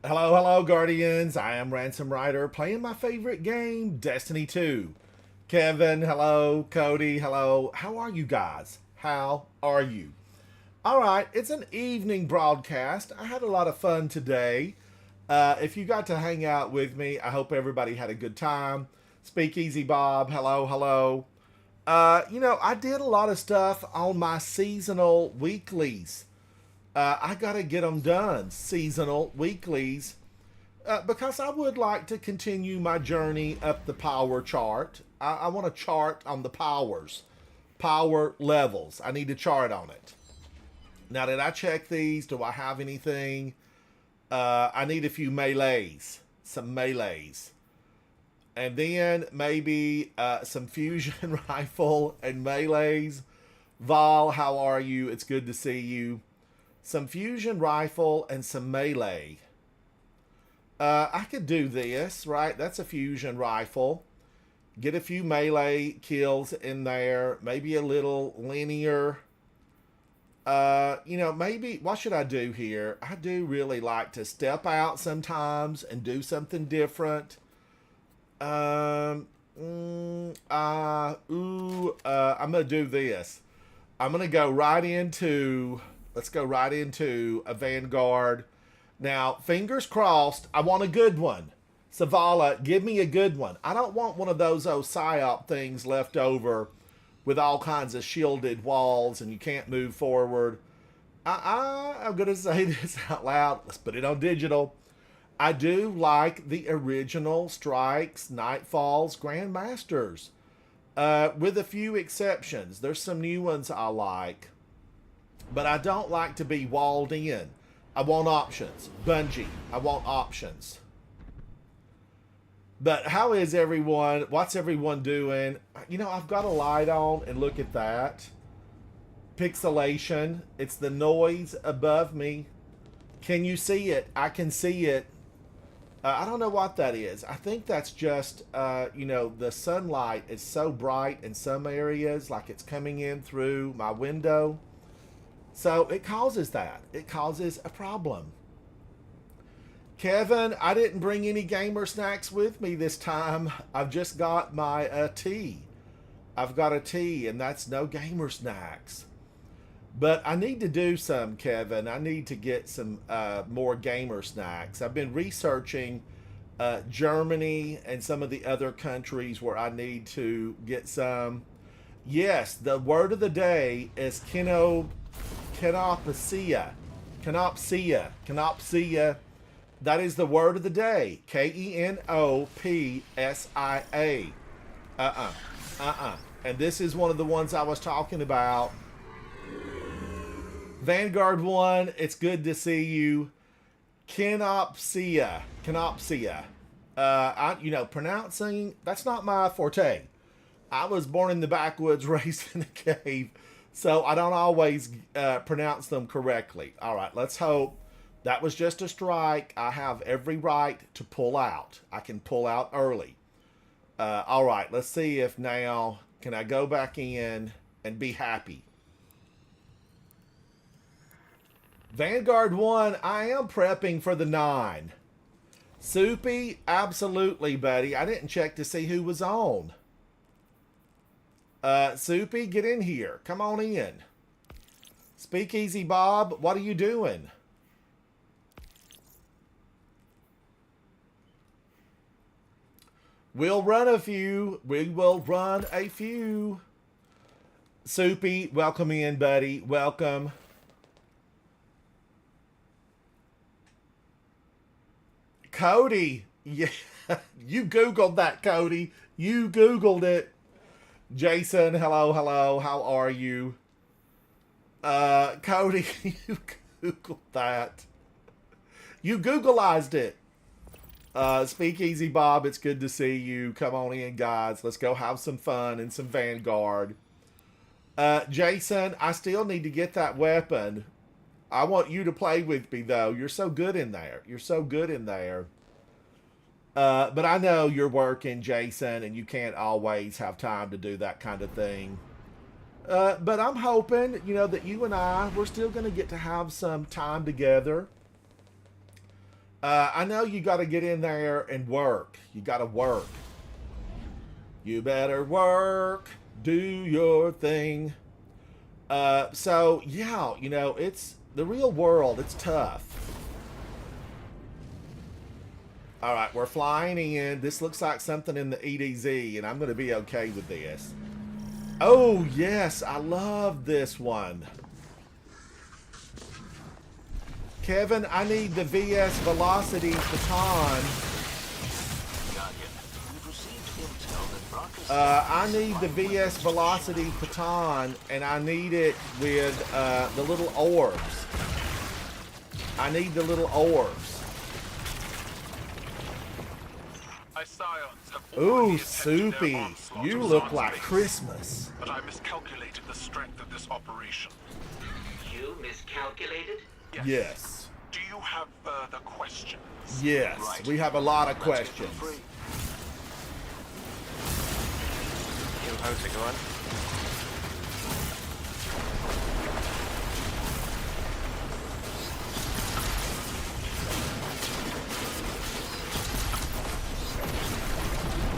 Hello, hello, Guardians. I am Ransom Rider playing my favorite game, Destiny 2. Kevin, hello. Cody, hello. How are you guys? How are you? All right, it's an evening broadcast. I had a lot of fun today. If you got to hang out with me, I hope everybody had a good time. Speakeasy Bob, hello, hello. I did a lot of stuff on my seasonal weeklies. I got to get them done, seasonal weeklies, because I would like to continue my journey up the power chart. I want to chart on the powers, power levels. I need to chart on it. Now, did I check these? Do I have anything? I need a few melees, some melees. And then maybe some fusion rifle and melees. Val, how are you? It's good to see you. Some fusion rifle and some melee. I could do this, right? That's a fusion rifle. Get a few melee kills in there. Maybe a little linear. Maybe what should I do here? I do really like to step out sometimes and do something different. I'm gonna do this. I'm gonna go right into. Let's go right into a Vanguard. Now, fingers crossed. I want a good one. Savala, give me a good one. I don't want one of those psyop things left over with all kinds of shielded walls and you can't move forward. I'm gonna say this out loud. Let's put it on digital. I do like the original Strikes, Nightfalls, Grandmasters, with a few exceptions. There's some new ones I like, but I don't like to be walled in. I want options. Bungie, I want options. But how is everyone? What's everyone doing? I've got a light on, and look at that. Pixelation. It's the noise above me. Can you see it? I can see it. I don't know what that is. I think that's just, the sunlight is so bright in some areas, like it's coming in through my window. So it causes that. It causes a problem. Kevin, I didn't bring any gamer snacks with me this time. I've just got my tea. I've got a tea, and that's no gamer snacks. But I need to do some, Kevin. I need to get some more gamer snacks. I've been researching Germany and some of the other countries where I need to get some. Yes, the word of the day is Kenopsia. Kenopsia. That is the word of the day. Kenopsia. And this is one of the ones I was talking about. Vanguard 1, it's good to see you. Kenopsia. Pronouncing, that's not my forte. I was born in the backwoods, raised in a cave, so I don't always pronounce them correctly. All right, let's hope. That was just a strike. I have every right to pull out. I can pull out early. All right, let's see if now, can I go back in and be happy? Vanguard 1, I am prepping for the 9. Soupy, absolutely, buddy. I didn't check to see who was on. Soupy, get in here. Come on in. Speakeasy Bob, what are you doing? We'll run a few. We will run a few. Soupy, welcome in, buddy. Welcome. Cody, yeah, you Googled that, Cody. You Googled it. Jason, hello, hello. How are you? Cody, you Googled that. You Googleized it. Speakeasy Bob, it's good to see you. Come on in, guys. Let's go have some fun and some Vanguard. Jason, I still need to get that weapon. I want you to play with me, though. You're so good in there. You're so good in there. But I know you're working, Jason, and you can't always have time to do that kind of thing. But I'm hoping, that you and I, we're still going to get to have some time together. I know you got to get in there and work. You got to work. You better work. Do your thing. So, yeah, you know, it's the real world. It's tough. All right, we're flying in. This looks like something in the EDZ, and I'm going to be okay with this. Oh, yes, I love this one. Kevin, I need the VS Velocity baton. I need the VS Velocity baton, and I need it with the little orbs. I need the little orbs. Ooh, Soupy, you look like Christmas. But I miscalculated the strength of this operation. You miscalculated? Yes. Do you have further questions? Yes, Right. we have a lot of questions. Yo, how's it going?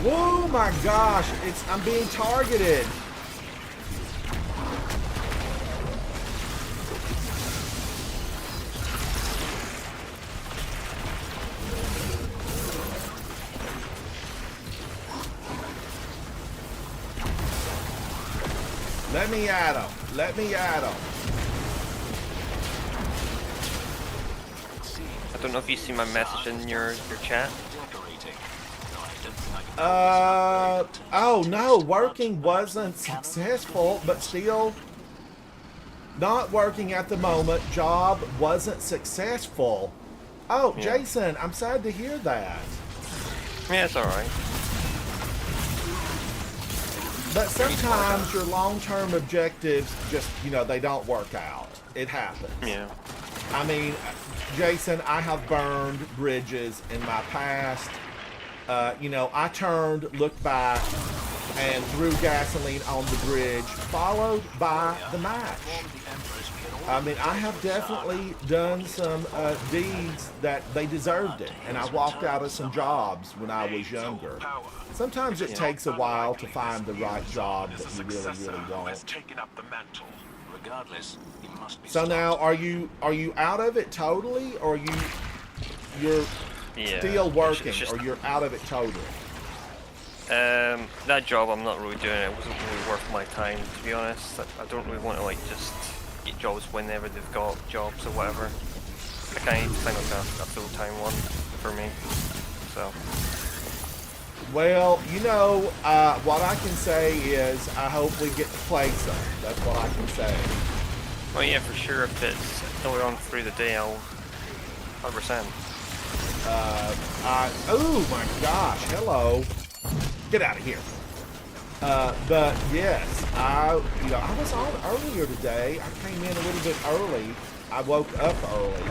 Whoa, my gosh, I'm being targeted. Let me at him. Let me at him. I don't know if you see my message in your chat. Oh no, working wasn't successful, but still not working at the moment. Job wasn't successful. Oh, Yeah. Jason, I'm sad to hear that. Yeah, it's alright. But sometimes your long-term objectives just, you know, they don't work out. It happens. Yeah. I mean, Jason, I have burned bridges in my past. You know, I turned, looked back, and threw gasoline on the bridge, followed by the match. I mean, I have definitely done some deeds that they deserved it, and I walked out of some jobs when I was younger. Sometimes it takes a while to find the right job that you really want. Regardless, he must be So now, are you out of it totally, or you're Yeah. still working, It's just, or you're out of it totally? that job I'm not really doing. It wasn't really worth my time, to be honest. I don't really want to like just get jobs whenever they've got jobs or whatever. I kind of need to find like a full-time one for me. So Well, you know, what I can say is I hope we get to play some. That's what I can say. well, yeah, for sure. If it's earlier on through the day, I'll 100%. Oh my gosh, hello. Get out of here. But yes, I was on earlier today. I came in a little bit early. I woke up early.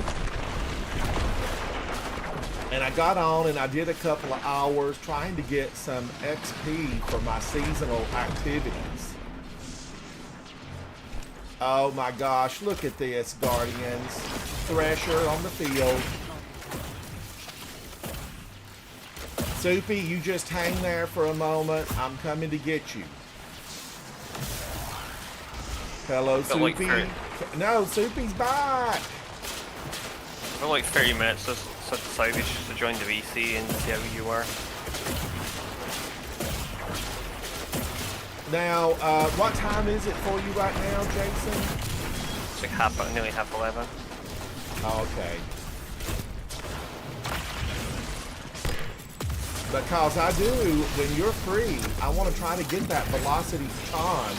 And I got on and I did a couple of hours trying to get some XP for my seasonal activities. Oh my gosh, look at this, Guardians. Thresher on the field. Soupy, you just hang there for a moment. I'm coming to get you. Hello, Felt like Soupy. No, Soupy's back. For like 30 minutes, I decided just to join the VC and see how you were. Now, what time is it for you right now, Jason? It's like nearly half 11. Okay. Because I do, when you're free, I want to try to get that velocity baton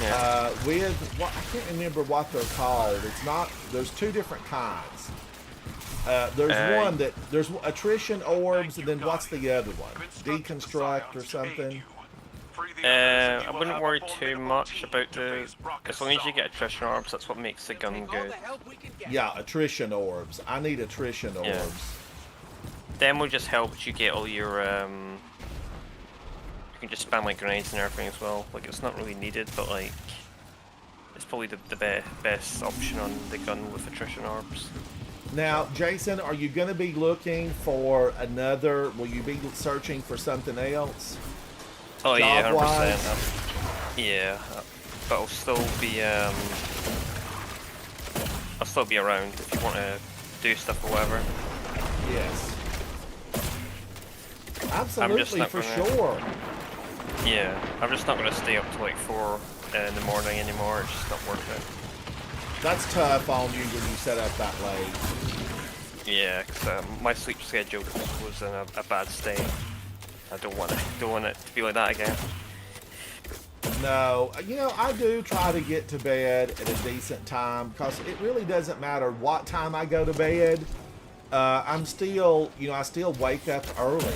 Yeah. with, what, I can't remember what they're called. It's not, there's two different kinds. There's attrition orbs, and then what's the other one? Deconstruct or something? I wouldn't worry too much about as long as you get attrition orbs, that's what makes the gun good. Yeah, attrition orbs. I need attrition orbs. Yeah. Demo just helps you get all your, you can just spam like grenades and everything as well. Like, it's not really needed, but like, it's probably the best option on the gun with attrition orbs. Now, Jason, are you going to be looking for another? Will you be searching for something else? Oh yeah, Job-wise? 100%. Yeah, but I'll still be around if you want to do stuff or whatever. Yes. I'm just Absolutely, not for gonna- sure. Yeah, I'm just not gonna stay up till like 4 in the morning anymore. It's just not worth it. That's tough on you when you set up that late. Yeah, because my sleep schedule was in a bad state. I don't want it to be like that again. No, you know, I do try to get to bed at a decent time because it really doesn't matter what time I go to bed. I'm still, you know, I still wake up early.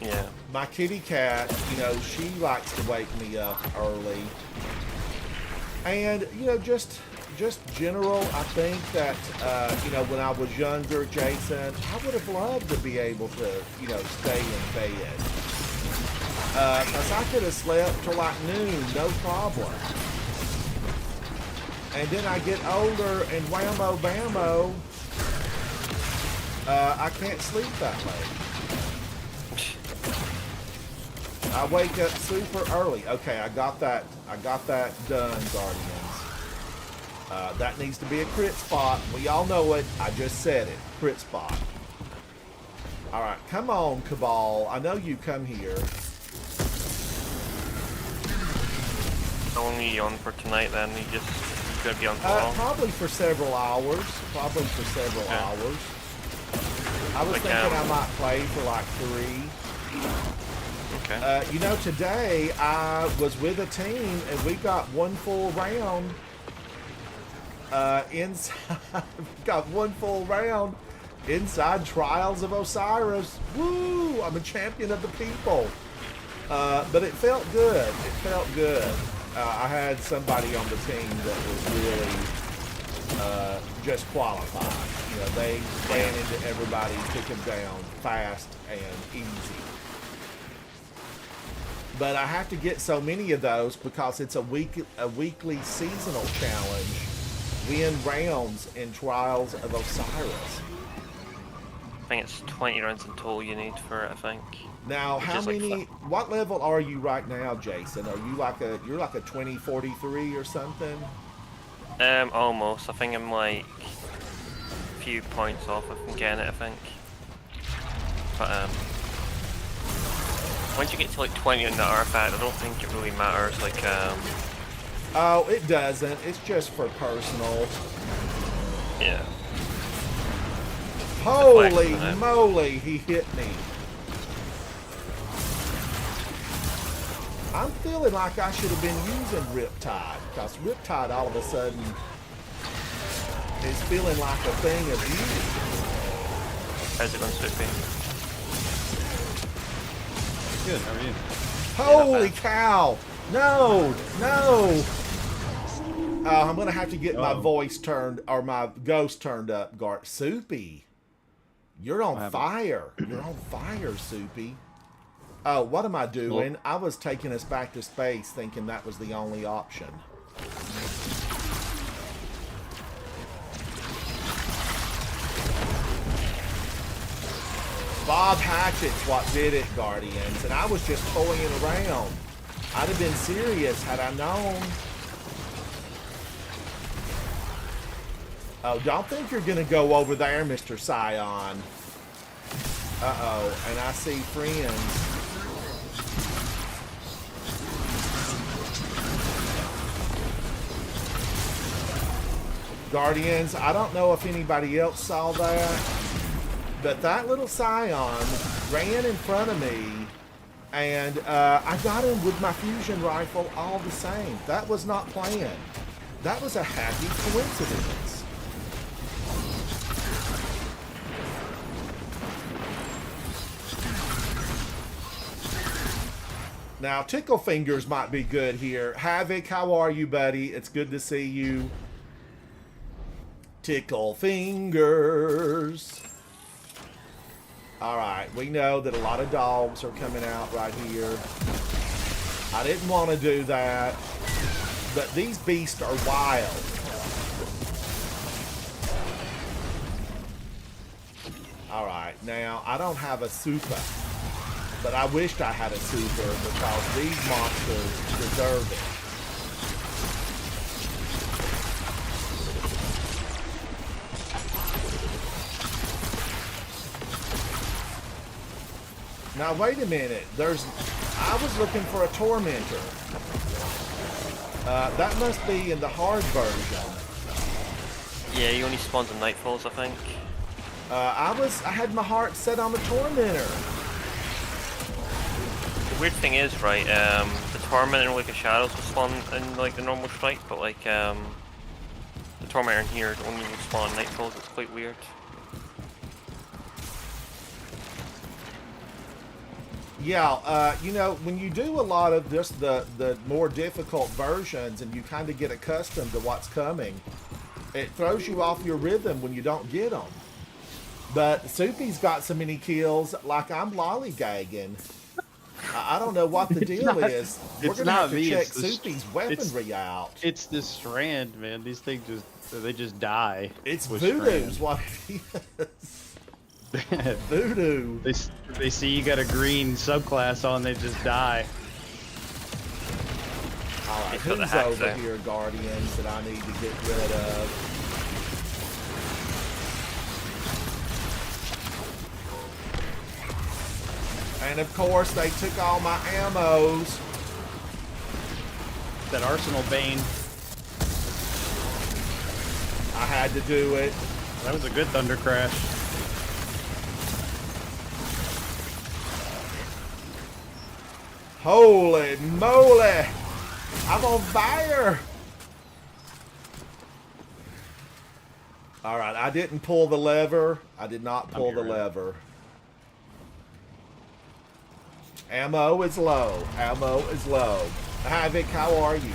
Yeah. My kitty cat, you know, she likes to wake me up early. And, you know, just general, I think that, you know, when I was younger, Jason, I would have loved to be able to, you know, stay in bed. Because I could have slept till like noon, no problem. And then I get older and whammo bammo, I can't sleep that late. I wake up super early. Okay, I got that done, Guardians. That needs to be a crit spot. We all know it. I just said it. Crit spot. Alright, come on, Cabal. I know you come here. How long are you on for tonight then? You're gonna be on for long? Probably for several hours. Okay. Hours. I was Like, thinking I might play for like 3. Okay. You know, today I was with a team and we got one full round inside. Got one full round inside Trials of Osiris. Woo! I'm a champion of the people. But it felt good. I had somebody on the team that was really just qualified. You know, they ran into everybody, took them down fast and easy. But I have to get so many of those because it's a weekly seasonal challenge. Win rounds in Trials of Osiris. I think it's 20 rounds in total you need for it, I think. Now, Which how is like many? What level are you right now, Jason? Are you like you're like a 2043 or something? Almost. I think I'm like a few points off from getting it, I think. But once you get to like 20 in the artifact, I don't think it really matters. Like Oh, it doesn't. It's just for personal. yeah. Holy Deflection, isn't it? moly, he hit me. I'm feeling like I should have been using Riptide, because Riptide all of a sudden is feeling like a thing of beauty. How's it going, Soupy? Good, how are you? Holy cow! No! I'm going to have to get my voice turned, or my ghost turned up, Gart. Soupy, you're on fire. You're on fire, Soupy. Oh, what am I doing? Well, I was taking us back to space thinking that was the only option. Bob Hatchett's what did it, Guardians, and I was just toying around. I'd have been serious had I known. Oh, don't think you're going to go over there, Mr. Scion. Uh-oh, and I see friends. Guardians, I don't know if anybody else saw that, but that little Scion ran in front of me, and I got him with my fusion rifle all the same. That was not planned. That was a happy coincidence. Now, Tickle Fingers might be good here. Havoc, how are you, buddy? It's good to see you. Tickle Fingers. Alright, we know that a lot of dogs are coming out right here. I didn't want to do that, but these beasts are wild. Alright, now I don't have a super, but I wished I had a super because these monsters deserve it. Now wait a minute, I was looking for a tormentor. That must be in the hard version. Yeah, he only spawns on nightfalls, I think. I had my heart set on the tormentor. The weird thing is, right, the tormentor like a shadows will spawn in like the normal strike, but like the tormentor in here only will spawn on nightfalls. It's quite weird. Yeah, you know, when you do a lot of just the more difficult versions and you kind of get accustomed to what's coming, it throws you off your rhythm when you don't get them. But Soupy's got so many kills, like I'm lollygagging. I don't know what the deal is. We're going to have to check Soupy's weaponry out. It's the strand, man. These things just die. It's with voodoo's strand. what it is. Voodoo. They see you got a green subclass on, they just die. Alright, It's got the who's hacks over there. here, Guardians, that I need to get rid of? And of course, they took all my ammos. That Arsenal Bane, I had to do it. that was a good Thunder Crash. Holy moly! I'm on fire! Alright, I didn't pull the lever. I did not pull the here, man. lever. Ammo is low. Ammo is low. Havoc, how are you?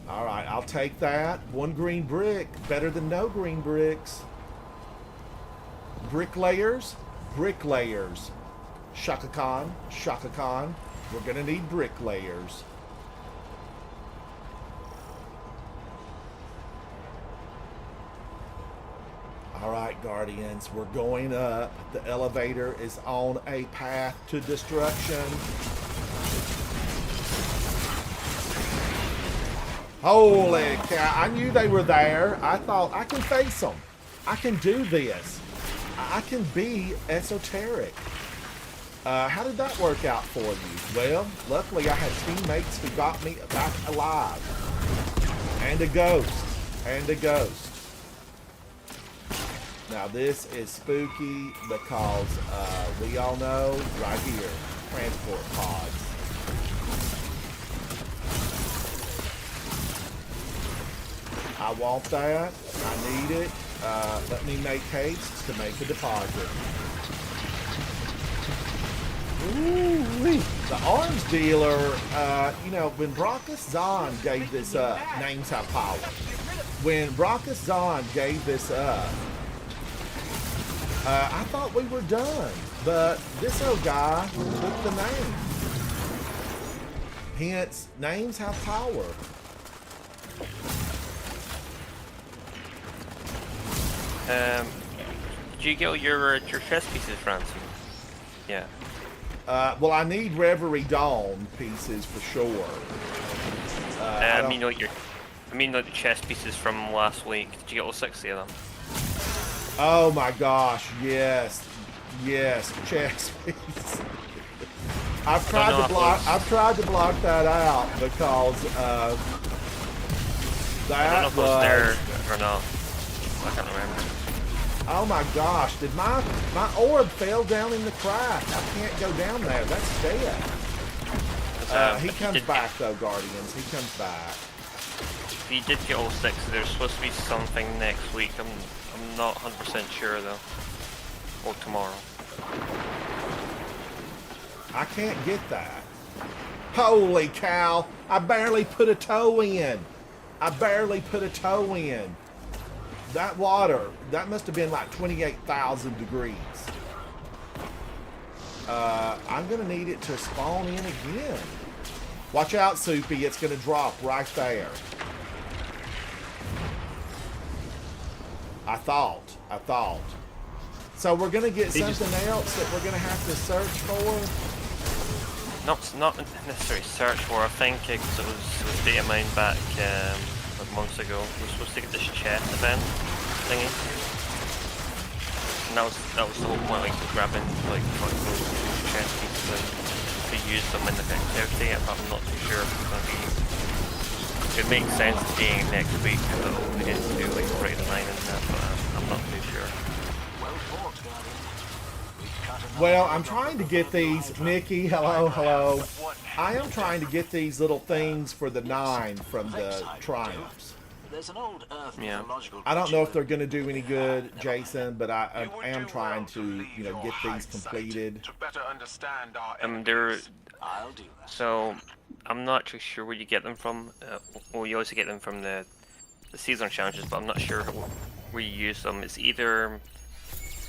Alright, I'll take that. One green brick. Better than no green bricks. Bricklayers. Bricklayers. Shaka Khan. Shaka Khan. We're gonna need bricklayers. Alright, Guardians. We're going up. The elevator is on a path to destruction. Holy cow. I knew they were there. I thought, I can face them. I can do this. I can be esoteric. How did that work out for you? Well, luckily I had teammates who got me back alive. And a ghost. And a ghost. Now this is spooky because we all know right here, transport pods. I want that. I need it. Let me make haste to make a deposit. Ooh-wee. The arms dealer, you know, when Brockus Zahn gave this up, names have power. When Brockus Zahn gave this up, I thought we were done, but this old guy took the name. Hence, names have power. Did you get your chest pieces, Ransom? Yeah. Well, I need Reverie Dawn pieces for sure. I mean, like the chest pieces from last week. Did you get all 60 of them? Oh my gosh, yes. Yes, chest piece. I've tried to block that out because I don't know if it was there or not. I can't remember. Oh my gosh, did my orb fell down in the crack? I can't go down there. That's dead. He comes back though, Guardians. He comes back. If you did get all 6, there's supposed to be something next week. I'm not 100% sure though. Or tomorrow. I can't get that. Holy cow! I barely put a toe in. I barely put a toe in. That water, that must have been like 28,000 degrees. I'm gonna need it to spawn in again. Watch out, Soupy, it's gonna drop right there. I thought. So we're gonna get He just- something else that we're gonna have to search for. Not necessarily search for. I think because it was data mined back like months ago. We were supposed to get this chest event thingy, and that was the whole point, like grabbing like collectibles, chest pieces, and to use them in the Kenopsia. I'm not too sure if it's gonna be. It makes sense to being next week because it'll begin to do like right the line and stuff, but I'm not too sure. Well fought, Guardian. We've cut another Well, head I'm off trying to the get front of the these, Hydra. Nikki. Hello. I am trying to get these little things for the 9 from the Triumphs. There's an old Earth Yeah. mythological I don't know if creature they're going to do any good, Never mind. Jason, but I You would am do trying well to, leave you know, your get these hide site completed. to better understand our They're enemies. I'll do that. so I'm not actually sure where you get them from. Well, you also get them from the seasonal challenges, but I'm not sure where you use them. It's either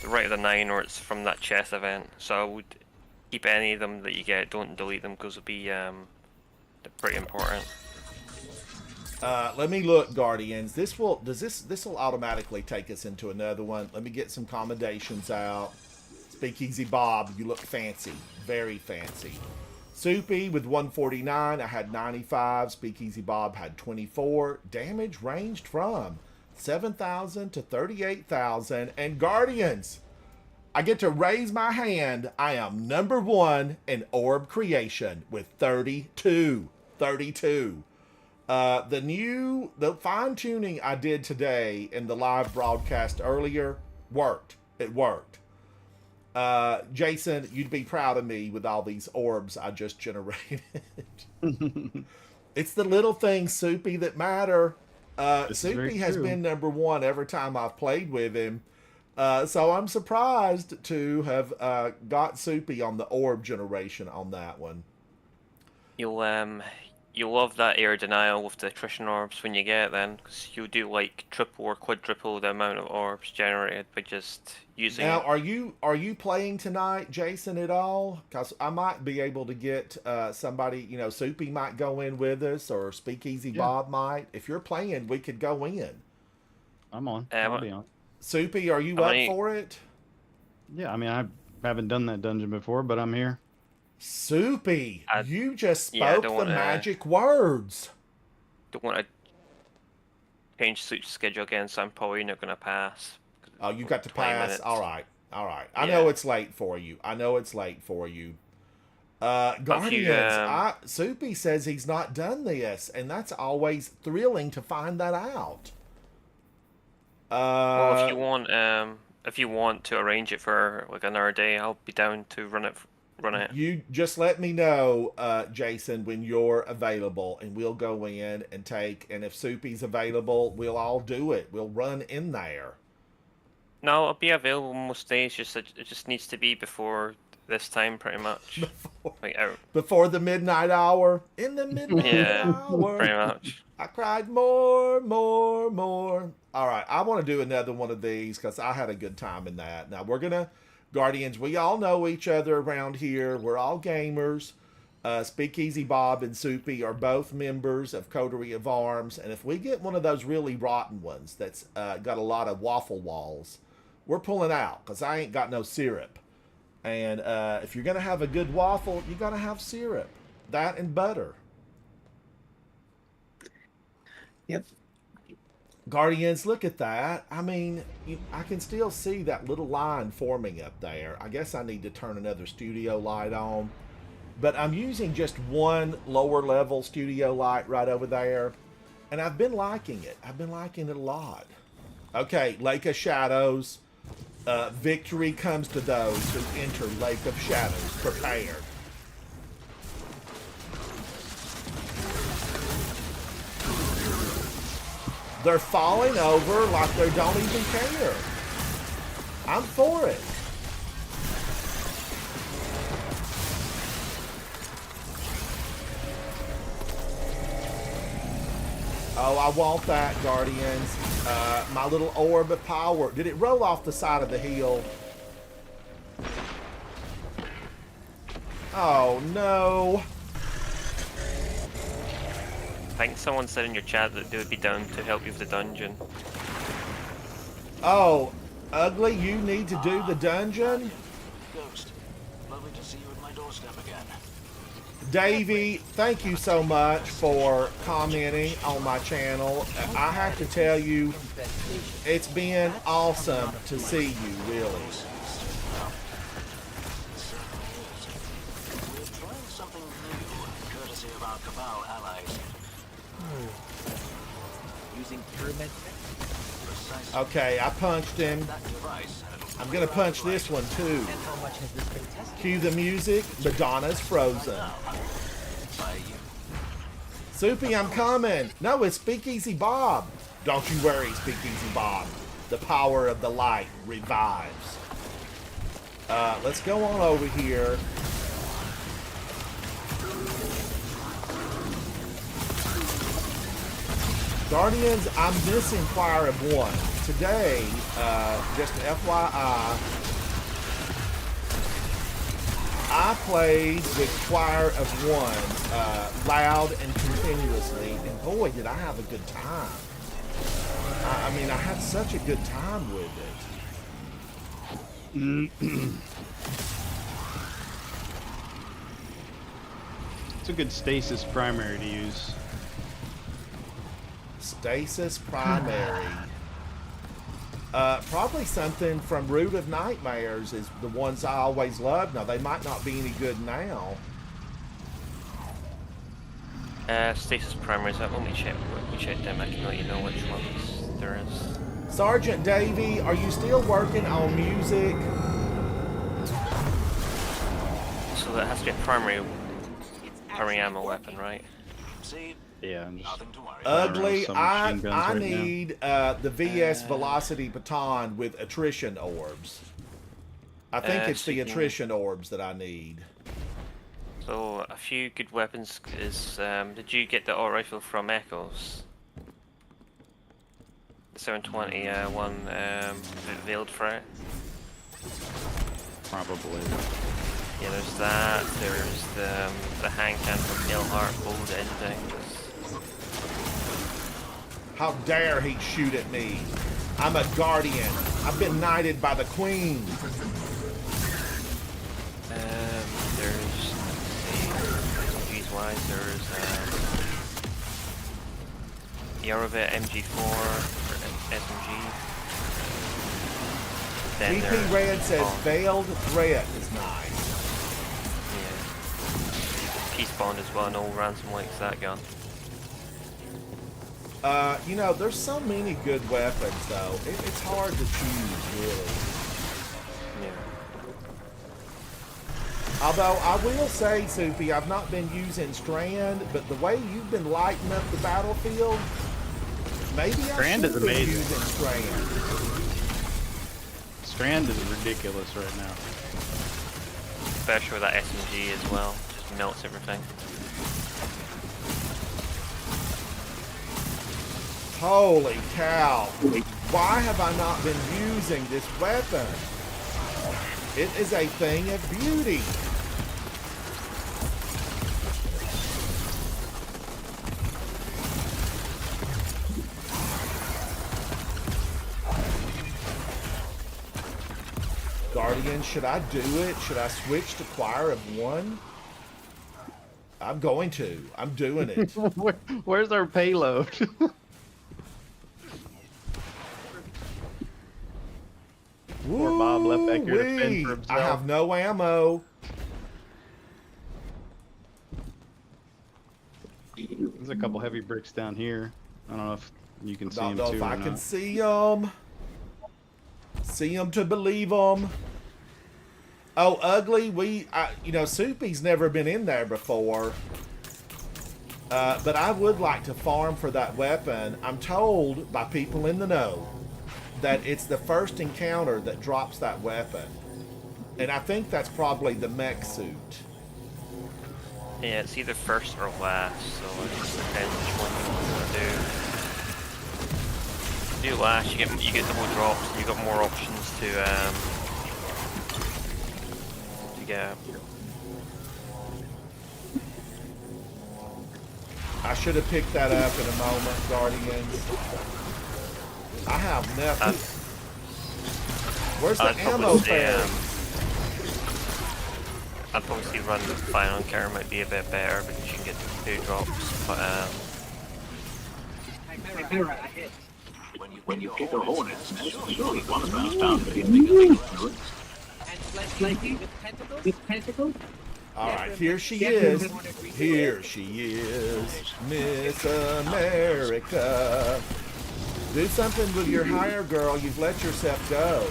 the right of the 9 or it's from that chess event. So I would keep any of them that you get. Don't delete them because it'll be they're pretty important. Let me look, Guardians. This will automatically take us into another one. Let me get some commendations out. Speakeasy Bob, you look fancy, very fancy. Soupy with 149. I had 95. Speakeasy Bob had 24. Damage ranged from 7,000 to 38,000. And Guardians, I get to raise my hand. I am number 1 in orb creation with 32. 32. The fine tuning I did today in the live broadcast earlier worked. It worked. Jason, you'd be proud of me with all these orbs I just generated. It's the little things, Soupy, that matter. This is very Soupy has true. been number 1 every time I've played with him. So I'm surprised to have got Soupy on the orb generation on that one. You'll love that air denial with the attrition orbs when you get it then, because you'll do like triple or quadruple the amount of orbs generated by just using Now, it. are you playing tonight, Jason, at all? Because I might be able to get somebody, you know, Soupy might go in with us, or Speakeasy Yeah. Bob might. If you're playing, we could go in. I'm on. Um, I'll be on. Soupy, are you How up many- for it? Yeah, I mean, I haven't done that dungeon before, but I'm here. Soupy, you just yeah, I spoke don't the wanna- magic words. Don't want to change suit schedule again, so I'm probably not gonna pass. Oh, you got to 20 pass. minutes. All right. I Yeah. know it's late for you. Guardians, Soupy says he's not done this, and that's always thrilling to find that out. Well, if you want to arrange it for like another day, I'll be down to run it. You just let me know, Jason, when you're available, and we'll go in and take. And if Soupy's available, we'll all do it. We'll run in there. No, I'll be available most days. It just needs to be before this time, pretty much. Like out. Before the midnight hour. In the midnight Yeah, hour. pretty much. I cried more. All right, I want to do another one of these because I had a good time in that. Now, we're going to, Guardians, we all know each other around here. We're all gamers. Speakeasy Bob and Soupy are both members of Coterie of Arms. And if we get one of those really rotten ones that's got a lot of waffle walls, we're pulling out because I ain't got no syrup. And if you're going to have a good waffle, you got to have syrup. That and butter. Yep. Guardians, look at that. I mean, I can still see that little line forming up there. I guess I need to turn another studio light on. But I'm using just one lower level studio light right over there. And I've been liking it. I've been liking it a lot. Okay, Lake of Shadows. Victory comes to those who enter Lake of Shadows prepared. They're falling over like they don't even care. I'm for it. Oh, I want that, Guardians. My little orb of power. Did it roll off the side of the hill? Oh, no. I think someone said in your chat that they would be down to help you with the dungeon. Oh, Ugly, you need to do the dungeon? Ghost. Lovely to see you at my doorstep again. Davey, thank you so much for commenting on my channel. I have to tell you, it's been awesome to see you, really. We're trying something new, courtesy of our Cabal allies. Using pyramid. Precisely Okay, I punched him. that device. and it'll I'm gonna punch this one too. And how much has this been tested? Cue the music. Madonna's Frozen. by you. Soupy, I'm coming. No, it's Speakeasy Bob. Don't you worry, Speakeasy Bob. The power of the light revives. Let's go on over here. Guardians, I'm missing Choir of One. Today, just FYI, I played with Choir of One loud and continuously, and boy, did I have a good time. I mean, I had such a good time with it. It's a good stasis primary to use. Stasis Primary. Probably something from Root of Nightmares is the ones I always loved. Now, they might not be any good now. Stasis primaries. Let me check. Let me check them. I can let you know which ones there is. Sergeant Davey, are you still working on music? So that has to be a primary ammo weapon, right? See, Yeah, I'm just nothing to worry. Ugly, some I machine guns right now. need the VS Velocity Baton with attrition orbs. I think it's the so you can- attrition orbs that I need. So a few good weapons is. Did you get the auto rifle from Echoes? The 720 one, Veiled Threat. Probably. Yeah, there's that. There's the hang can from Ilhart Gold Endings. How dare he shoot at me? I'm a guardian. I've been knighted by the queen. There's, geez, wise, there's Yarovit MG4 for SMG. Then VP there's- Red says oh, Veiled Threat is nice. yeah. Peace Bond as well, no ransom likes that gun. You know, there's so many good weapons, though. It's hard to choose, really. Yeah. Although, I will say, Soupy, I've not been using Strand, but the way you've been lighting up the battlefield, maybe I Strand should is be amazing. using Strand. Strand is ridiculous right now. Especially with that SMG as well, just melts everything. Holy cow. Why have I not been using this weapon? It is a thing of beauty. Guardian, should I do it? Should I switch to Choir of One? I'm going to. I'm doing it. Where's our payload? Poor Bob left back here to fend Woo-wee. for I himself. have no ammo. There's a couple heavy bricks down here. I don't know if you can see Don't them know too if or I not. can see them. See them to believe them. Oh, Ugly, you know, Soupy's never been in there before. But I would like to farm for that weapon. I'm told by people in the know that it's the first encounter that drops that weapon. And I think that's probably the mech suit. Yeah, it's either first or last, so it just depends which one you want to do. If you do last, you get double drops, and you got more options to get. I should have picked that up in a moment, Guardians. I have nothing. Where's the I'd probably ammo say, pair? I'd probably say run with fire on camera might be a bit better because you can get 2 drops, but When you kick a hornet's nest, surely one of them's bound to be making With tentacles? All right, here she is. Here she is, Miss America. Do something with your hire, girl. You've let yourself go.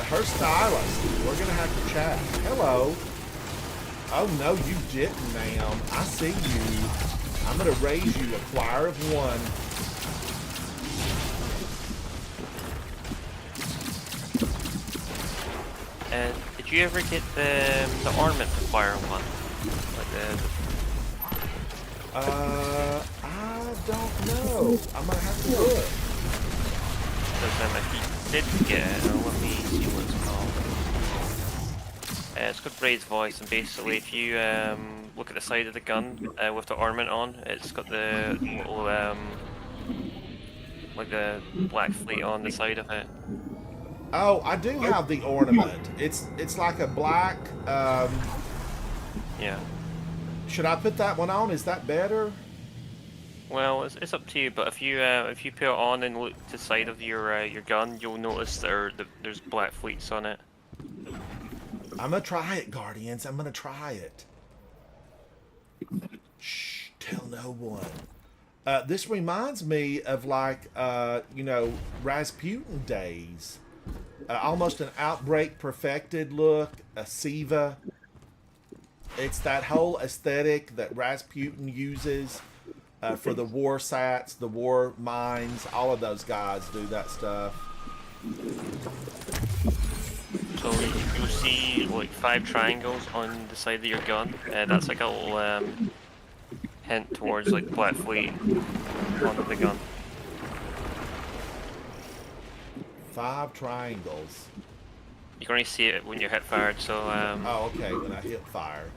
Her stylist. We're gonna have to chat. Hello. Oh no, you didn't, ma'am. I see you. I'm gonna raise you a choir of one. did you ever get the ornament to fire one? Like I don't know. I'm gonna have to look. if you did get it, let me see what it's called. It's got Braid's voice, and basically if you look at the side of the gun with the ornament on, it's got the little like the black fleet on the side of it. Oh, I do have the ornament. It's like a black. Yeah. Should I put that one on? Is that better? Well, it's up to you. But if you put it on and look to the side of your gun, you'll notice there's black fleets on it. I'm gonna try it, Guardians. I'm gonna try it. Shh, tell no one. This reminds me of like, Rasputin days. Almost an Outbreak perfected look, a Siva. It's that whole aesthetic that Rasputin uses for the war sats, the war mines. All of those guys do that stuff. So you'll see like 5 triangles on the side of your gun. That's like a little hint towards like black fleet on the gun. 5 triangles. You can only see it when you hit fired. So Oh, okay. When I hit fire.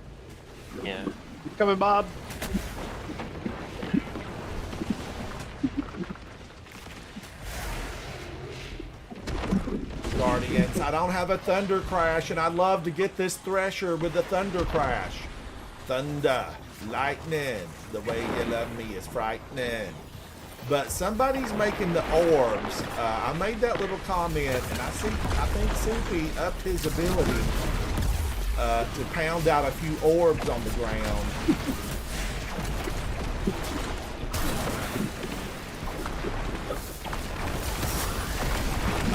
yeah. Coming, Bob. Guardians, I don't have a thunder crash, and I'd love to get this thresher with the thunder crash. Thunder, lightning, the way you love me is frightening. But somebody's making the orbs. I made that little comment, and I think Soupy upped his ability to pound out a few orbs on the ground.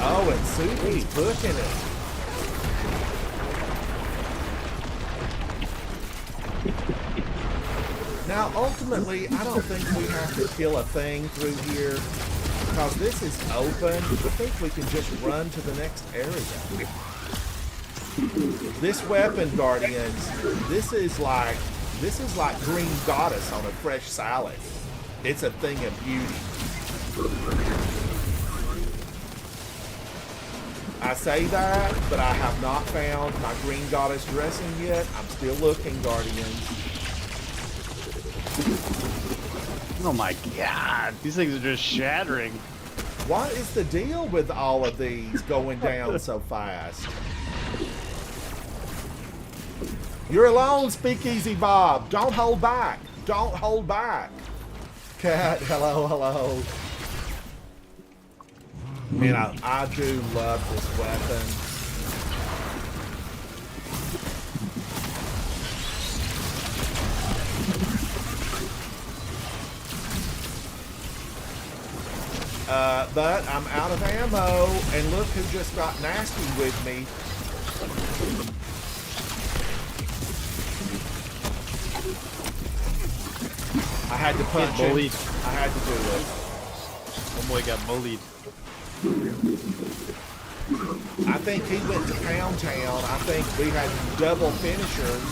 Oh, and Soupy's booking it. Now, ultimately, I don't think we have to kill a thing through here because this is open. I think we can just run to the next area. This weapon, Guardians, this is like Green Goddess on a fresh salad. It's a thing of beauty. I say that, but I have not found my Green Goddess dressing yet. I'm still looking, Guardians. Oh my god, these things are just shattering. What is the deal with all of these going down so fast? You're alone, Speakeasy Bob. Don't hold back. Don't hold back. Cat, hello, hello. Man, I do love this weapon. But I'm out of ammo, and look who just got nasty with me. I had to punch him. bullied. I had to do it. Oh boy, got bullied. I think he went to Pound Town. I think we had double finishers.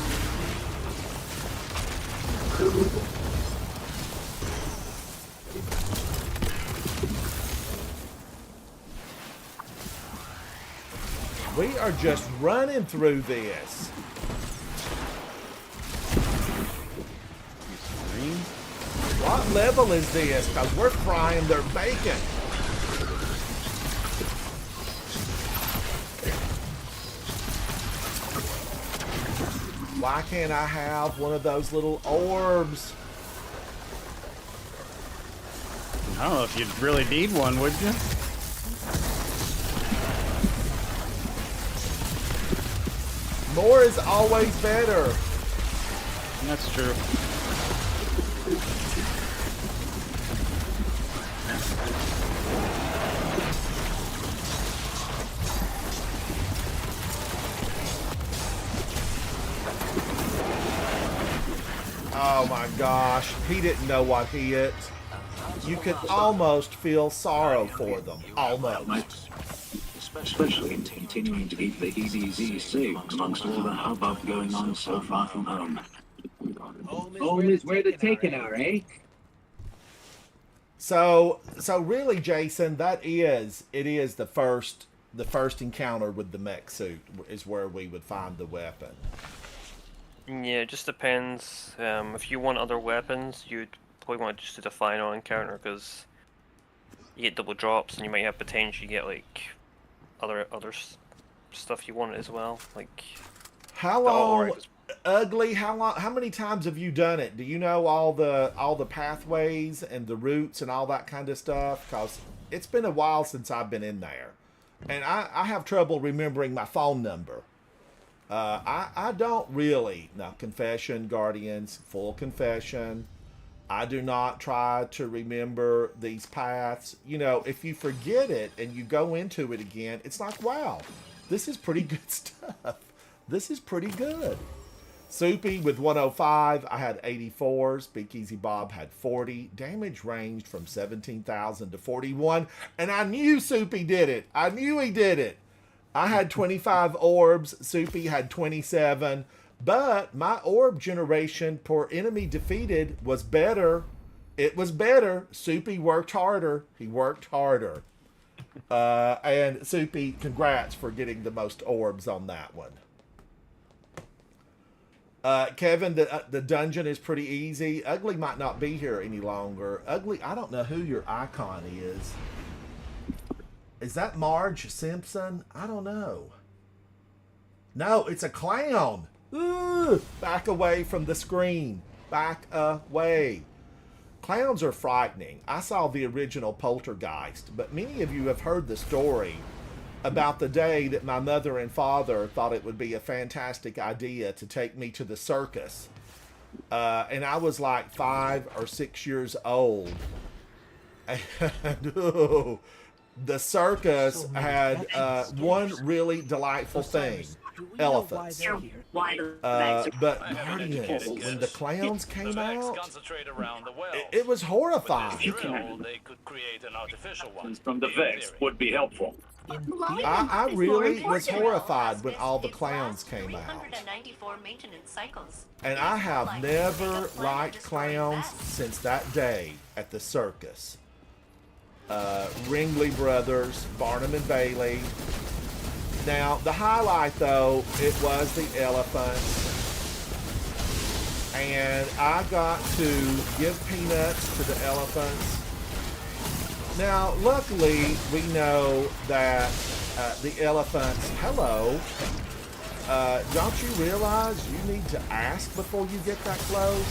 We are just running through this. What level is this? Because we're frying their bacon. Why can't I have one of those little orbs? I don't know if you'd really need one, would you? More is always better. That's true. Oh my gosh, he didn't know what hit. You could almost feel sorrow for them. Almost. Especially in continuing to keep the EDZ safe amongst all the hubbub going on so far from home. Home is where the taken are, eh? So really, Jason, it is the first encounter with the mech suit is where we would find the weapon. Yeah, it just depends. If you want other weapons, you'd probably want to just do the final encounter because you get double drops and you might have potential get like other stuff you want as well. Like How the auto long, rifles. Ugly? How many times have you done it? Do you know all the pathways and the routes and all that kind of stuff? Because it's been a while since I've been in there, and I have trouble remembering my phone number. I don't really. Now, confession, Guardians, full confession. I do not try to remember these paths. You know, if you forget it and you go into it again, it's like, wow, this is pretty good stuff. This is pretty good. Soupy with 105. I had 84. Speakeasy Bob had 40. Damage ranged from 17,000 to 41. And I knew Soupy did it. I knew he did it. I had 25 orbs. Soupy had 27. But my orb generation per enemy defeated was better. It was better. Soupy worked harder. He worked harder. And Soupy, congrats for getting the most orbs on that one. Kevin, the dungeon is pretty easy. Ugly might not be here any longer. Ugly, I don't know who your icon is. Is that Marge Simpson? I don't know. No, it's a clown. Ooh, back away from the screen. Back away. Clowns are frightening. I saw the original Poltergeist, but many of you have heard the story about the day that my mother and father thought it would be a fantastic idea to take me to the circus. And I was like 5 or 6 years old. And the circus had one really delightful thing. Elephants. But Guardians, when the clowns came out, it was horrifying. They could create an artificial one. From the Vex would be helpful. I really was horrified when all the clowns came out. And I have never liked clowns since that day at the circus. Ringley Brothers, Barnum and Bailey. Now, the highlight, though, it was the elephants. And I got to give peanuts to the elephants. Now, luckily, we know that the elephants, hello, don't you realize you need to ask before you get that close?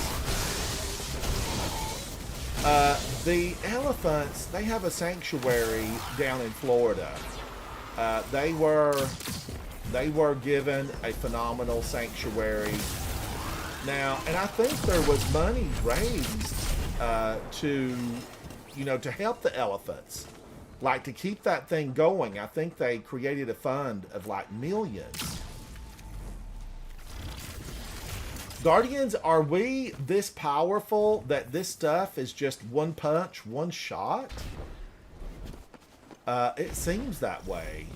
The elephants, they have a sanctuary down in Florida. They were given a phenomenal sanctuary. Now, and I think there was money raised to help the elephants, like to keep that thing going. I think they created a fund of like millions. Guardians, are we this powerful that this stuff is just one punch, one shot? It seems that way.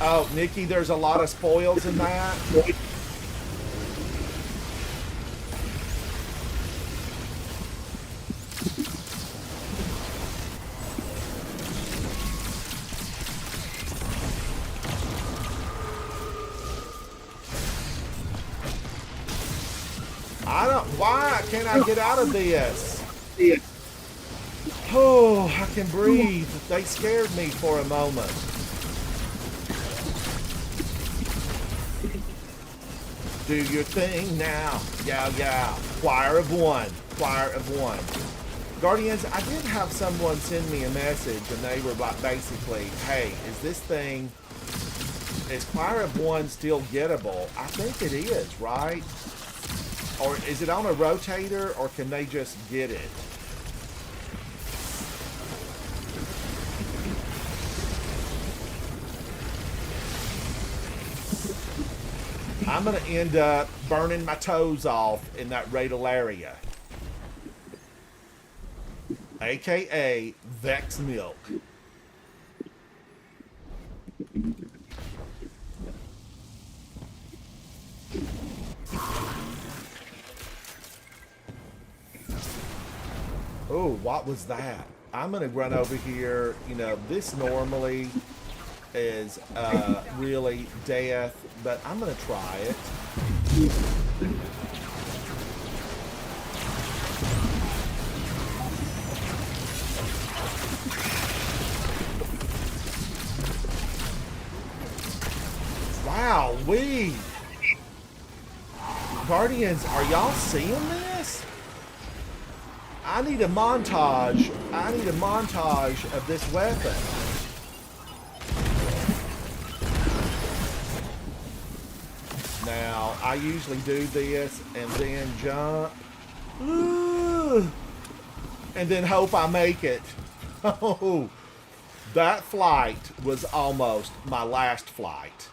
Oh, Nikki, there's a lot of spoils in that. Why can't I get out of this? Oh, I can breathe. They scared me for a moment. Do your thing now. Yeah, yeah. Choir of one. Choir of one. Guardians, I did have someone send me a message and they were like basically, hey, is this thing, is Choir of One still gettable? I think it is, right? Or is it on a rotator or can they just get it? I'm going to end up burning my toes off in that radiolaria. AKA Vex Milk. Oh, what was that? I'm going to run over here. You know, this normally is really death, but I'm going to try it. Wow, Guardians, are y'all seeing this? I need a montage. I need a montage of this weapon. Now, I usually do this and then jump. Ooh, and then hope I make it. Oh, that flight was almost my last flight.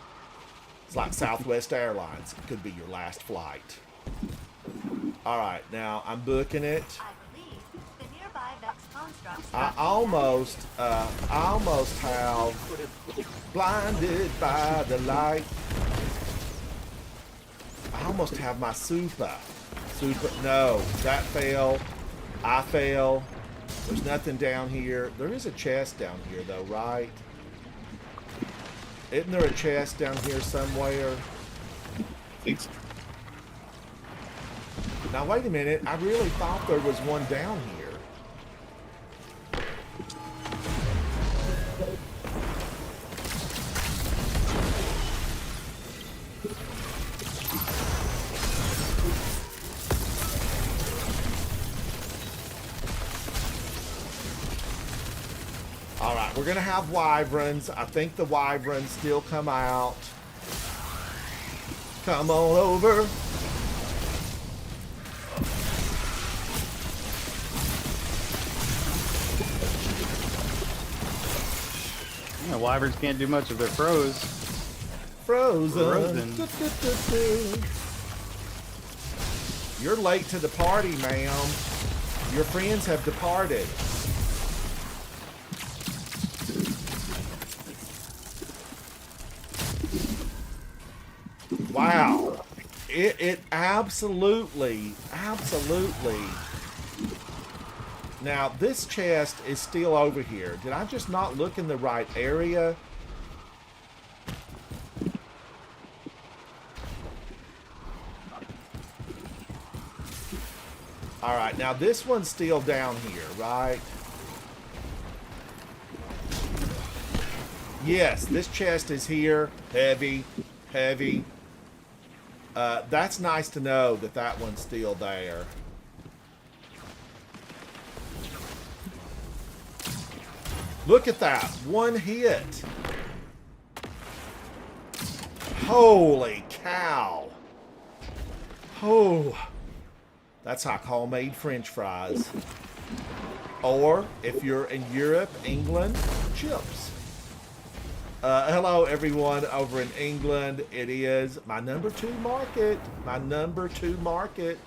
It's like Southwest Airlines. It could be your last flight. All right, now I'm booking it. I almost have blinded by the light. I almost have my super. No, that fell. I fell. There's nothing down here. There is a chest down here though, right? Isn't there a chest down here somewhere? I think so. Now wait a minute. I really thought there was one down here. All right, we're gonna have wyverns. I think the wyverns still come out. Come on over. Yeah, wyverns can't do much if they're froze. Frozen. Frozen. You're late to the party, ma'am. Your friends have departed. Wow. It absolutely. Now, this chest is still over here. Did I just not look in the right area? All right, now this one's still down here, right? Yes, this chest is here. Heavy. That's nice to know that that one's still there. Look at that. One hit. Holy cow. Oh. That's like homemade French fries. Or, if you're in Europe, England, chips. Hello, everyone over in England. It is my number 2 market. My number 2 market.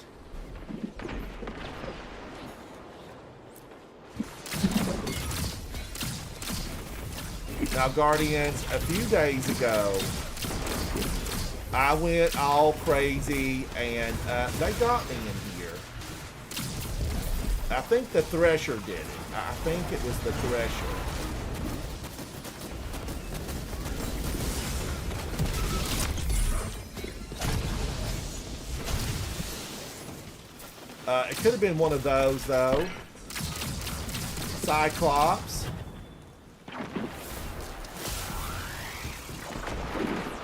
Now, Guardians, a few days ago, I went all crazy, and they got me in here. I think the Thresher did it. I think it was the Thresher. It could have been one of those, though. Cyclops.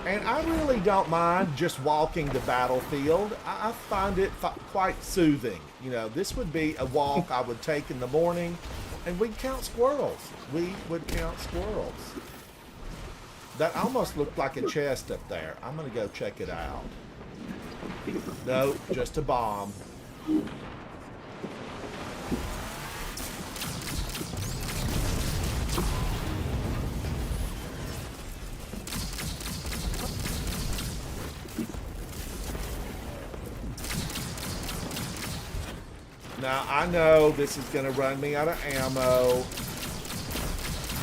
And I really don't mind just walking the battlefield. I find it quite soothing. You know, this would be a walk I would take in the morning, and we'd count squirrels. We would count squirrels. That almost looked like a chest up there. I'm going to go check it out. No, just a bomb. Now, I know this is going to run me out of ammo,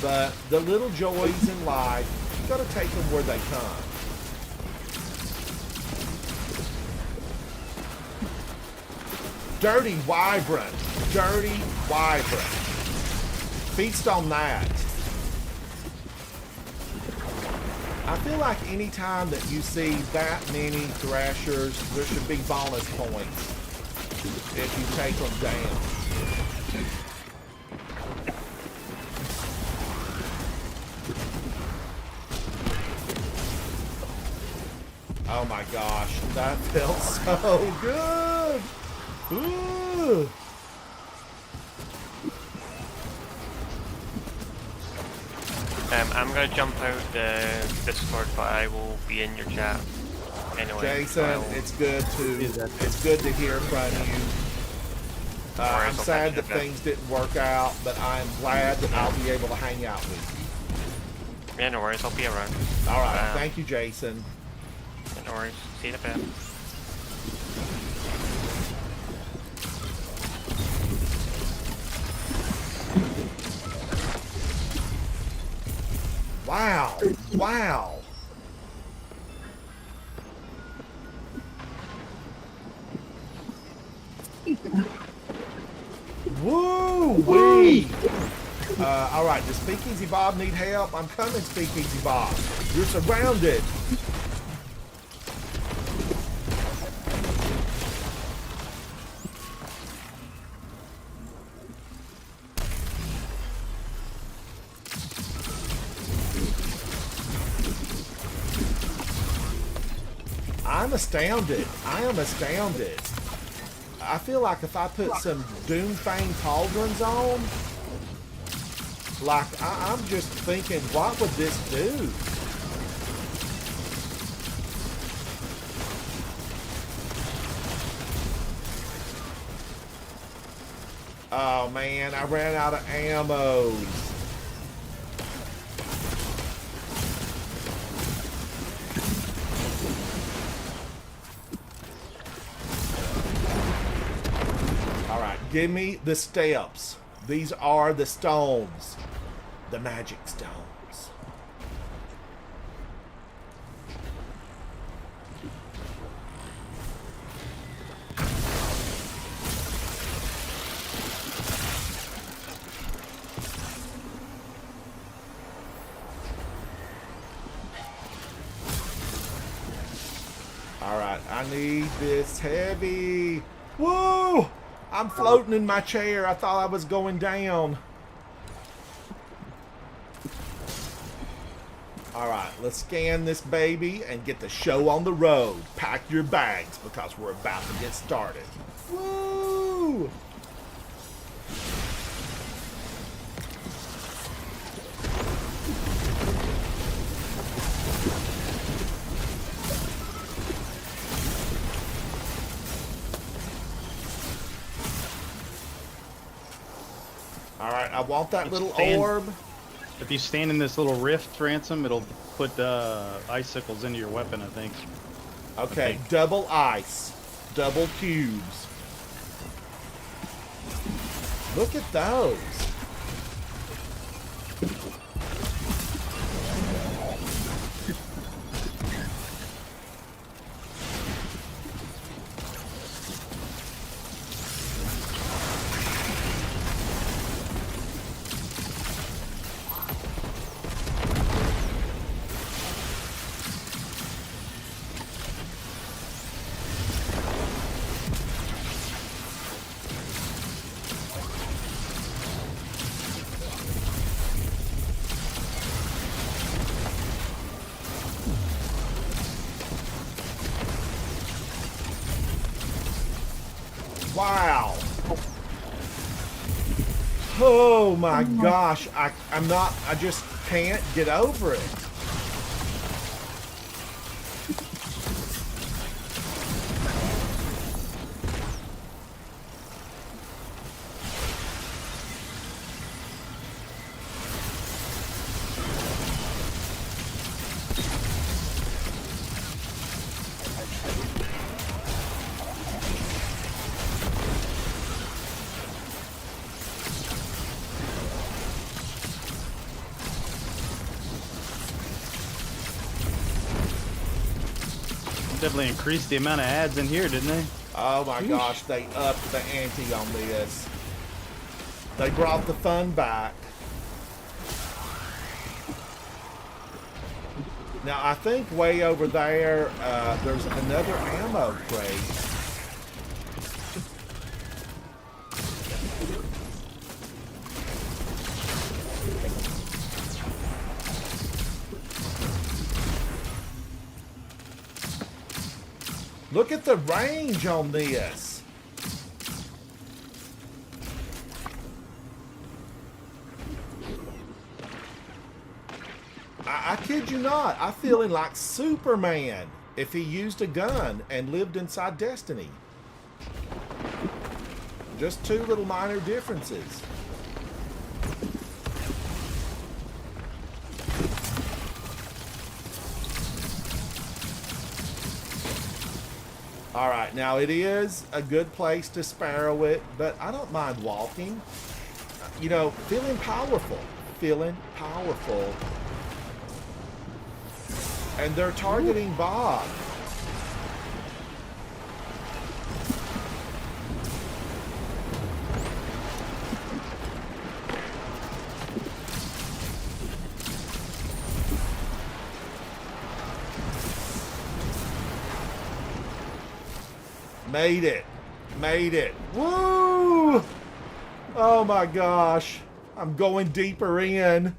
but the little joys in life, you got to take them where they come. Dirty wyvern. Dirty wyvern. Feast on that. I feel like any time that you see that many thrashers, there should be bonus points if you take them down. Oh my gosh, that felt so good. Ooh. I'm gonna jump out the Discord, but I will be in your chat anyway. Jason, it's good to hear from you. I'm sad that things didn't work out, but I'm glad that I'll be able to hang out with you. Yeah, no worries. I'll be around. All right, thank you, Jason. No worries. See you in a bit. Wow! Wow! Woo-wee! All right, does Speakeasy Bob need help? I'm coming, Speakeasy Bob. You're surrounded. I'm astounded. I am astounded. I feel like if I put some Doomfang pauldrons on, like I'm just thinking, what would this do? Oh man, I ran out of ammo. Give me the steps. These are the stones. The magic stones. Alright, I need this heavy. Woo! I'm floating in my chair. I thought I was going down. All right, let's scan this baby and get the show on the road. Pack your bags because we're about to get started. Woo! Alright, I want that little orb. If you stand in this little rift, Ransom, it'll put icicles into your weapon, I think. Okay, double ice. Double cubes. Look at those. Wow. Oh my gosh. I just can't get over it. Definitely increased the amount of ads in here, didn't they? Oh my gosh, they upped the ante on this. They brought the fun back. Now I think way over there, there's another ammo crate. Look at the range on this. I kid you not. I feeling like Superman if he used a gun and lived inside Destiny. Just two little minor differences. All right, now it is a good place to sparrow it, but I don't mind walking. You know, feeling powerful. And they're targeting Bob. Made it. Woo! Oh my gosh. I'm going deeper in.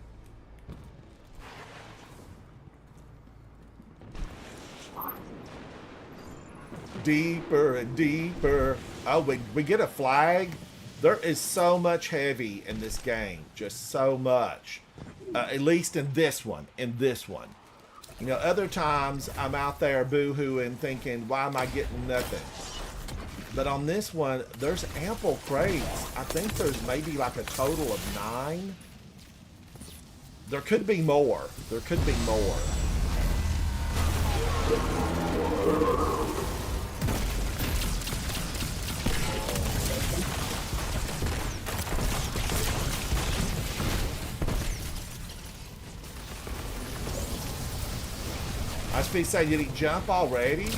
Deeper and deeper. Oh, we get a flag. There is so much heavy in this game. Just so much. At least in this one. You know, other times I'm out there boo-hooing thinking, why am I getting nothing? But on this one, there's ample crates. I think there's maybe like a total of 9. There could be more. I was going to say, did he jump already?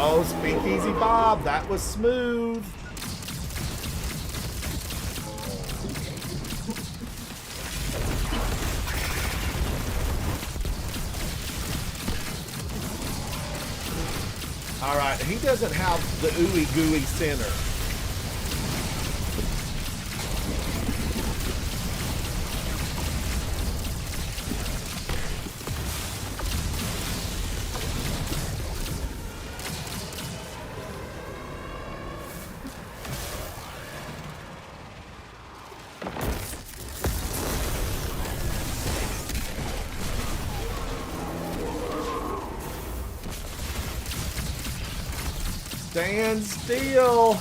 Oh, Speakeasy Bob, that was smooth. All right, he doesn't have the ooey gooey center. Stand still.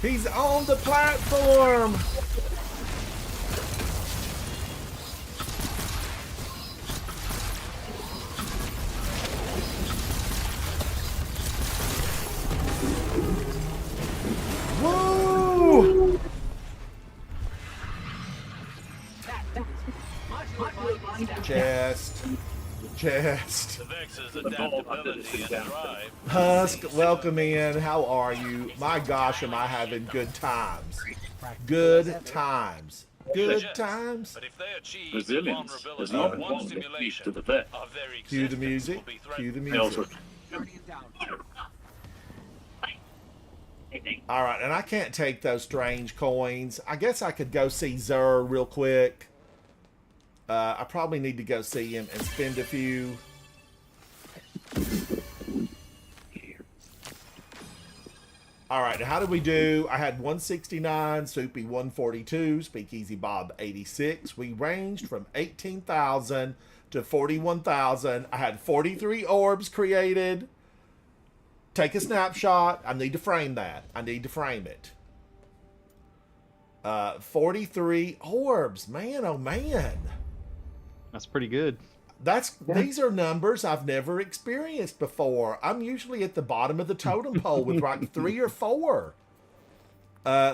He's on the platform. Woo! Chest. The Vex's adaptability and drive. Husk, welcome in. How are you? My gosh, am I having good times. Good times. Good times. But if they achieve Resilience is vulnerability not in one important to simulation, the vet. our very Cue the existence music. will be Cue the threatened. music. All right, and I can't take those strange coins. I guess I could go see Zer real quick. I probably need to go see him and spend a few. All right, how did we do? I had 169, Soupy 142, Speakeasy Bob 86. We ranged from 18,000 to 41,000. I had 43 orbs created. Take a snapshot. I need to frame that. I need to frame it. 43 orbs. Man, oh man. That's pretty good. These are numbers I've never experienced before. I'm usually at the bottom of the totem pole with like 3 or 4.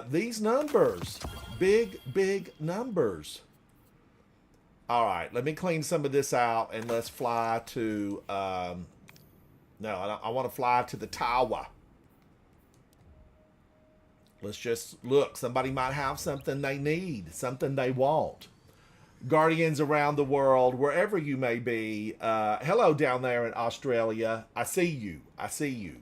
These numbers. Big numbers. All right, let me clean some of this out and let's fly to... no, I want to fly to the tower. Let's just look. Somebody might have something they need, something they want. Guardians around the world, wherever you may be. Hello down there in Australia. I see you. I see you.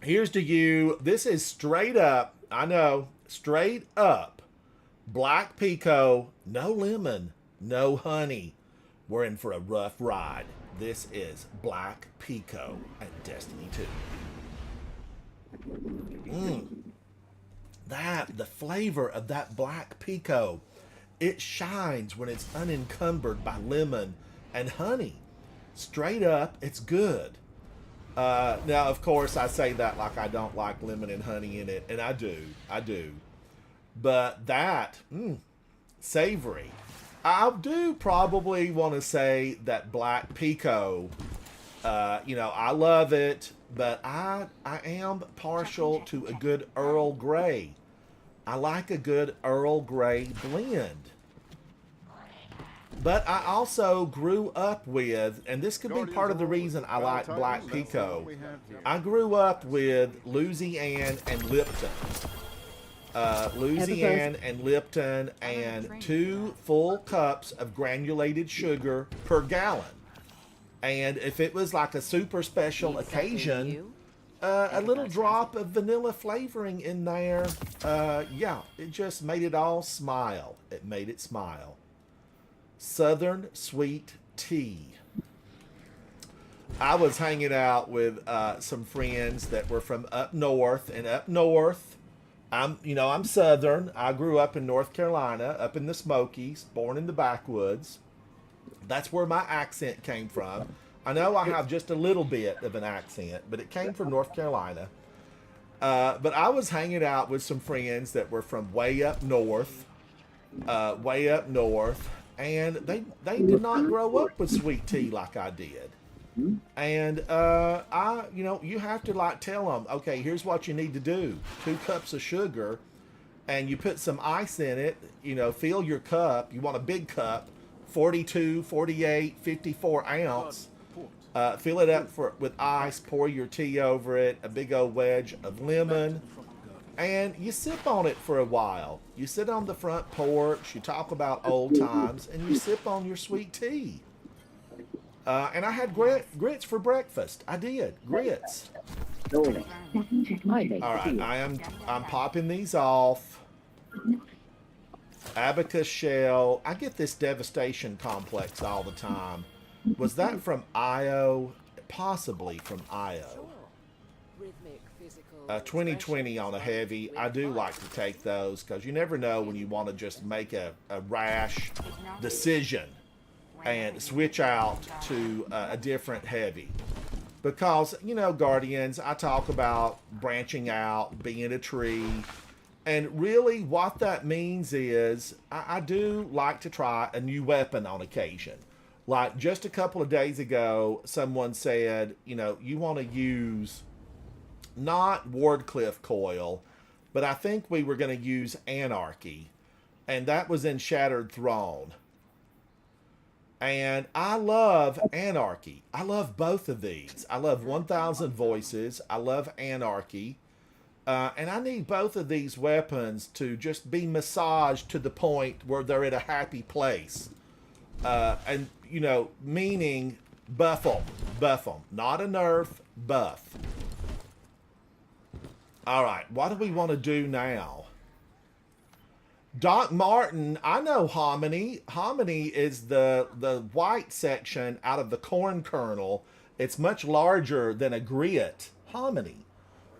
Here's to you. This is straight up. I know. Straight up. Black Pico. No lemon. No honey. We're in for a rough ride. This is Black Pico at Destiny 2. The flavor of that Black Pico, it shines when it's unencumbered by lemon and honey. Straight up, it's good. Now, of course, I say that like I don't like lemon and honey in it, and I do. But that, savory. I do probably want to say that Black Pico, I love it, but I am partial to a good Earl Grey. I like a good Earl Grey blend. But I also grew up with, and this could be part of the reason I like Black Pico, I grew up with Louisiane and Lipton. Louisiane and Lipton and 2 full cups of granulated sugar per gallon. And if it was like a super special occasion, a little drop of vanilla flavoring in there, yeah, it just made it all smile. It made it smile. Southern sweet tea. I was hanging out with some friends that were from up north, and up north, I'm Southern. I grew up in North Carolina, up in the Smokies, born in the backwoods. That's where my accent came from. I know I have just a little bit of an accent, but it came from North Carolina. But I was hanging out with some friends that were from way up north, and they did not grow up with sweet tea like I did. And you have to like tell them, okay, here's what you need to do. 2 cups of sugar, and you put some ice in it. Fill your cup. You want a big cup, 42, 48, 54 ounce. Fill it up with ice. Pour your tea over it. A big old wedge of lemon, and you sip on it for a while. You sit on the front porch. You talk about old times, and you sip on your sweet tea. And I had grits for breakfast. I did. Grits. All right, I'm popping these off. Abacus shell. I get this devastation complex all the time. Was that from IO? Possibly from IO. 2020 on a heavy. I do like to take those because you never know when you want to just make a rash decision and switch out to a different heavy. Because, you know, Guardians, I talk about branching out, being a tree. And really, what that means is I do like to try a new weapon on occasion. Like just a couple of days ago, someone said, you know, you want to use not Wardcliff Coil, but I think we were going to use Anarchy. And that was in Shattered Throne. And I love Anarchy. I love both of these. I love 1000 Voices. I love Anarchy. And I need both of these weapons to just be massaged to the point where they're at a happy place. And, you know, meaning buff them. Buff them. Not a nerf, buff. All right, what do we want to do now? Doc Martin, I know hominy. Hominy is the white section out of the corn kernel. It's much larger than a grit. Hominy.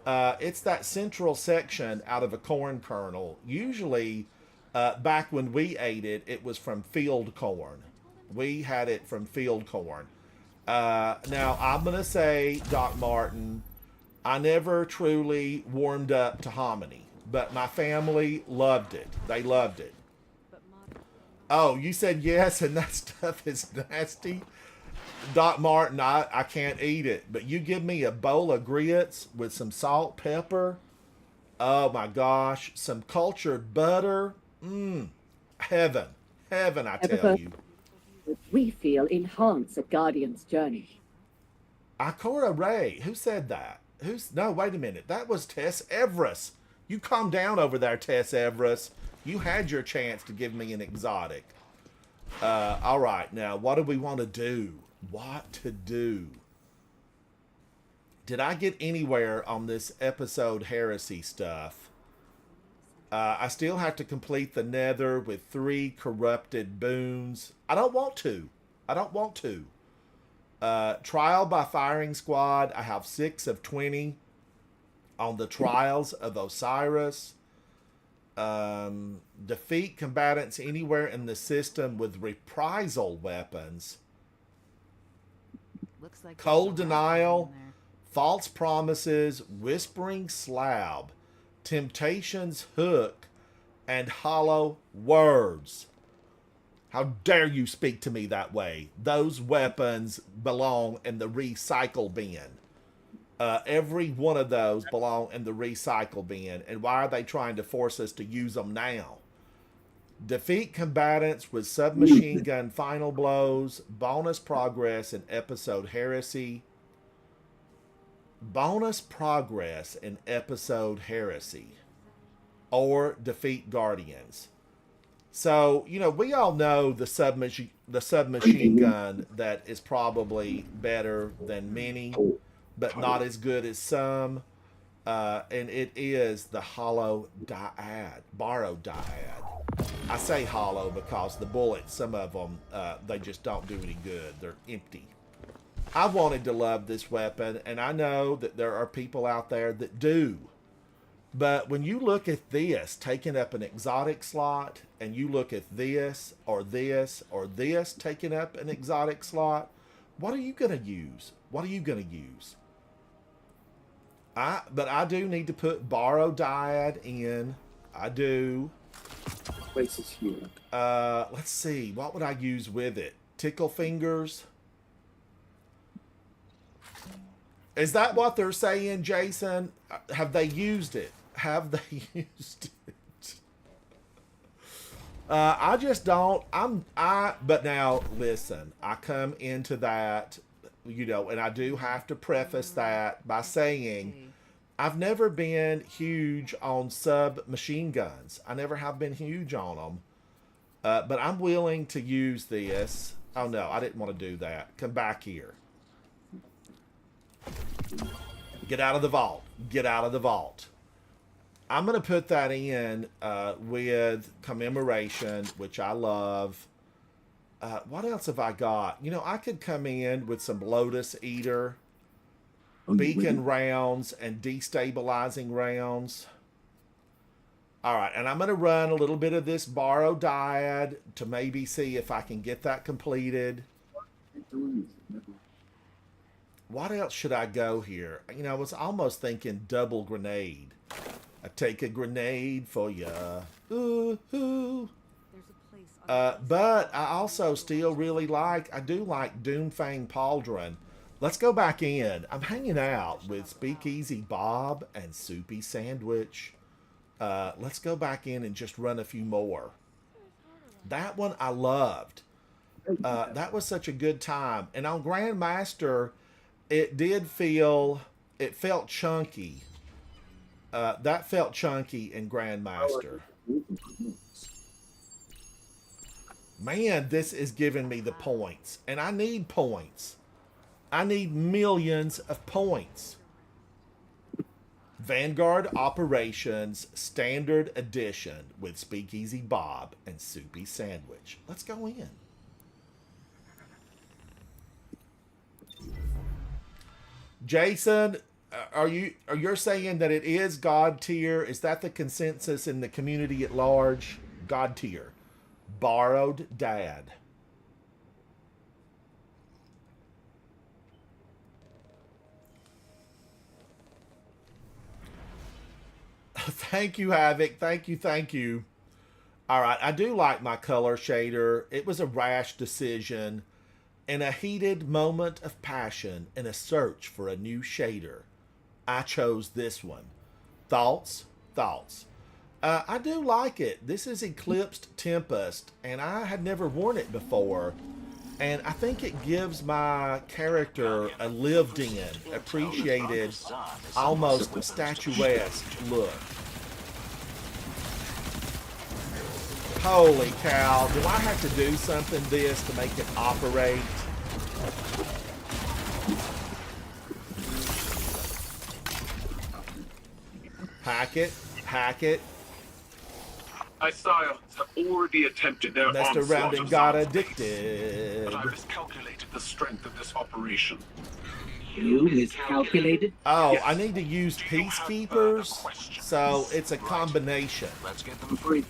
It's that central section out of a corn kernel. Usually, back when we ate it, it was from field corn. We had it from field corn. Now, I'm going to say, Doc Martin, I never truly warmed up to hominy. But my family loved it. They loved it. Oh, you said yes, and that stuff is nasty? Doc Martin, I can't eat it. But you give me a bowl of grits with some salt, pepper. Oh, my gosh. Some cultured butter. Heaven. Heaven, I tell you. We feel enhance a Guardian's journey. Ikora Ray. Who said that? No, wait a minute. That was Tess Everest. You calm down over there, Tess Everest. You had your chance to give me an exotic. All right, now, what do we want to do? What to do? Did I get anywhere on this episode heresy stuff? I still have to complete the nether with 3 corrupted boons. I don't want to. I don't want to. Trial by firing squad. I have 6 of 20. On the Trials of Osiris. Defeat combatants anywhere in the system with reprisal weapons. Looks like Cold Denial, False Promises, Whispering Slab, Temptation's Hook, and Hollow Words. How dare you speak to me that way? Those weapons belong in the recycle bin. Every one of those belong in the recycle bin. And why are they trying to force us to use them now? Defeat combatants with submachine gun final blows. Bonus progress in episode heresy. Bonus progress in episode heresy. Or defeat guardians. So, you know, we all know the submachine gun that is probably better than many, but not as good as some. And it is the hollow dyad, borrowed dyad. I say hollow because the bullets, some of them, they just don't do any good. They're empty. I wanted to love this weapon, and I know that there are people out there that do. But when you look at this, taking up an exotic slot, and you look at this, or this, or this taking up an exotic slot, what are you going to use? What are you going to use? But I do need to put borrow dyad in. I do. Places here. Let's see. What would I use with it? Tickle fingers. Is that what they're saying, Jason? Have they used it? Have they used it? I just don't. But now listen. I come into that, you know, and I do have to preface that by saying I've never been huge on submachine guns. I never have been huge on them. But I'm willing to use this. Oh no, I didn't want to do that. Come back here. Get out of the vault. Get out of the vault. I'm going to put that in with commemoration, which I love. What else have I got? You know, I could come in with some Lotus Eater, beacon rounds, and destabilizing rounds. All right, and I'm going to run a little bit of this borrow dyad to maybe see if I can get that completed. What else should I go here? You know, I was almost thinking double grenade. I take a grenade for ya. Ooh, ooh. But I also still really like, I do like Doomfang Pauldron. Let's go back in. I'm hanging out with Speakeasy Bob and Soupy Sandwich. Let's go back in and just run a few more. That one I loved. That was such a good time. And on Grandmaster, it felt chunky. That felt chunky in Grandmaster. Man, this is giving me the points. And I need points. I need millions of points. Vanguard Operations Standard Edition with Speakeasy Bob and Soupy Sandwich. Let's go in. Jason, you're saying that it is God tier? Is that the consensus in the community at large? God tier. Borrowed Dad. Thank you, Havoc. Thank you, thank you. All right, I do like my color shader. It was a rash decision. In a heated moment of passion and a search for a new shader, I chose this one. Thoughts? Thoughts. I do like it. This is Eclipsed Tempest, and I had never worn it before. And I think it gives my character a lived-in, appreciated, almost statuesque look. Holy cow, do I have to do something this to make it operate? Hack it, hack it. My sires have already attempted their Messed onslaught around and of got Zard's addicted. base, but I miscalculated the strength of this operation. You miscalculated? Oh, Yes. I need to use Do you have peacekeepers, further questions? so it's a combination. Let's get them free.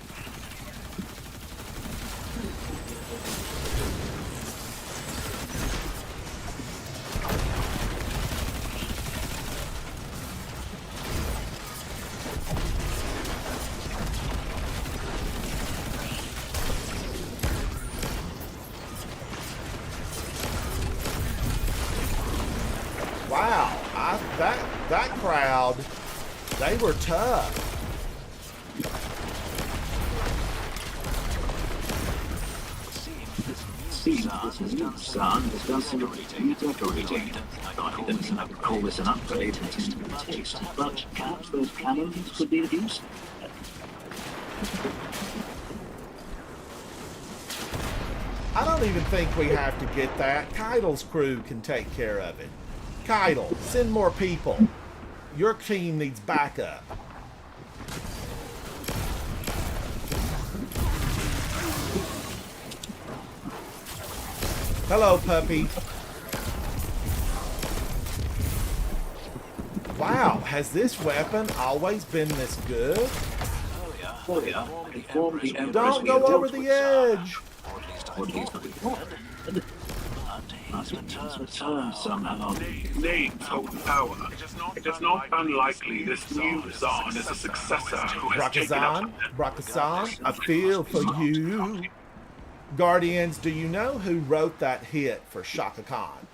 Wow, that crowd, they were tough. Sun has done some redecorating. I would call this an upgrade in taste, but perhaps those cannons could be of use. I don't even think we have to get that. Keitel's crew can take care of it. Keitel, send more people. Your team needs backup. Hello, puppy. Wow, has this weapon always been this good? Oh yeah, inform the Empress Don't we have go dealt over the with edge. Or at least we thought. Must return somehow. Names hold power. It is not unlikely this new Zard is a successor who has taken up... Brakazan, I feel for you. Guardians, do you know who wrote that hit for Shaka Khan?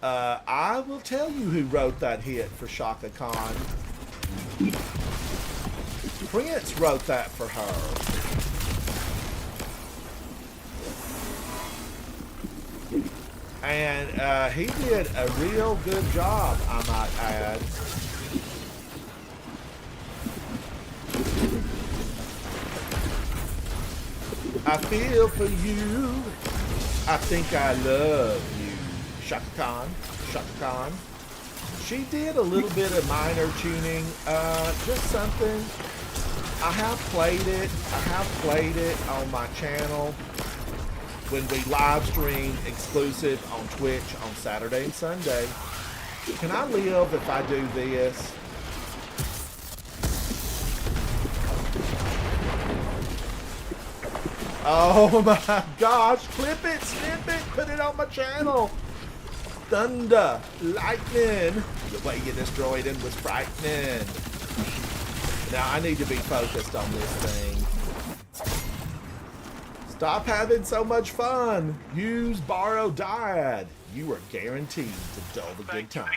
I will tell you who wrote that hit for Shaka Khan. Prince wrote that for her. And he did a real good job, I might add. I feel for you. I think I love you. Shaka Khan. Shaka Khan. She did a little bit of minor tuning. Just something. I have played it on my channel when we live stream exclusive on Twitch on Saturday and Sunday. Can I live if I do this? Oh my gosh, clip it, snip it, put it on my channel. thunder, lightning. The way you destroyed him was frightening. Now I need to be focused on this thing. Stop having so much fun. Use borrow dyad. You are guaranteed to dull the good time.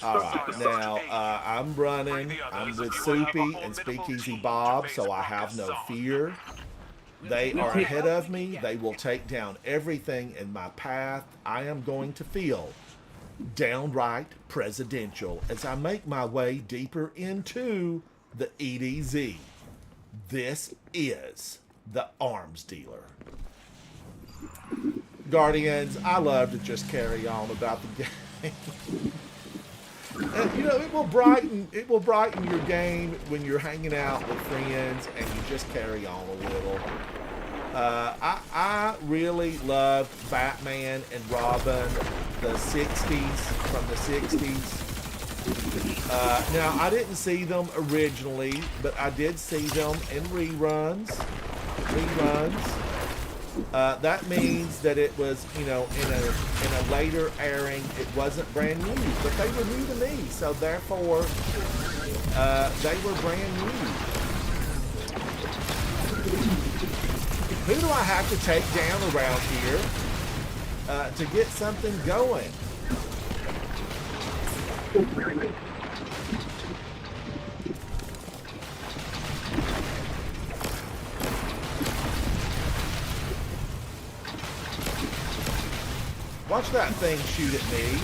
Alright, now I'm running. I'm with Soupy and Speakeasy Bob, so I have no fear. They are ahead of me. They will take down everything in my path. I am going to feel downright presidential as I make my way deeper into the EDZ. This is the arms dealer. Guardians, I love to just carry on about the game. And, you know, it will brighten your game when you're hanging out with friends and you just carry on a little. I really loved Batman and Robin, the 60s, from the 60s. Now, I didn't see them originally, but I did see them in reruns. That means that it was, you know, in a later airing. It wasn't brand new, but they were new to me, so therefore they were brand new. Who do I have to take down around here to get something going? Watch that thing shoot at me.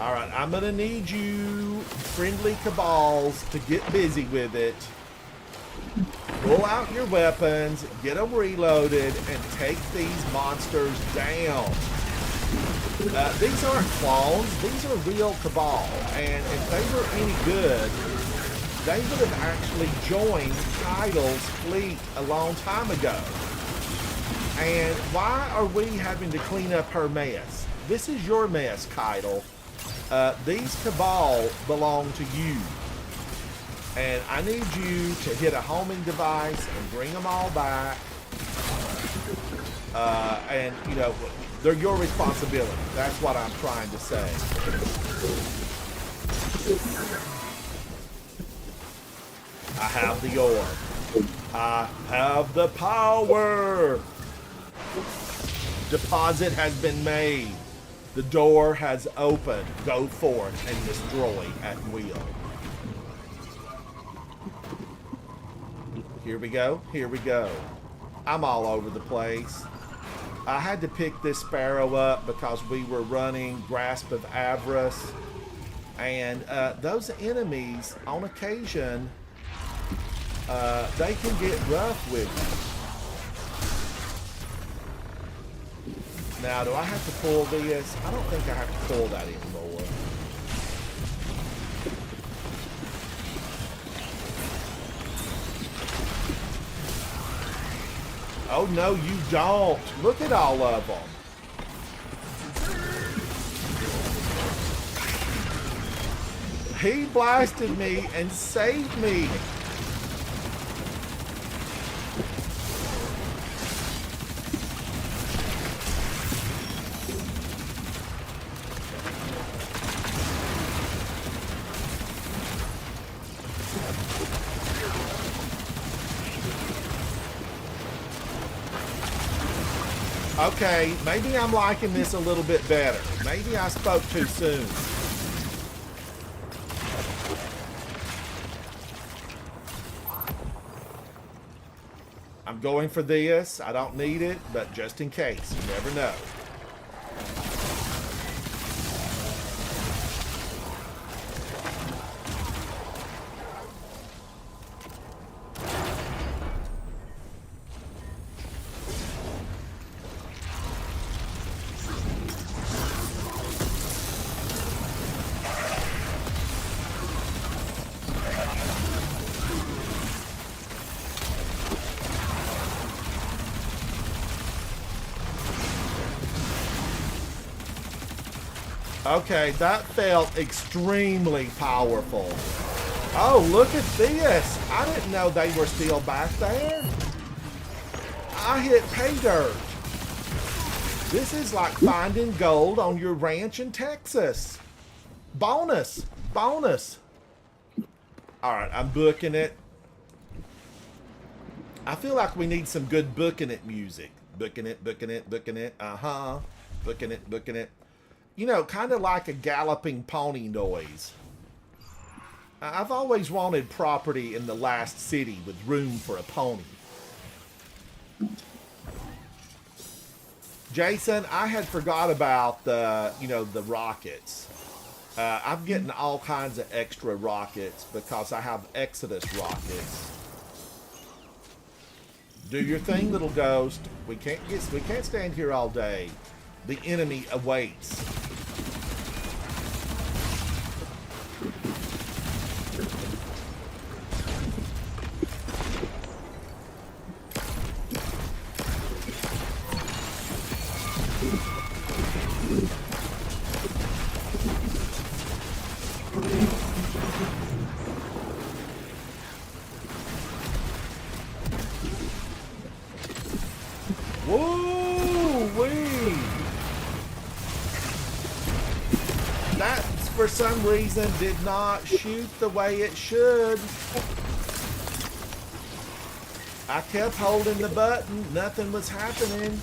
Alright, I'm gonna need you, friendly cabals, to get busy with it. Pull out your weapons, get them reloaded, and take these monsters down. These aren't clones, these are real cabal, and if they were any good, they would have actually joined Title's fleet a long time ago. And why are we having to clean up her mess? This is your mess, Keitel. These cabal belong to you. And I need you to hit a homing device and bring them all back. And, you know, they're your responsibility. That's what I'm trying to say. I have the orb. I have the power. Deposit has been made. The door has opened. Go forth and destroy at will. Here we go. Here we go. I'm all over the place. I had to pick this sparrow up because we were running Grasp of Avarice. And those enemies, on occasion, they can get rough with you. Now, do I have to pull this? I don't think I have to pull that anymore. Oh, no, you don't. Look at all of them. He blasted me and saved me. Okay, maybe I'm liking this a little bit better. Maybe I spoke too soon. I'm going for this. I don't need it, but just in case, you never know. Okay, that felt extremely powerful. Oh, look at this. I didn't know they were still back there. I hit pay dirt. This is like finding gold on your ranch in Texas. Bonus. Bonus. Alright, I'm booking it. I feel like we need some good booking it music. Booking it, booking it, booking it. Uh-huh. Booking it, booking it. You know, kind of like a galloping pony noise. I've always wanted property in the last city with room for a pony. Jason, I had forgot about the, the rockets. I'm getting all kinds of extra rockets because I have Exodus rockets. Do your thing, little ghost. We can't stand here all day. The enemy awaits. Woo-wee! That, for some reason, did not shoot the way it should. I kept holding the button. Nothing was happening.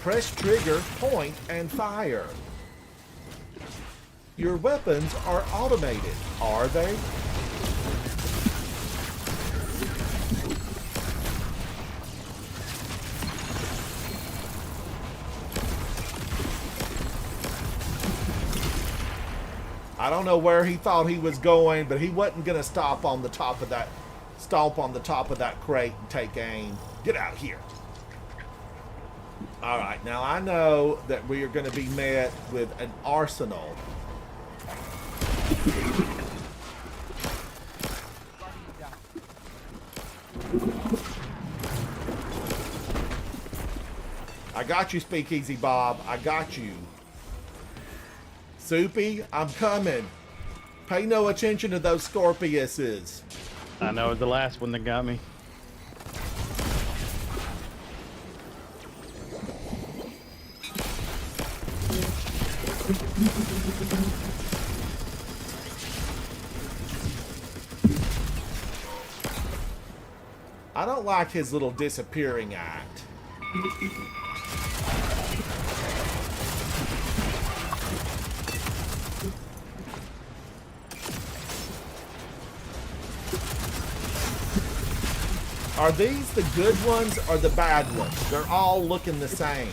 Press trigger, point, and fire. Your weapons are automated, are they? I don't know where he thought he was going, but he wasn't going to stomp on the top of that crate and take aim. Get out of here. All right, now I know that we are going to be met with an arsenal. I got you, Speakeasy Bob. I got you. Soupy, I'm coming. Pay no attention to those Scorpiuses. I know, the last one that got me. I don't like his little disappearing act. Are these the good ones or the bad ones? They're all looking the same.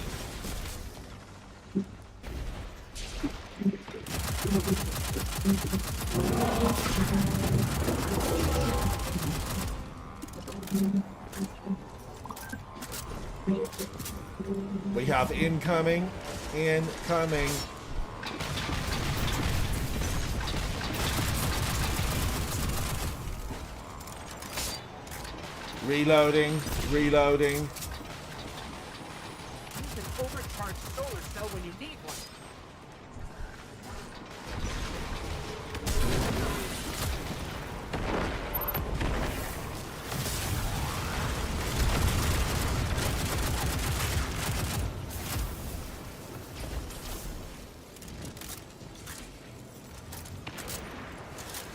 We have incoming. Reloading. Use an overcharged solar cell when you need one.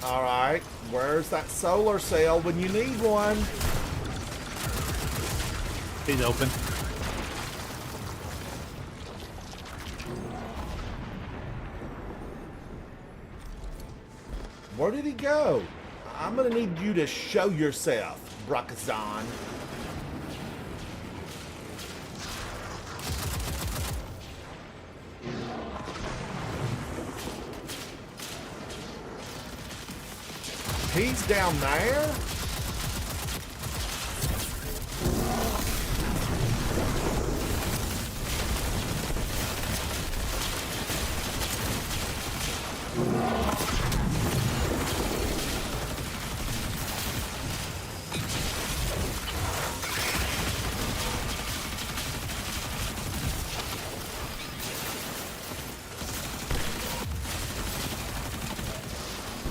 All right, where's that solar cell when you need one? He's open. Where did he go? I'm gonna need you to show yourself, Brakazan. He's down there?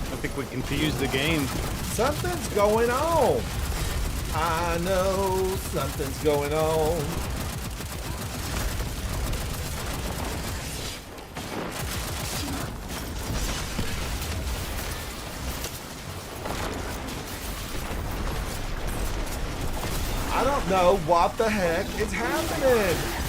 I think we confused the game. Something's going on. I know something's going on. I don't know what the heck is happening.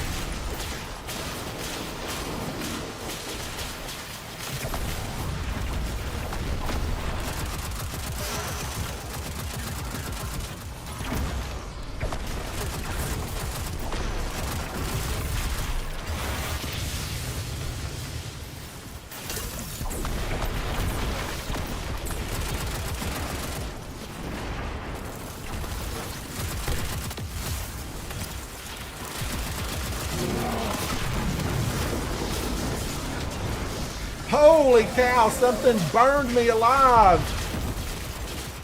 Holy cow, something burned me alive.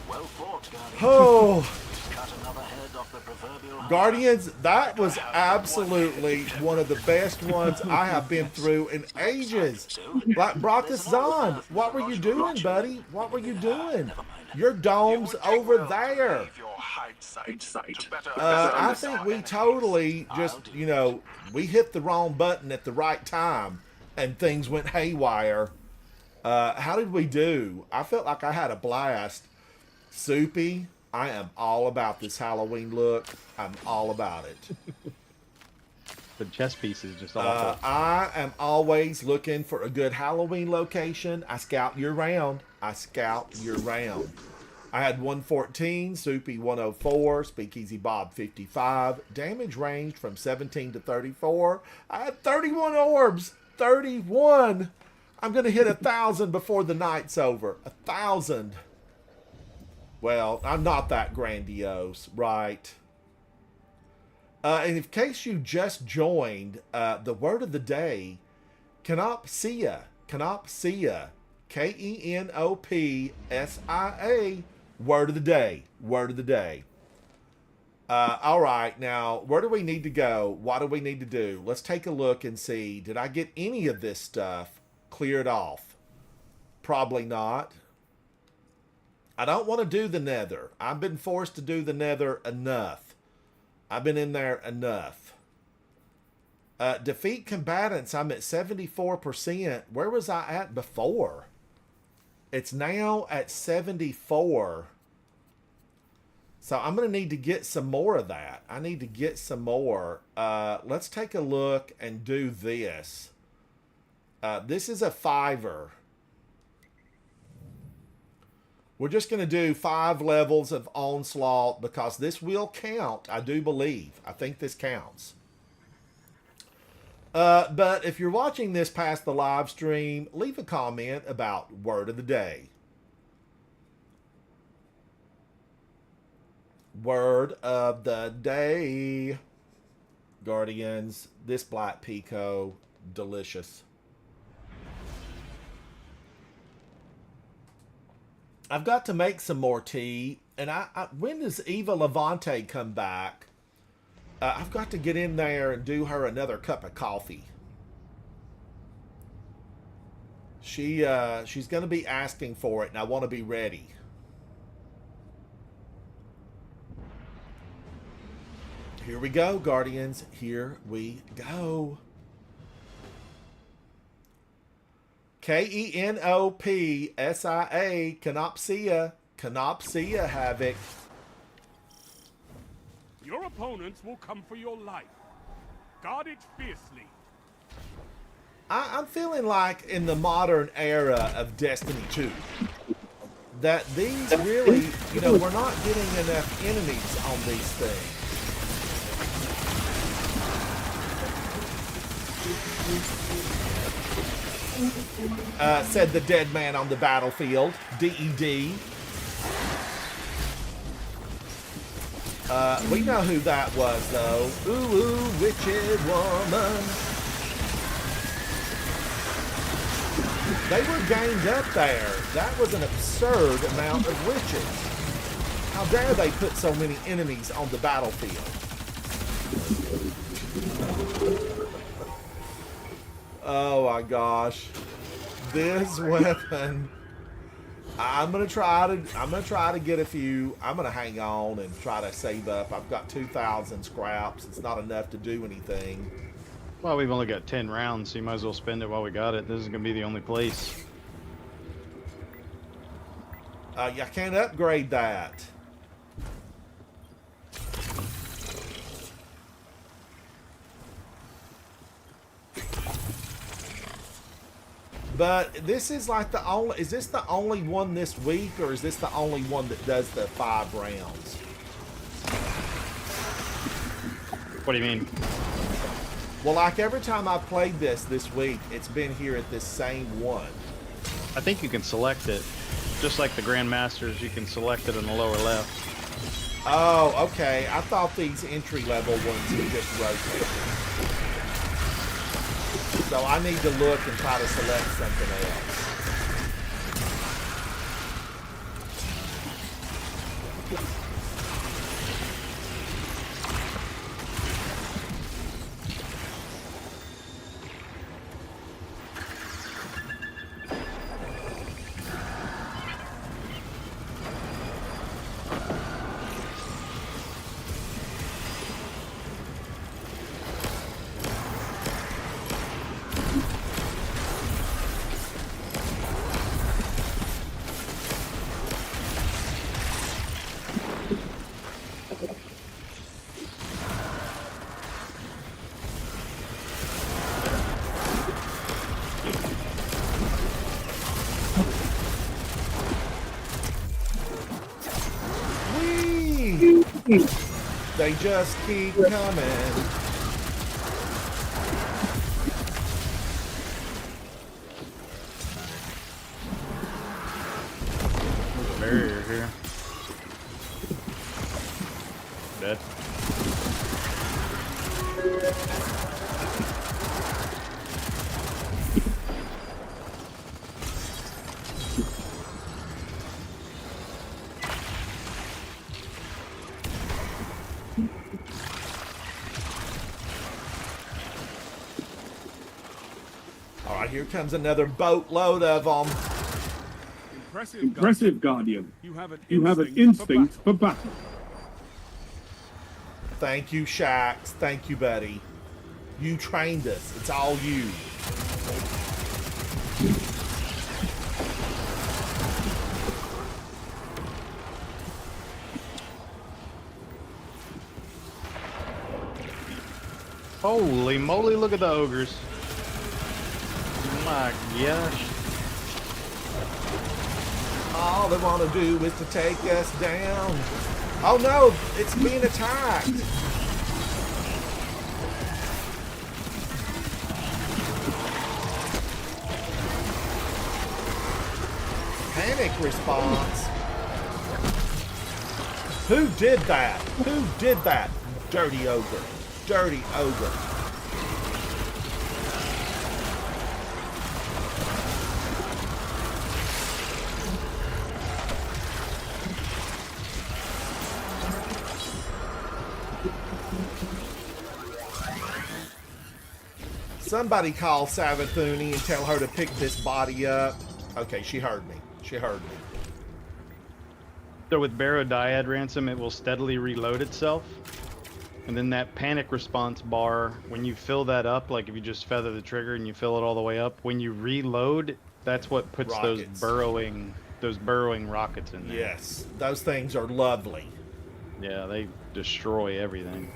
Well fought, Guardian. Oh, Cut another head off the proverbial Guardians, that was absolutely one of the best ones I have been through in ages. Like, Brockus Zahn, what were you doing, buddy? What were you doing? Your dome's over there. I think we totally just, you know, we hit the wrong button at the right time and things went haywire. How did we do? I felt like I had a blast. Soupy, I am all about this Halloween look. I'm all about it. The chess piece is just awful. I am always looking for a good Halloween location. I scout year round. I had 114, Soupy 104, Speakeasy Bob 55. Damage ranged from 17 to 34. I had 31 orbs. 31. I'm going to hit 1,000 before the night's over. 1,000. Well, I'm not that grandiose, right? And in case you just joined, the word of the day, Kenopsia. Kenopsia. Kenopsia. Word of the day. Word of the day. All right, now, where do we need to go? What do we need to do? Let's take a look and see. Did I get any of this stuff cleared off? Probably not. I don't want to do the nether. I've been forced to do the nether enough. I've been in there enough. Defeat combatants, I'm at 74%. Where was I at before? It's now at 74. So I'm going to need to get some more of that. I need to get some more. Let's take a look and do this. This is a 5er. We're just going to do 5 levels of Onslaught because this will count, I do believe. I think this counts. But if you're watching this past the live stream, leave a comment about word of the day. Word of the day. Guardians, this Black Pico, delicious. I've got to make some more tea. And when does Eva Levante come back? I've got to get in there and do her another cup of coffee. She's going to be asking for it, and I want to be ready. Here we go, Guardians. Here we go. Kenopsia. Kenopsia. Kenopsia Havoc. Your opponents will come for your life. Guard it fiercely. I'm feeling like in the modern era of Destiny 2 that these really, you know, we're not getting enough enemies on these things. Said the dead man on the battlefield. DED. We know who that was, though. Ooh, ooh, witched woman. They were ganged up there. That was an absurd amount of witches. How dare they put so many enemies on the battlefield? Oh my gosh. This weapon I'm gonna try to get a few. I'm gonna hang on and try to save up. I've got 2,000 scraps. It's not enough to do anything. Well, we've only got 10 rounds, so you might as well spend it while we got it. This is gonna be the only place. You can't upgrade that. But this is like the only. Is this the only one this week, or is this the only one that does the 5 rounds? What do you mean? Well, like every time I've played this week, it's been here at this same one. I think you can select it. Just like the Grandmasters, you can select it in the lower left. Oh, okay. I thought these entry-level ones would just rotate. So I need to look and try to select something else. They just keep coming. There's a barrier here. Dead. All right, here comes another boatload of them. Impressive, Guardian. You have an instinct for battle. Thank you, Shax. Thank you, buddy. You trained us. It's all you. Holy moly, look at the ogres. My gosh. All they want to do is to take us down. Oh no, it's being attacked. Panic response. Who did that? Who did that? Dirty ogre. Dirty ogre. Somebody call Savathuni and tell her to pick this body up. Okay, she heard me. She heard me. So with Barodiad Ransom, it will steadily reload itself. And then that panic response bar, when you fill that up, like if you just feather the trigger and you fill it all the way up, when you reload, that's what puts those burrowing rockets in there. Yes, those things are lovely. Yeah, they destroy everything.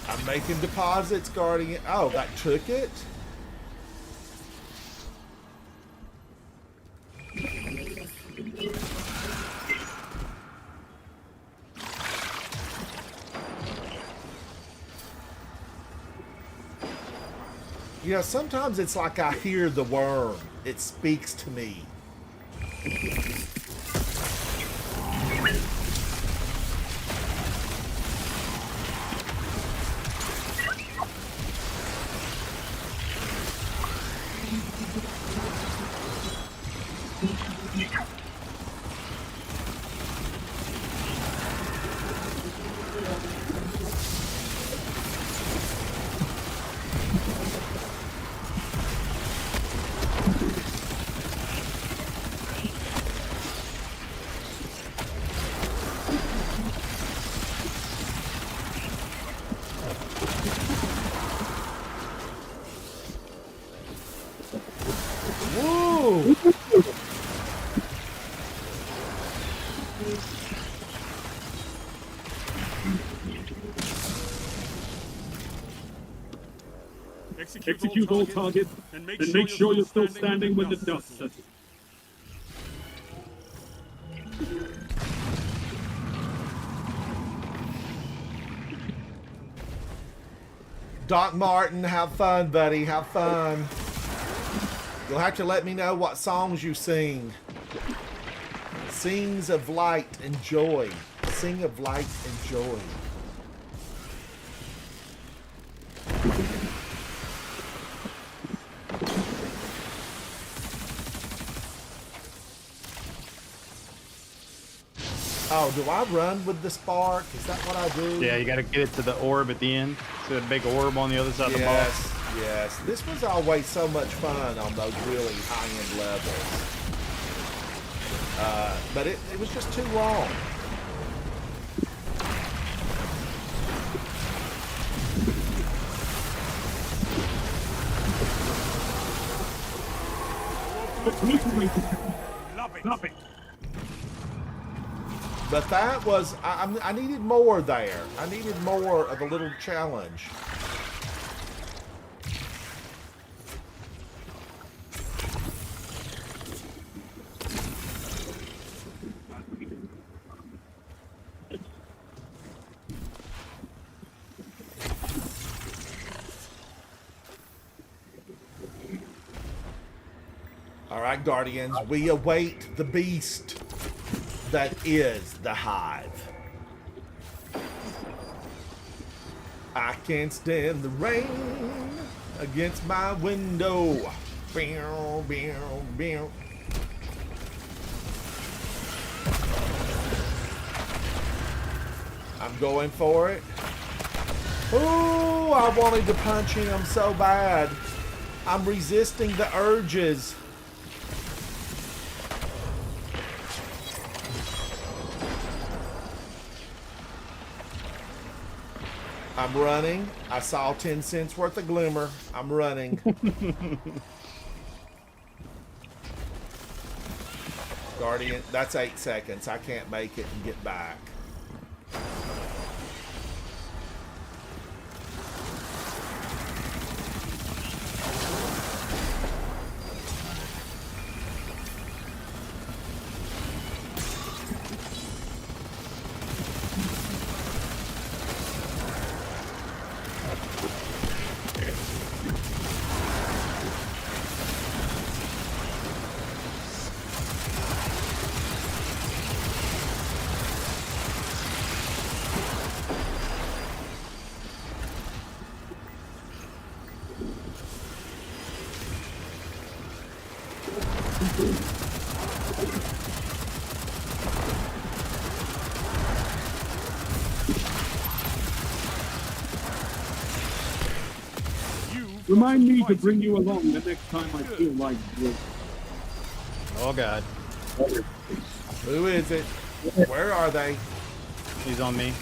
I'm making deposits, Guardian. Oh, that took it? You know, sometimes it's like I hear the worm. It speaks to me. Woo! Execute all targets, and make sure you're still standing when the dust settles. Doc Martin, have fun, buddy. Have fun. You'll have to let me know what songs you sing. Sings of light and joy. Sing of light and joy. Oh, do I run with the spark? Is that what I do? Yeah, you got to get it to the orb at the end. So the big orb on the other side of the box. Yes. This was always so much fun on those really high-end levels. But it was just too long. Love it. But that was, I needed more there. I needed more of a little challenge. All right, Guardians, we await the beast that is the hive. I can't stand the rain against my window. Bow, bow, bow. I'm going for it. Ooh, I wanted to punch him so bad. I'm resisting the urges. I'm running. I saw 10 cents worth of glimmer. I'm running. Guardian, that's 8 seconds. I can't make it and get back. Remind me to bring you along the next time I feel like this. Oh, God. Who is it? Where are they? He's on me.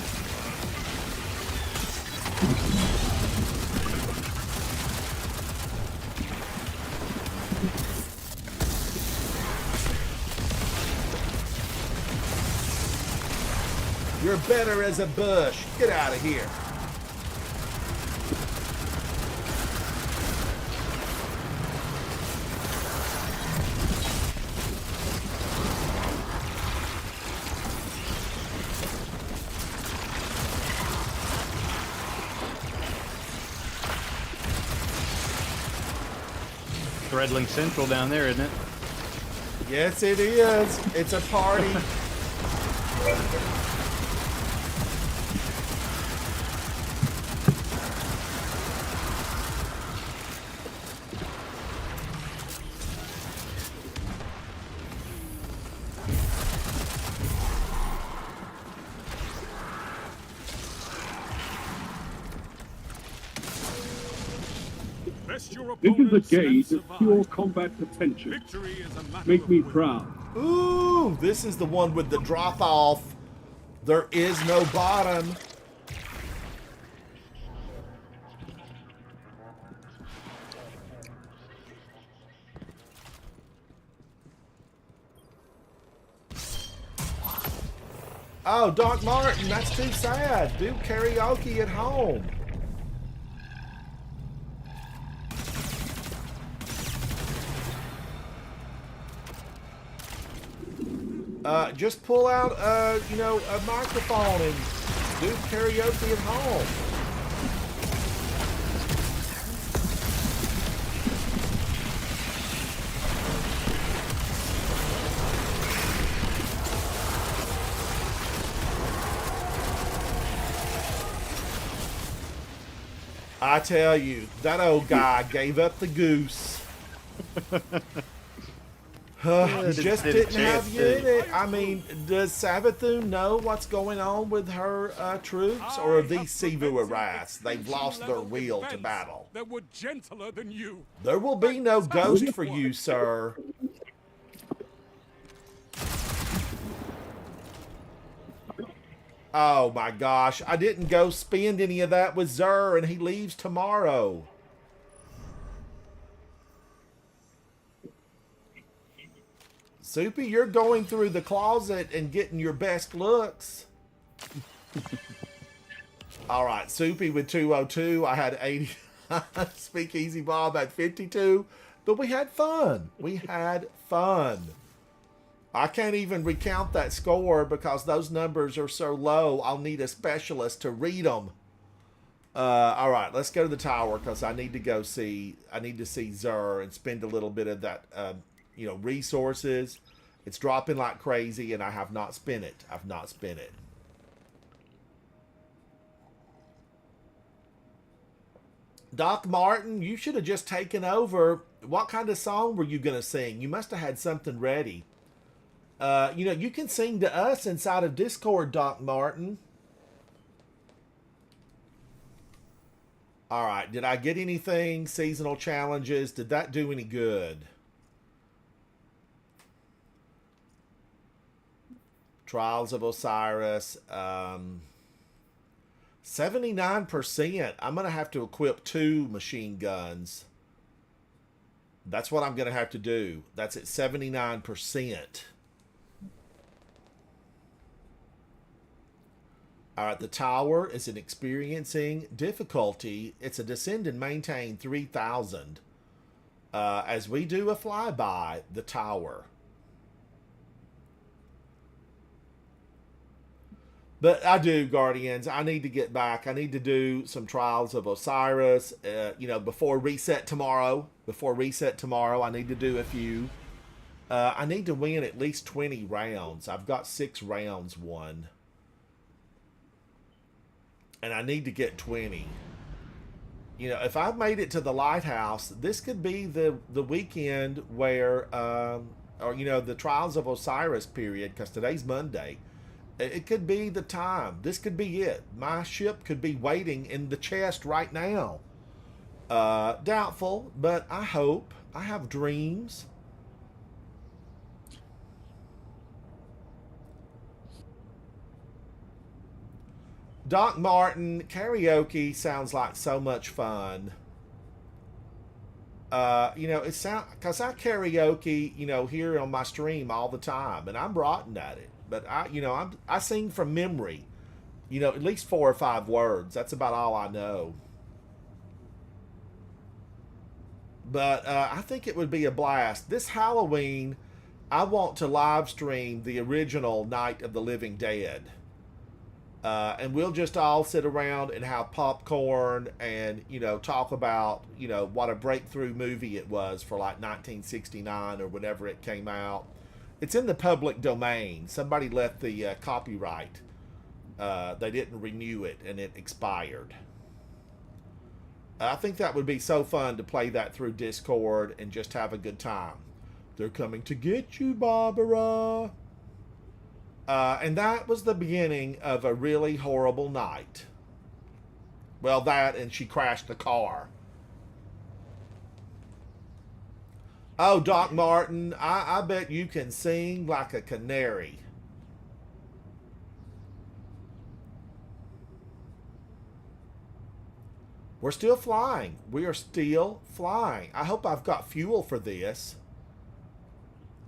You're better as a bush. Get out of here. Threadling Central down there, isn't it? Yes, it is. It's a party. Best your This is a opponents and gauge of survive. pure combat potential. Victory is a matter Make of me will. proud. Ooh, this is the one with the drop off. There is no bottom. Oh, Doc Martin, that's too sad. Do karaoke at home. Just pull out, you know, a microphone and do karaoke at home. I tell you, that old guy gave up the goose. He just didn't have you in it. I mean, does Savathun know what's going on with her troops? Or are these Sivu rats? They've lost their will to battle. That were gentler than you. There will be no ghost for you, sir. Oh my gosh, I didn't go spend any of that with Zur, and he leaves tomorrow. Soupy, you're going through the closet and getting your best looks. All right, Soupy with 202. I had 80. Speakeasy Bob at 52. But we had fun. We had fun. I can't even recount that score because those numbers are so low. I'll need a specialist to read them. All right, let's go to the tower because I need to go see. I need to see Zur and spend a little bit of that, you know, resources. It's dropping like crazy, and I have not spent it. I've not spent it. Doc Martin, you should have just taken over. What kind of song were you going to sing? You must have had something ready. You know, you can sing to us inside of Discord, Doc Martin. All right. Did I get anything? Seasonal challenges. Did that do any good? Trials of Osiris. 79%. I'm going to have to equip 2 machine guns. That's what I'm going to have to do. That's at 79%. All right, the tower is an experiencing difficulty. It's a descend and maintain 3000. As we do a flyby, the tower. But I do, Guardians. I need to get back. I need to do some Trials of Osiris. You know, before reset tomorrow. Before reset tomorrow, I need to do a few. I need to win at least 20 rounds. I've got 6 rounds won. And I need to get 20. You know, if I've made it to the lighthouse, this could be the weekend where, or, you know, the Trials of Osiris period, because today's Monday. It could be the time. This could be it. My ship could be waiting in the chest right now. Doubtful, but I hope. I have dreams. Doc Martin, karaoke sounds like so much fun. You know, it sounds, because I karaoke, you know, here on my stream all the time, and I'm rotten at it. But I sing from memory, you know, at least 4 or 5 words. That's about all I know. But I think it would be a blast. This Halloween, I want to live stream the original Night of the Living Dead. And we'll just all sit around and have popcorn and, talk about, what a breakthrough movie it was for like 1969 or whenever it came out. It's in the public domain. Somebody left the copyright. They didn't renew it and it expired. I think that would be so fun to play that through Discord and just have a good time. They're coming to get you, Barbara. And that was the beginning of a really horrible night. Well, that and she crashed the car. Oh, Doc Martin, I bet you can sing like a canary. We're still flying. We are still flying. I hope I've got fuel for this.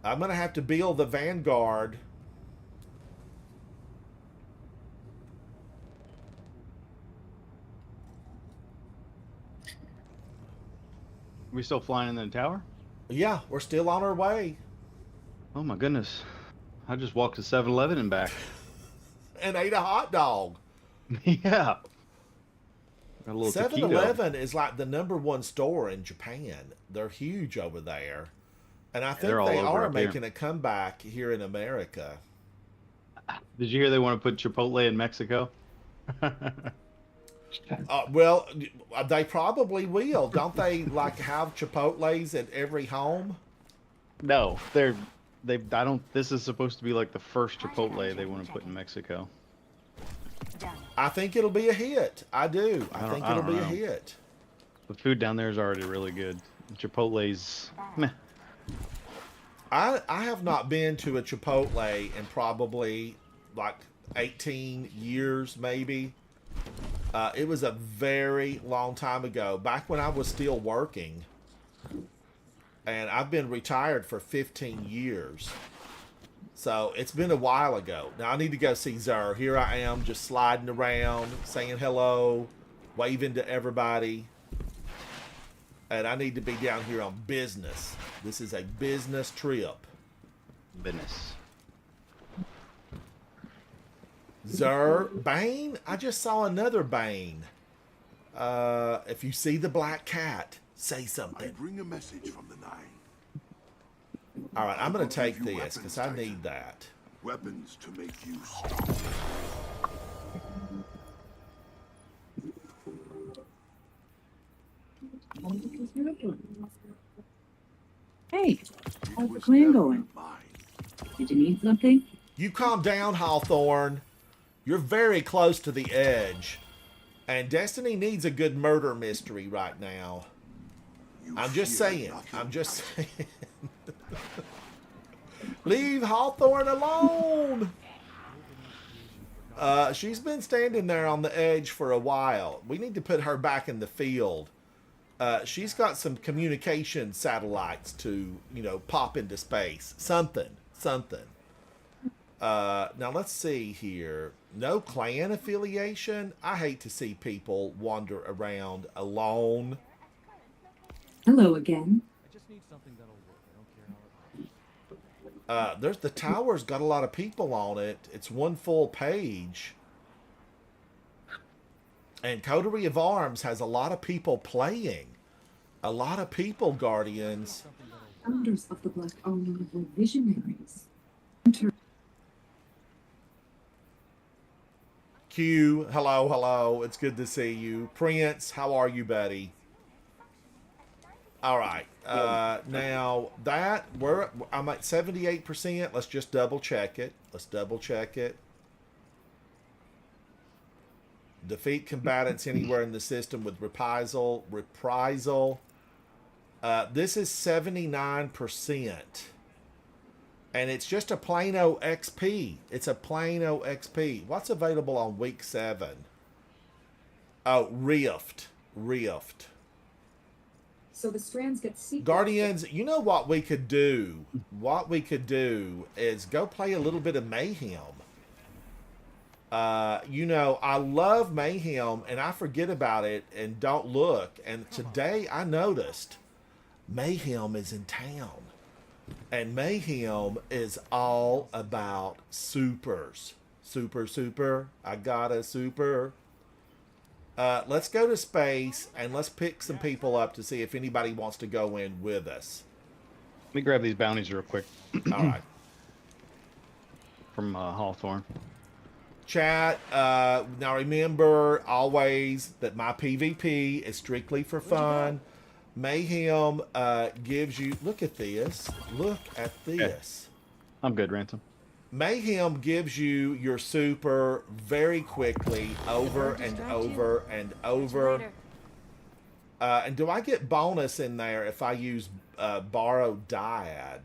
I'm going to have to build the Vanguard. We still flying in the tower? Yeah, we're still on our way. Oh my goodness. I just walked to 7-Eleven and back. And ate a hot dog. Yeah. Got a little 7-Eleven is like the #1 store in Japan. They're huge over there. And I think they are making a comeback here in America. Did you hear they want to put Chipotle in Mexico? Well, they probably will. Don't they like have Chipotles at every home? No, I don't. This is supposed to be like the first Chipotle they want to put in Mexico. I think it'll be a hit. I do. I think it'll be a hit. The food down there is already really good. Chipotle's meh. I have not been to a Chipotle in probably like 18 years, maybe. It was a very long time ago, back when I was still working. And I've been retired for 15 years. So it's been a while ago. Now I need to go see Zer. Here I am just sliding around, saying hello, waving to everybody. And I need to be down here on business. This is a business trip. Business. Zer, Bane? I just saw another Bane. If you see the black cat, say something. I bring a message from the Nine. All right, I'm going to take this because I need that. Weapons to make you strong. Hey, how's the clan going? Did you need something? You calm down, Hawthorne. You're very close to the edge. And Destiny needs a good murder mystery right now. I'm just saying. I'm just saying. Leave Hawthorne alone. She's been standing there on the edge for a while. We need to put her back in the field. She's got some communication satellites to, pop into space. Something. Now let's see here. No clan affiliation. I hate to see people wander around alone. Hello again. I just need something that'll work. I don't care how it There's the tower's got a lot of people on it. It's one full page. And Coterie of Arms has a lot of people playing. A lot of people, Guardians. Founders of the Black Army were visionaries. Q, hello. It's good to see you. Prince, how are you, buddy? All right. Now that I'm at 78%. Let's just double check it. Defeat combatants anywhere in the system with reprisal. This is 79%. And it's just a plain old XP. It's a plain old XP. What's available on week 7? Oh, Rift. So the strands get secret. Guardians, you know what we could do? What we could do is go play a little bit of Mayhem. I love Mayhem and I forget about it and don't look. And today I noticed Mayhem is in town. And Mayhem is all about supers. Super, super. I got a super. Let's go to space and let's pick some people up to see if anybody wants to go in with us. Let me grab these bounties real quick. All right. From Hawthorne. Chat, now remember always that my PvP is strictly for fun. Mayhem gives you... Look at this. Look at this. Okay. I'm good, Ransom. Mayhem gives you your super very quickly over and over and over. And do I get bonus in there if I use borrowed dyad?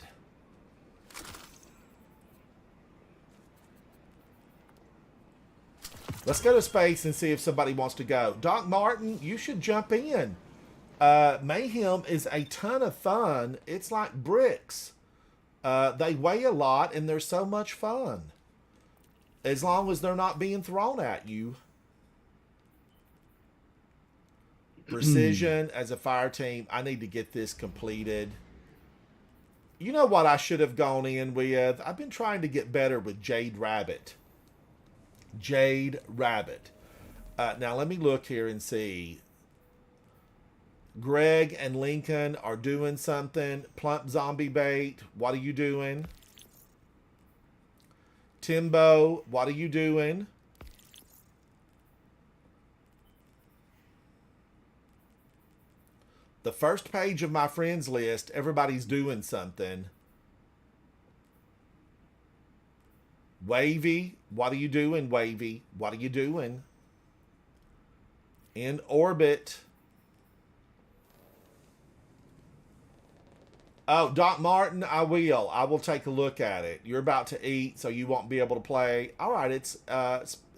Let's go to space and see if somebody wants to go. Doc Martin, you should jump in. Mayhem is a ton of fun. It's like bricks. They weigh a lot and they're so much fun. As long as they're not being thrown at you. Precision as a fire team. I need to get this completed. You know what I should have gone in with? I've been trying to get better with Jade Rabbit. Jade Rabbit. Now let me look here and see. Greg and Lincoln are doing something. Plump Zombie Bait, what are you doing? Timbo, what are you doing? The first page of my friends list, everybody's doing something. Wavy, what are you doing, Wavy? What are you doing? In orbit. Oh, Doc Martin, I will. I will take a look at it. You're about to eat, so you won't be able to play. All right, it's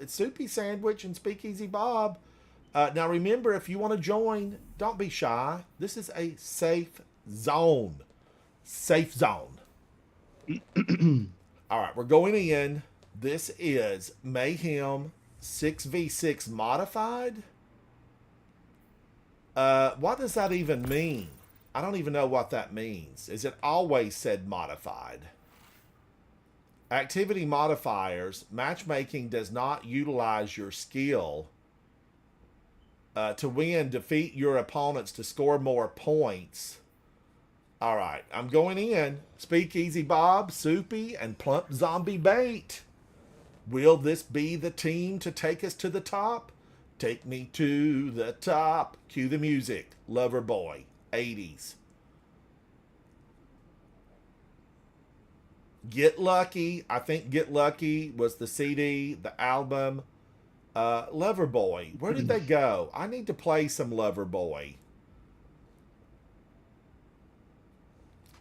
Soupy Sandwich and Speakeasy Bob. Now remember, if you want to join, don't be shy. This is a safe zone. Safe zone. All right, we're going in. This is Mayhem 6v6 modified. What does that even mean? I don't even know what that means. Is it always said modified? Activity modifiers. Matchmaking does not utilize your skill to win. Defeat your opponents to score more points. All right, I'm going in. Speakeasy Bob, Soupy, and Plump Zombie Bait. Will this be the team to take us to the top? Take me to the top. Cue the music. Loverboy, 80s. Get Lucky. I think Get Lucky was the CD, the album. Loverboy. Where did they go? I need to play some Loverboy.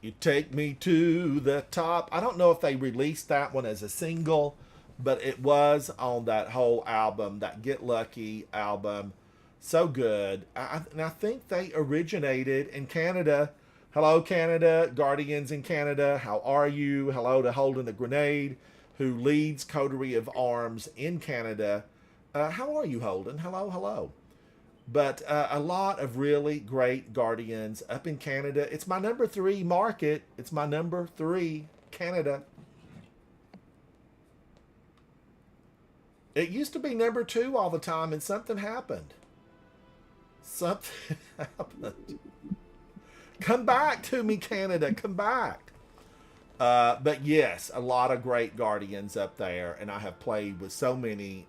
You take me to the top. I don't know if they released that one as a single, but it was on that whole album, that Get Lucky album. So good. And I think they originated in Canada. Hello, Canada. Guardians in Canada. How are you? Hello to Holding a Grenade, who leads Coterie of Arms in Canada. How are you, Holden? Hello, hello. But a lot of really great Guardians up in Canada. It's my number 3 market. It's my number 3, Canada. It used to be number 2 all the time, and something happened. Something happened. Come back to me, Canada. Come back. But yes, a lot of great Guardians up there, and I have played with so many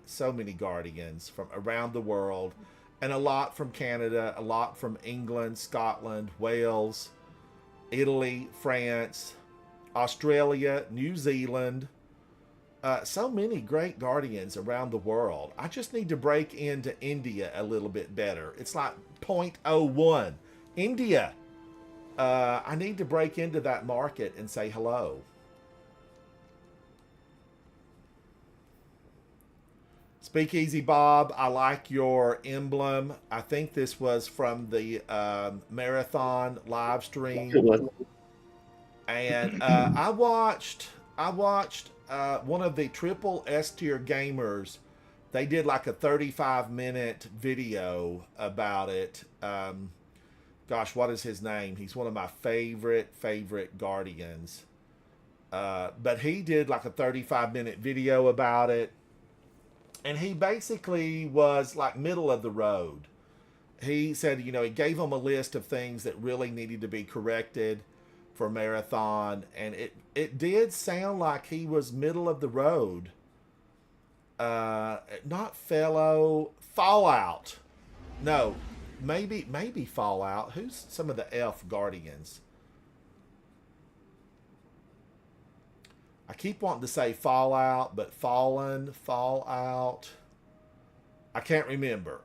Guardians from around the world. And a lot from Canada, a lot from England, Scotland, Wales, Italy, France, Australia, New Zealand. So many great Guardians around the world. I just need to break into India a little bit better. It's like 0.01. India. I need to break into that market and say hello. Speakeasy Bob, I like your emblem. I think this was from the marathon live stream. And I watched one of the triple S tier gamers. They did like a 35-minute video about it. Gosh, what is his name? He's one of my favorite Guardians. But he did like a 35-minute video about it. And he basically was like middle of the road. He said, he gave them a list of things that really needed to be corrected for Marathon, and it did sound like he was middle of the road. Not Fallout. No, maybe Fallout. Who's some of the F Guardians? I keep wanting to say Fallout, but Fallout. I can't remember.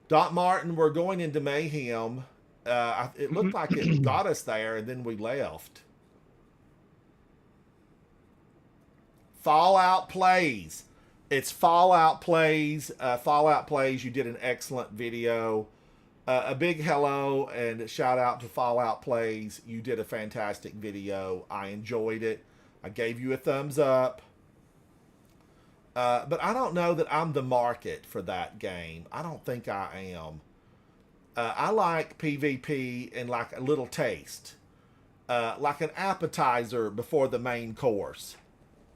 Doc Martin, we're going into Mayhem. It looked like it got us there, and then we left. Fallout Plays. It's Fallout Plays. Fallout Plays, you did an excellent video. A big hello and shout out to Fallout Plays. You did a fantastic video. I enjoyed it. I gave you a thumbs up. But I don't know that I'm the market for that game. I don't think I am. I like PvP and like a little taste. Like an appetizer before the main course.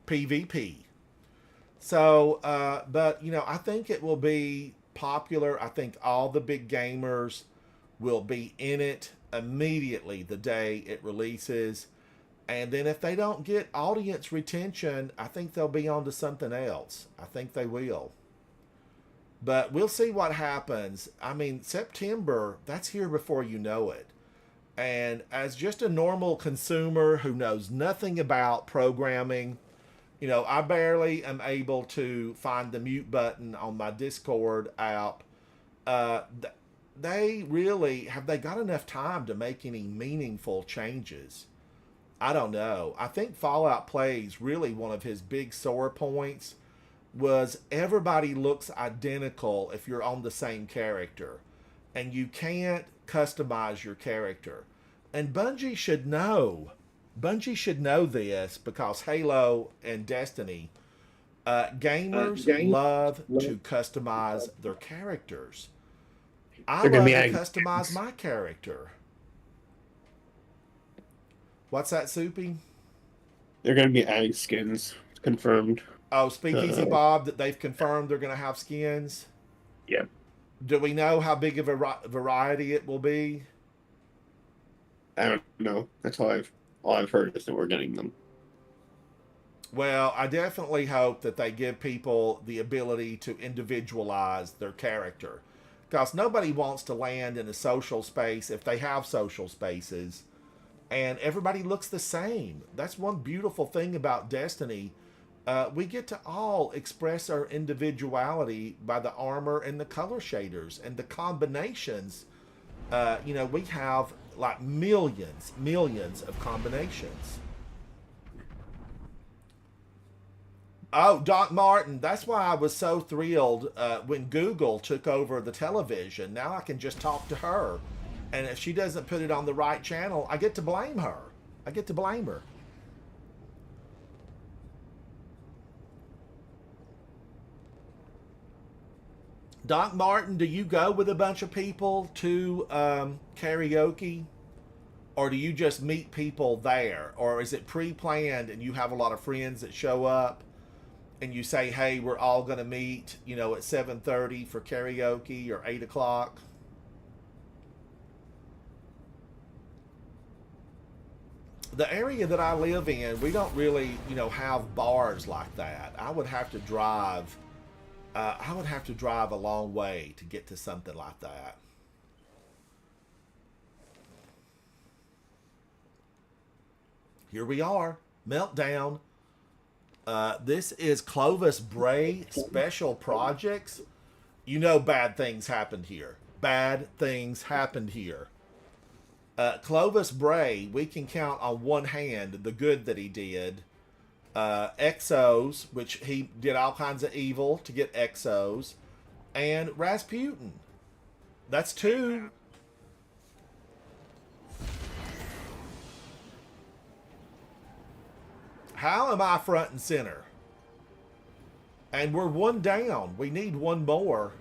PvP. So, but, I think it will be popular. I think all the big gamers will be in it immediately the day it releases. And then if they don't get audience retention, I think they'll be on to something else. I think they will. But we'll see what happens. I mean, September, that's here before you know it. And as just a normal consumer who knows nothing about programming, I barely am able to find the mute button on my Discord app. They really, have they got enough time to make any meaningful changes? I don't know. I think Fallout Plays, really one of his big sore points was everybody looks identical if you're on the same character. And you can't customize your character. And Bungie should know. Bungie should know this because Halo and Destiny, gamers love to customize their characters. I love to customize my character. What's that, Soupy? They're going to be adding skins. It's confirmed. Oh, Speakeasy Bob, that they've confirmed they're going to have skins? Yeah. Do we know how big of a variety it will be? I don't know. That's all I've heard is that we're getting them. Well, I definitely hope that they give people the ability to individualize their character. Because nobody wants to land in a social space if they have social spaces. And everybody looks the same. That's one beautiful thing about Destiny. We get to all express our individuality by the armor and the color shaders and the combinations. We have like millions of combinations. Oh, Doc Martin, that's why I was so thrilled when Google took over the television. Now I can just talk to her. And if she doesn't put it on the right channel, I get to blame her. Doc Martin, do you go with a bunch of people to karaoke? Or do you just meet people there? Or is it pre-planned and you have a lot of friends that show up and you say, hey, we're all going to meet, at 7:30 for karaoke or 8 o'clock? The area that I live in, we don't really, have bars like that. I would have to drive a long way to get to something like that. Here we are, Meltdown. This is Clovis Bray Special Projects. Bad things happened here. Clovis Bray, we can count on one hand the good that he did. Exos, which he did all kinds of evil to get Exos. And Rasputin. That's two. How am I front and center? And we're one down. We need one more.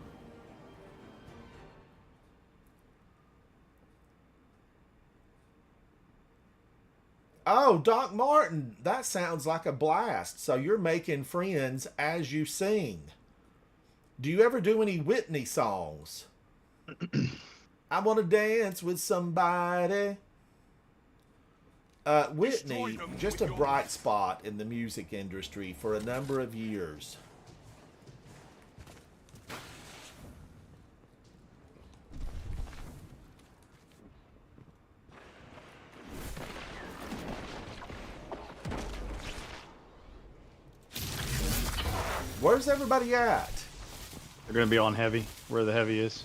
Oh, Doc Martin, that sounds like a blast. So you're making friends as you sing. Do you ever do any Whitney songs? I want to dance with somebody. Whitney, just a bright spot in the music industry for a number of years. Where's everybody at? They're gonna be on heavy, where the heavy is.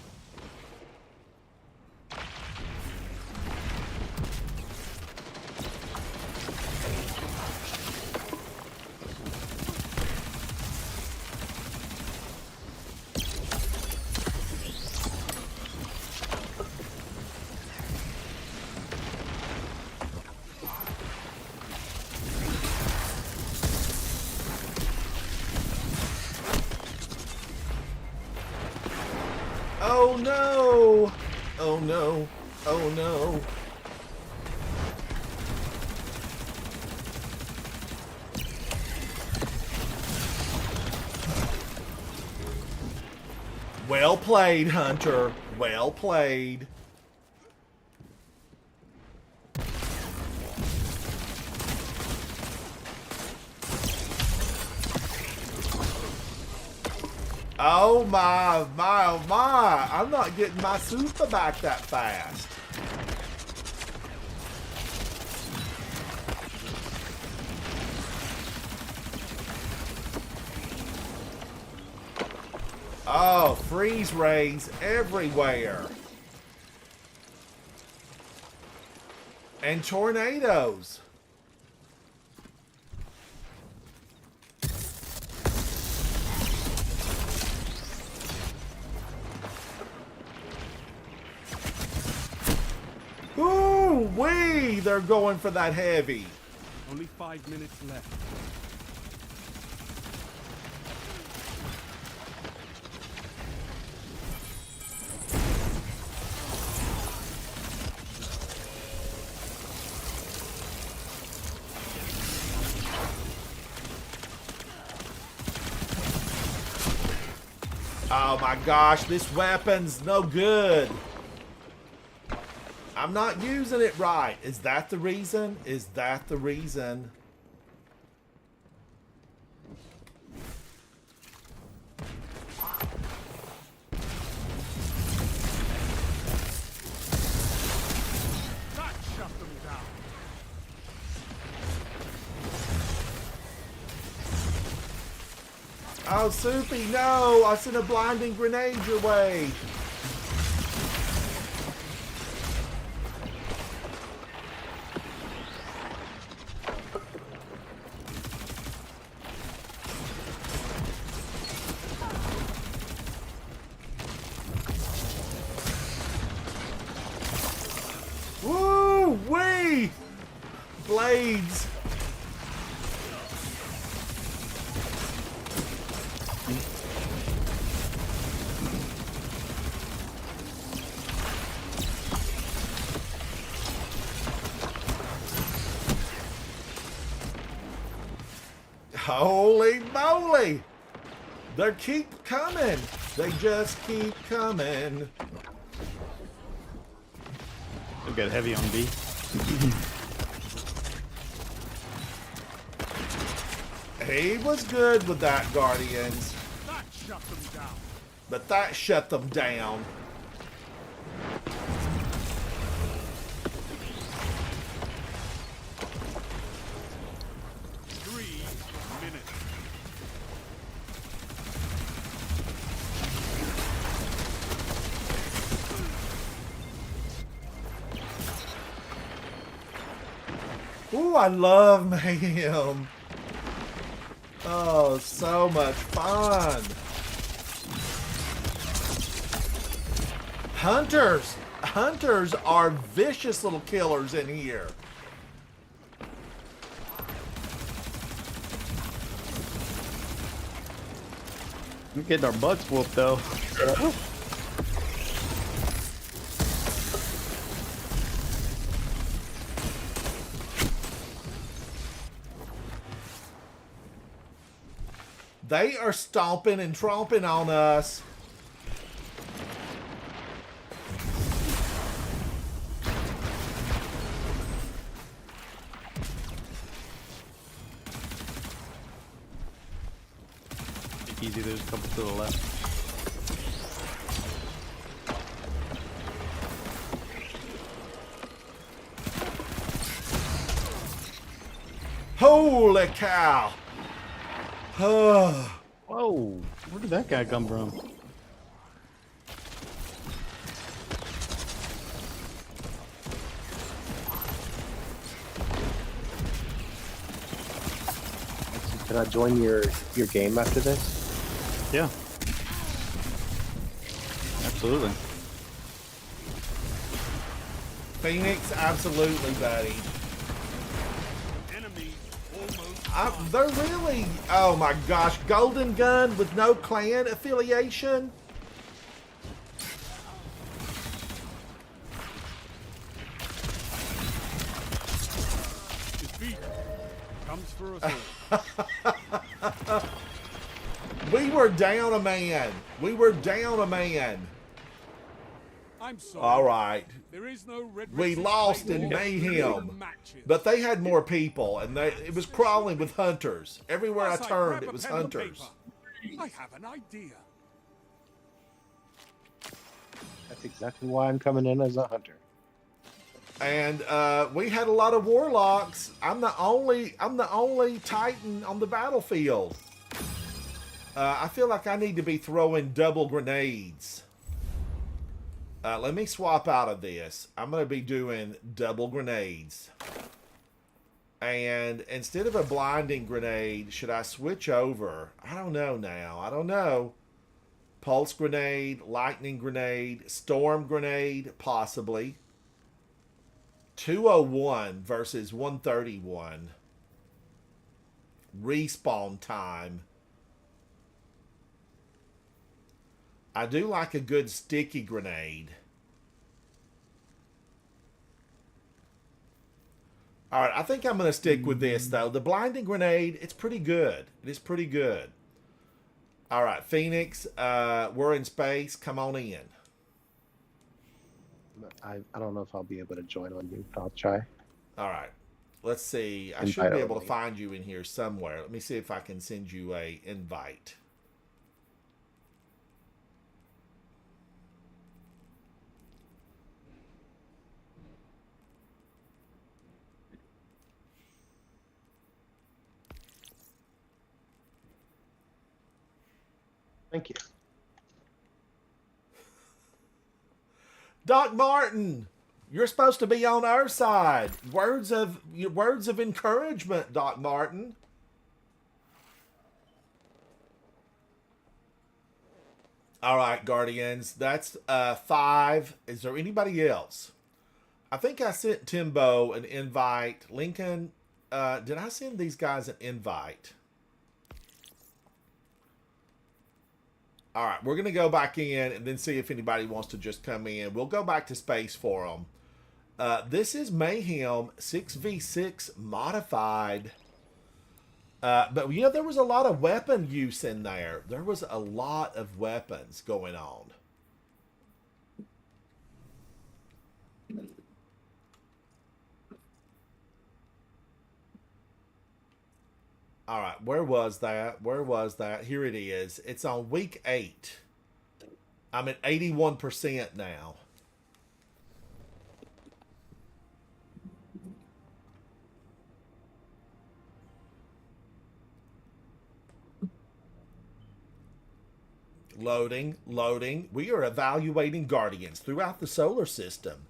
Oh no! Oh no! Oh no! Well played, Hunter. Well played. Oh my, oh my. I'm not getting my super back that fast. Oh, freeze rays everywhere. And tornadoes. Ooh, wee! They're going for that heavy. Only 5 minutes left. Oh my gosh, this weapon's no good. I'm not using it right. Is that the reason? Is that the reason? That shut them down. Oh, Soupy, no! I sent a blinding grenade your way. Woo-wee! Blades. Holy moly! They keep coming. They just keep coming. They've got heavy on B. He was good with that, Guardians. That shut them down. But that shut them down. Ooh, I love Mayhem. Oh, so much fun. Hunters. Hunters are vicious little killers in here. We're getting our butts whooped though. They are stomping and tromping on us. Easy, there's a couple to the left. Holy cow! Whoa! Where did that guy come from? Can I join your game after this? Yeah. Absolutely. Phoenix, absolutely, buddy. They're really, oh my gosh, Golden Gun with no clan affiliation? Defeat comes for us all. We were down a man. We were down a man. I'm sorry. All right. There is no Red We Races lost play in or mayhem, matches. but they had more people, and it was crawling with hunters. Everywhere I Plus, turned, grab it a was pen and hunters. paper. I have an idea. That's exactly why I'm coming in as a hunter. And we had a lot of warlocks. I'm the only Titan on the battlefield. I feel like I need to be throwing double grenades. Let me swap out of this. I'm going to be doing double grenades. And instead of a blinding grenade, should I switch over? I don't know now. I don't know. Pulse grenade, lightning grenade, storm grenade, possibly. 201 versus 131. Respawn time. I do like a good sticky grenade. All right, I think I'm going to stick with this, though. The blinding grenade, it's pretty good. It is pretty good. All right, Phoenix, we're in space. Come on in. I don't know if I'll be able to join on you. I'll try. All right. Let's see. I Invite should be able to only. find you in here somewhere. Let me see if I can send you a invite. Thank you. Doc Martin, you're supposed to be on our side. Words of encouragement, Doc Martin. All right, Guardians. That's 5. Is there anybody else? I think I sent Timbo an invite. Lincoln, did I send these guys an invite? All right, we're going to go back in and then see if anybody wants to just come in. We'll go back to space for them. This is Mayhem 6v6 modified. But, you know, there was a lot of weapon use in there. There was a lot of weapons going on. All right, where was that? Where was that? Here it is. It's on week 8. I'm at 81% now. Loading, loading. We are evaluating Guardians throughout the solar system.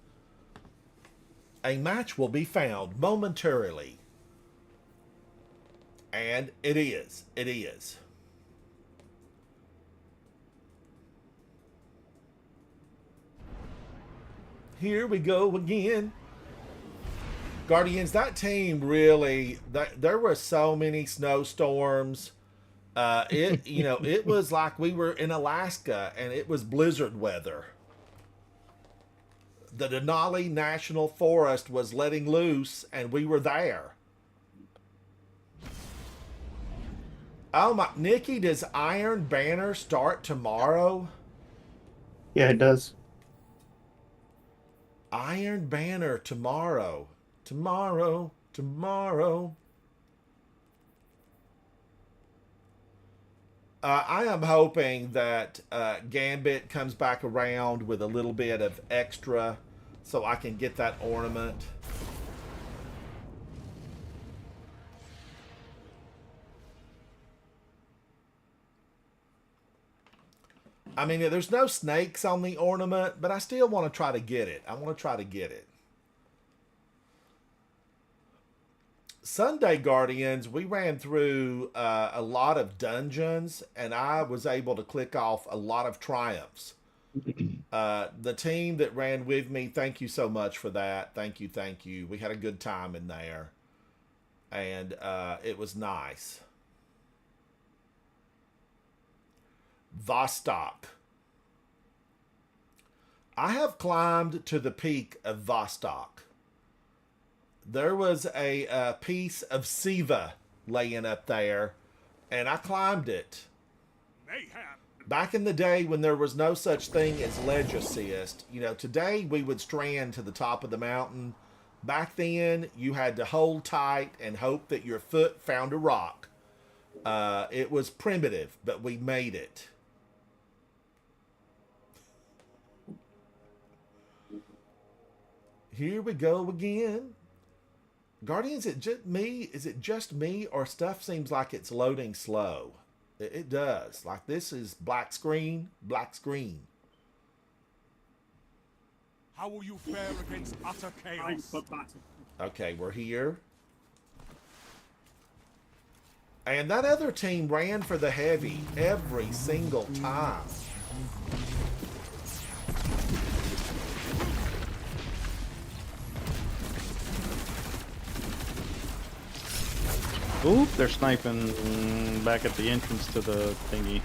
A match will be found momentarily. And it is. It is. Here we go again. Guardians, that team really, there were so many snowstorms. It was like we were in Alaska and it was blizzard weather. The Denali National Forest was letting loose and we were there. Oh my, Nikki, does Iron Banner start tomorrow? Yeah, it does. Iron Banner tomorrow. Tomorrow. I am hoping that Gambit comes back around with a little bit of extra so I can get that ornament. I mean, there's no snakes on the ornament, but I still want to try to get it. I want to try to get it. Sunday Guardians, we ran through a lot of dungeons, and I was able to click off a lot of triumphs. The team that ran with me, thank you so much for that. Thank you, thank you. We had a good time in there, and it was nice. Vostok. I have climbed to the peak of Vostok. There was a piece of Siva laying up there, and I climbed it. Back in the day when there was no such thing as ledge assist, you know, today we would strand to the top of the mountain. Back then, you had to hold tight and hope that your foot found a rock. It was primitive, but we made it. Here we go again. Guardians, is it just me, or stuff seems like it's loading slow? It does. Like this is black screen. How will you fare against utter chaos? Okay, we're here. And that other team ran for the heavy every single time. Oop, they're sniping back at the entrance to the thingy.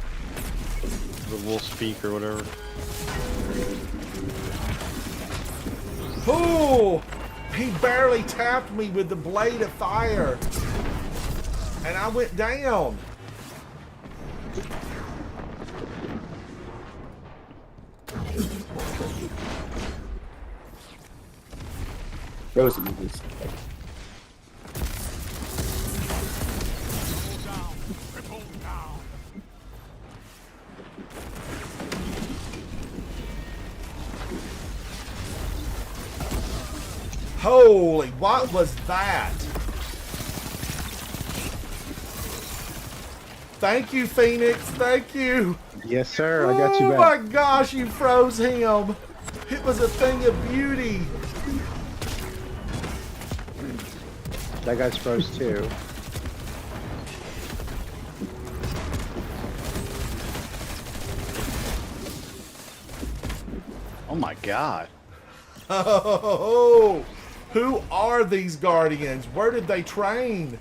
The Wolf's Peak or whatever. Oh! He barely tapped me with the blade of fire. And I went down. Those movies. Holy, what was that? Thank you, Phoenix. Thank you. Yes, sir. I got you Oh back. my gosh, you froze him. It was a thing of beauty. That guy's froze too. Oh my god. Oh, who are these Guardians? Where did they train?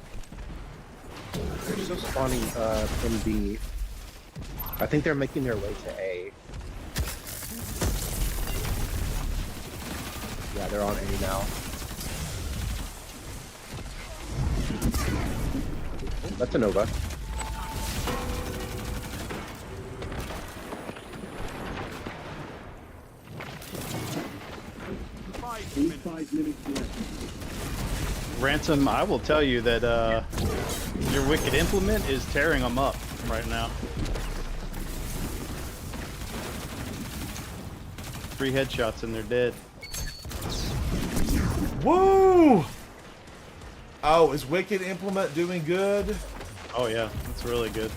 They're still spawning in B. I think they're making their way to A. Yeah, they're on A now. That's a Nova. Ransom, I will tell you that your Wicked Implement is tearing them up right now. 3 headshots and they're dead. Woo! Oh, is Wicked Implement doing good? Oh yeah, it's really good.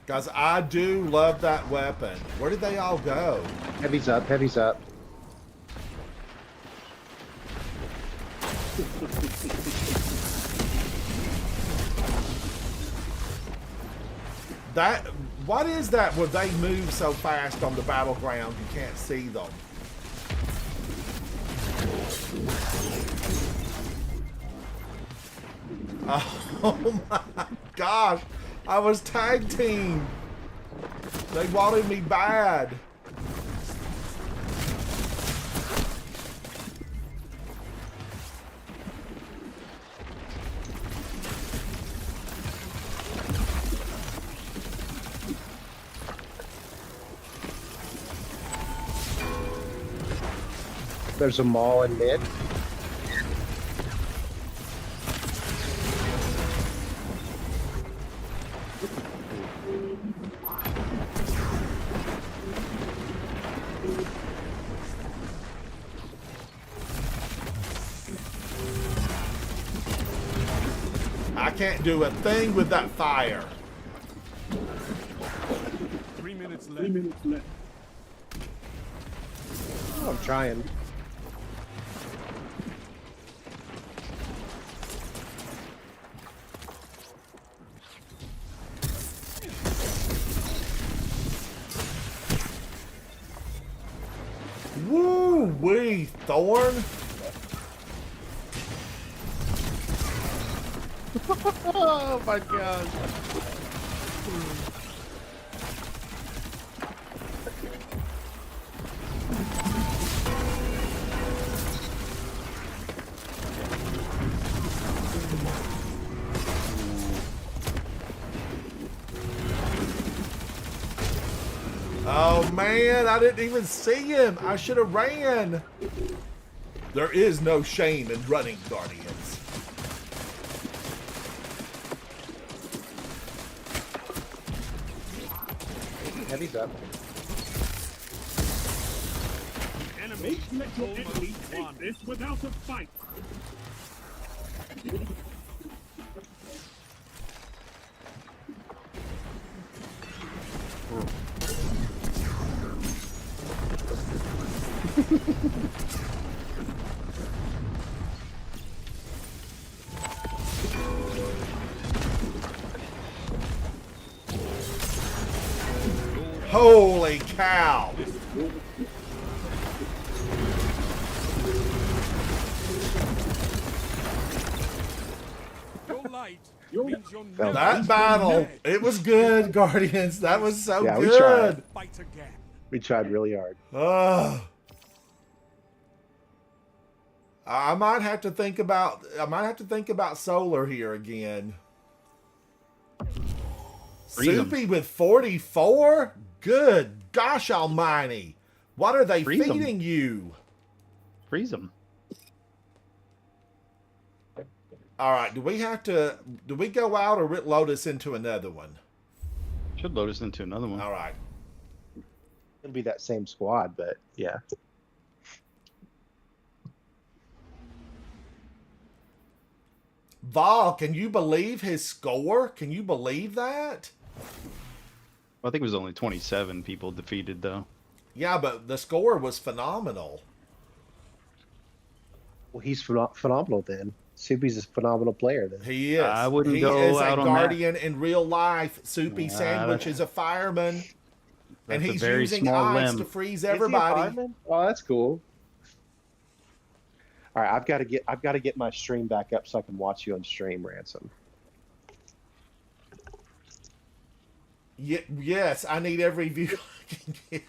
Guys, I do love that weapon. Where did they all go? Heavy's up, heavy's up. That, what is that where they move so fast on the battleground you can't see them? Oh my gosh. I was tag team. They wanted me bad. There's a mall in mid. I can't do a thing with that fire. 3 minutes left. 3 minutes left. Oh, I'm trying. Woo-wee, Thorn. Oh my gosh. Oh man, I didn't even see him. I should have ran. There is no shame in running, Guardians. Heavy's up. Enemy Let your enemy almost take won. this without a fight. Holy cow. Your light Your means you're That never That battle, it was good, Guardians. That was so Yeah, we good. tried. fight again. We tried really hard. Ugh. I might have to think about solar here again. Freeze 'em. Soupy with 44? Good gosh almighty. What are they Freeze 'em. feeding you? Freeze them. All right, do we go out or load us into another one? Should load us into another one. All right. It'll be that same squad, but yeah. Vol, can you believe his score? Can you believe that? I think it was only 27 people defeated, though. Yeah, but the score was phenomenal. Well, he's phenomenal then. Soupy's a phenomenal player then. He is. I wouldn't he go is out a on guardian in real life. Soupy Yeah, Sandwich is a fireman. And That's a he's very using small ice limb. to freeze Is he a everybody. fireman? Oh, that's cool. All right, I've got to get my stream back up so I can watch you on stream, Ransom. Yes, I need every view I can get.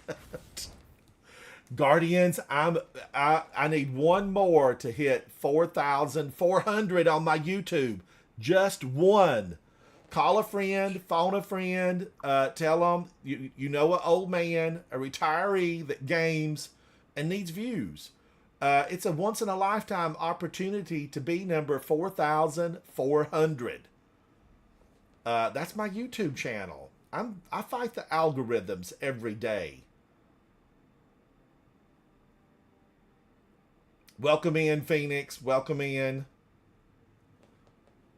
Guardians, I need one more to hit 4,400 on my YouTube. Just one. Call a friend, phone a friend, tell them you know an old man, a retiree that games and needs views. It's a once in a lifetime opportunity to be number 4,400. That's my YouTube channel. I fight the algorithms every day. Welcome in, Phoenix. Welcome in.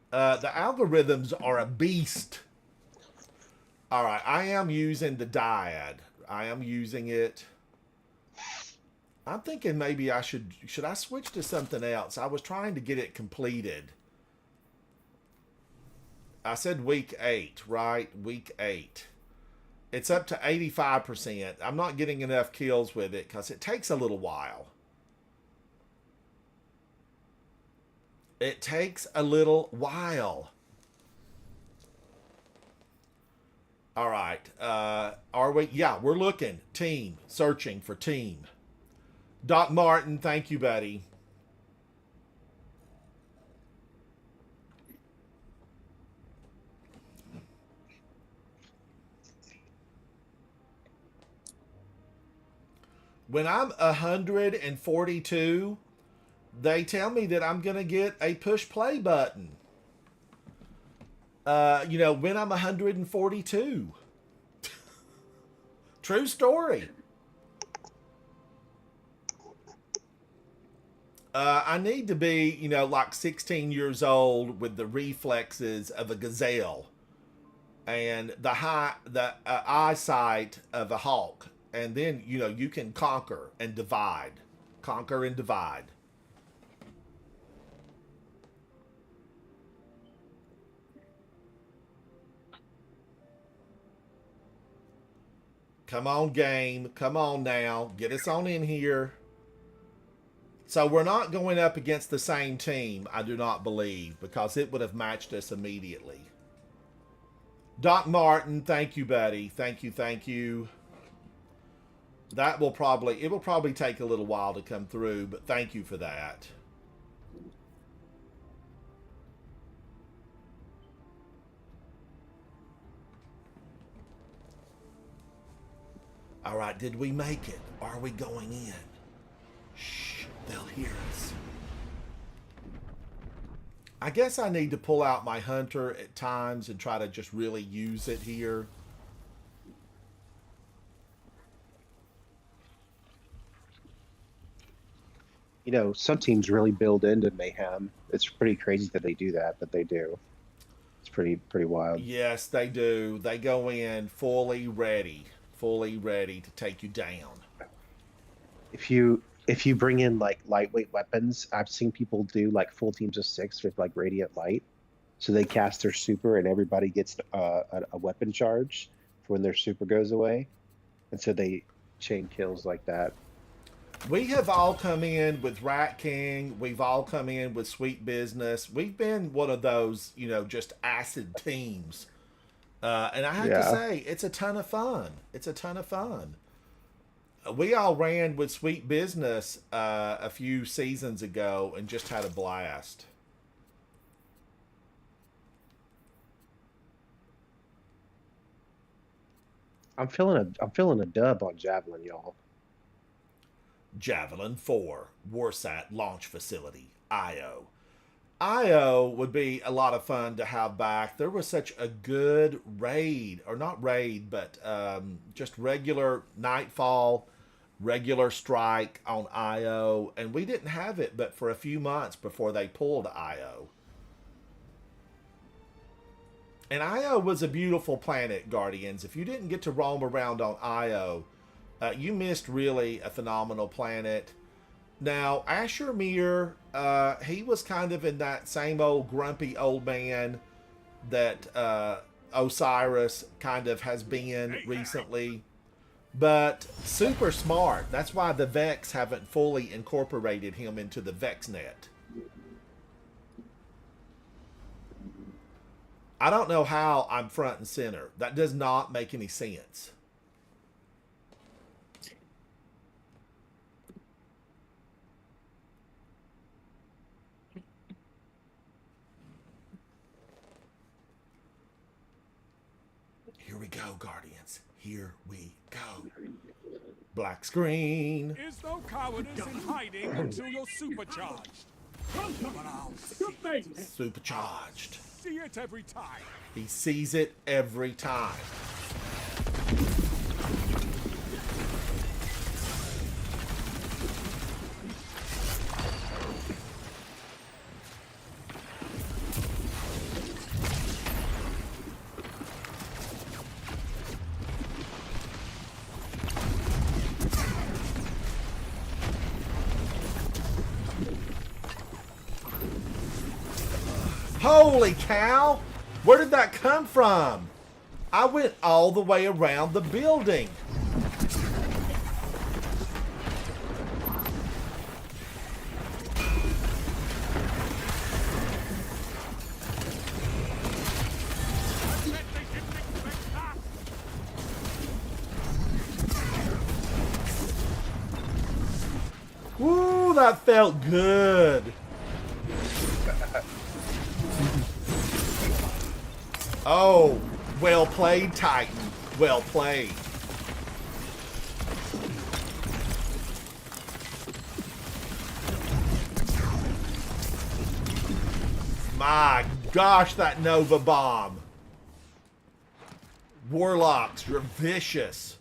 The algorithms are a beast. All right, I am using the dyad. I am using it. I'm thinking maybe I should I switch to something else? I was trying to get it completed. I said week 8, right? Week 8. It's up to 85%. I'm not getting enough kills with it because it takes a little while. It takes a little while. All right. Are we? Yeah, we're looking. Team. Searching for team. Doc Martin, thank you, buddy. When I'm 142, they tell me that I'm going to get a push play button. You know, when I'm 142. True story. I need to be, you know, like 16 years old with the reflexes of a gazelle and the eyesight of a hawk. And then, you know, you can conquer and divide. Conquer and divide. Come on, game. Come on now. Get us on in here. So we're not going up against the same team, I do not believe, because it would have matched us immediately. Doc Martin, thank you, buddy. Thank you, thank you. It will probably take a little while to come through, but thank you for that. All right, did we make it? Are we going in? Shh, they'll hear us. I guess I need to pull out my hunter at times and try to just really use it here. You know, some teams really build into mayhem. It's pretty crazy that they do that, but they do. It's pretty wild. Yes, they do. They go in fully ready to take you down. If you bring in like lightweight weapons, I've seen people do like full teams of 6 with like radiant light. So they cast their super and everybody gets a weapon charge for when their super goes away. And so they chain kills like that. We have all come in with Rat King. We've all come in with Sweet Business. We've been one of those, you know, just acid teams. And I have to say, it's a ton of fun. It's a ton of fun. We all ran with Sweet Business a few seasons ago and just had a blast. I'm feeling a dub on Javelin, y'all. Javelin 4, Warsat Launch Facility, IO. IO would be a lot of fun to have back. There was such a good raid, or not raid, but just regular Nightfall, regular strike on IO, and we didn't have it but for a few months before they pulled IO. And Io was a beautiful planet, Guardians. If you didn't get to roam around on Io, you missed really a phenomenal planet. Now, Asher Mir, he was kind of in that same old grumpy old man that Osiris kind of has been recently. But super smart. That's why the Vex haven't fully incorporated him into the VexNet. I don't know how I'm front and center. That does not make any sense. Here we go, Guardians. Here we go. Black screen. Is no cowardice in hiding until you're supercharged. But I'll see. Supercharged. See it every time. He sees it every time. Holy cow! Where did that come from? I went all the way around the building. that felt good. Oh, well played, Titan. Well played. My gosh, that Nova Bomb. Warlocks, you're vicious.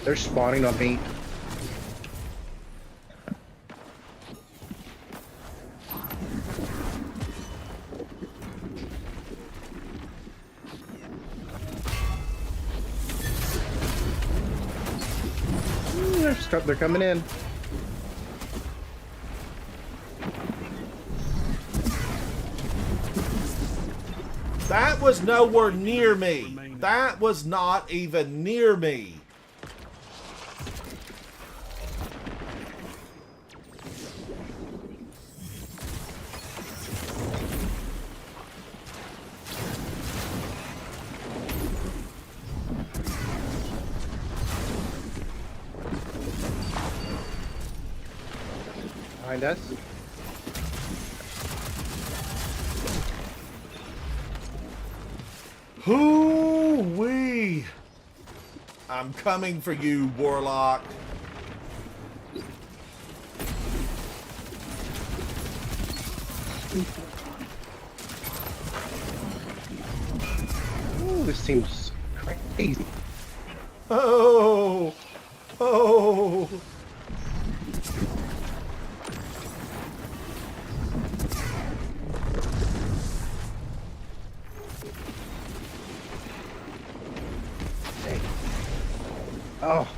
They're spawning on me. They're coming in. That was nowhere near me. That was not even near me. Behind us. Hoo-wee! I'm coming for you, Warlock. Ooh, this seems crazy. Oh! Oh! Oh.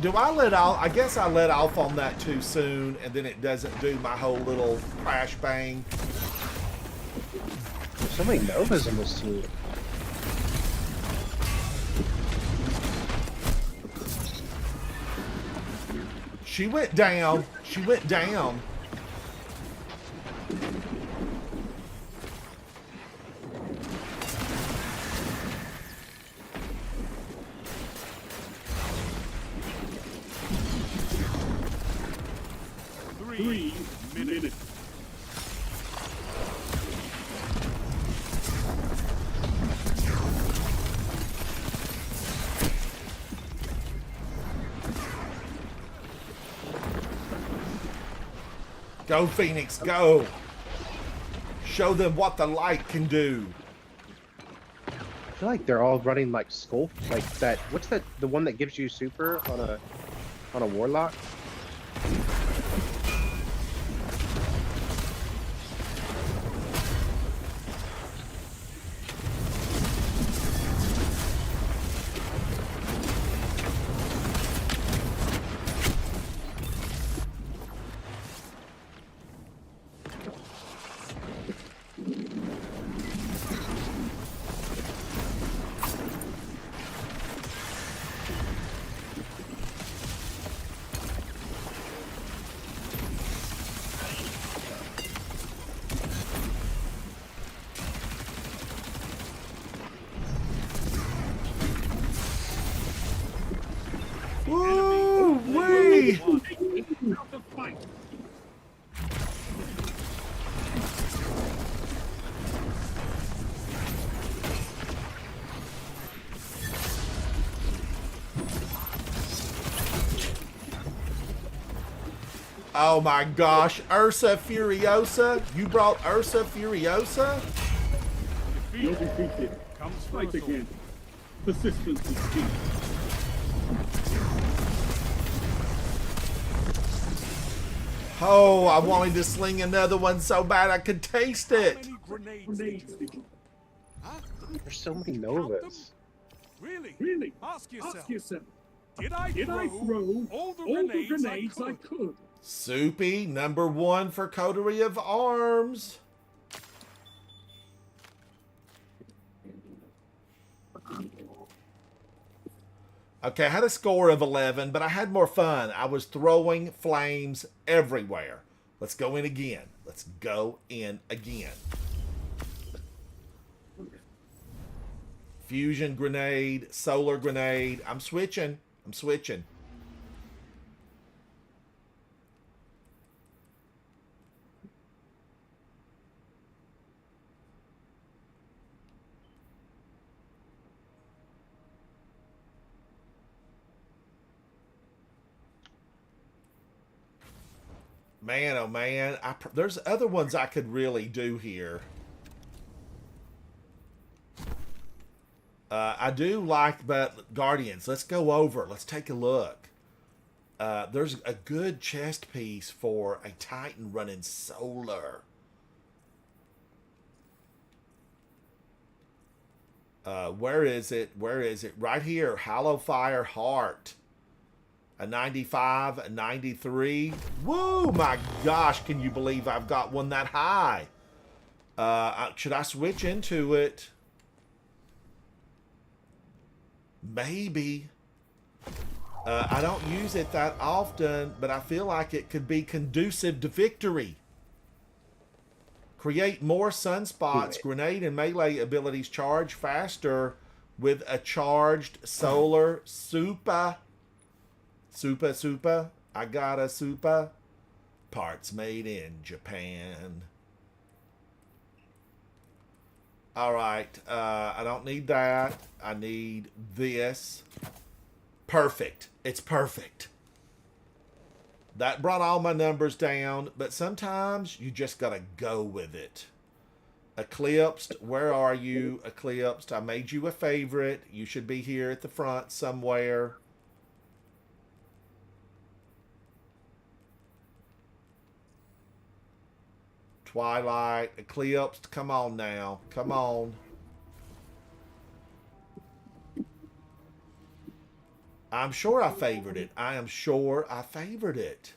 Do I let off? I guess I let off on that too soon, and then it doesn't do my whole little crash bang. There's so many Novas in this team. She went down. She went down. Three minutes. Go, Phoenix, go. Show them what the light can do. I feel like they're all running like skull, like that. What's that? The one that gives you super on a warlock? Woo-wee! Oh my gosh, Ursa Furiosa? You brought Ursa Furiosa? You're defeated. Comes Fight first. again. Persistence is key. Oh, I wanted to sling another one so bad I could taste it. How many grenades did you... Huh? There's so many Novas. Really? Really? Ask yourself. Ask yourself. Did I throw all the grenades I could? Soupy, number 1 for Coterie of Arms. Okay, I had a score of 11, but I had more fun. I was throwing flames everywhere. Let's go in again. Let's go in again. Fusion grenade, solar grenade. I'm switching. I'm switching. Man, oh man, there's other ones I could really do here. I do like, but Guardians, let's go over. Let's take a look. There's a good chest piece for a Titan running solar. Where is it? Where is it? Right here. Hollow Fire Heart. A 95, a 93. Woo, my gosh, can you believe I've got one that high? Should I switch into it? Maybe. I don't use it that often, but I feel like it could be conducive to victory. Create more sunspots. Grenade and melee abilities charge faster with a charged solar super. Super. I got a super. Parts made in Japan. Alright, I don't need that. I need this. Perfect. It's perfect. That brought all my numbers down, but sometimes you just gotta go with it. Eclipsed, where are you? Eclipsed, I made you a favorite. You should be here at the front somewhere. Twilight, Eclipsed, come on now. Come on. I'm sure I favored it. I am sure I favored it.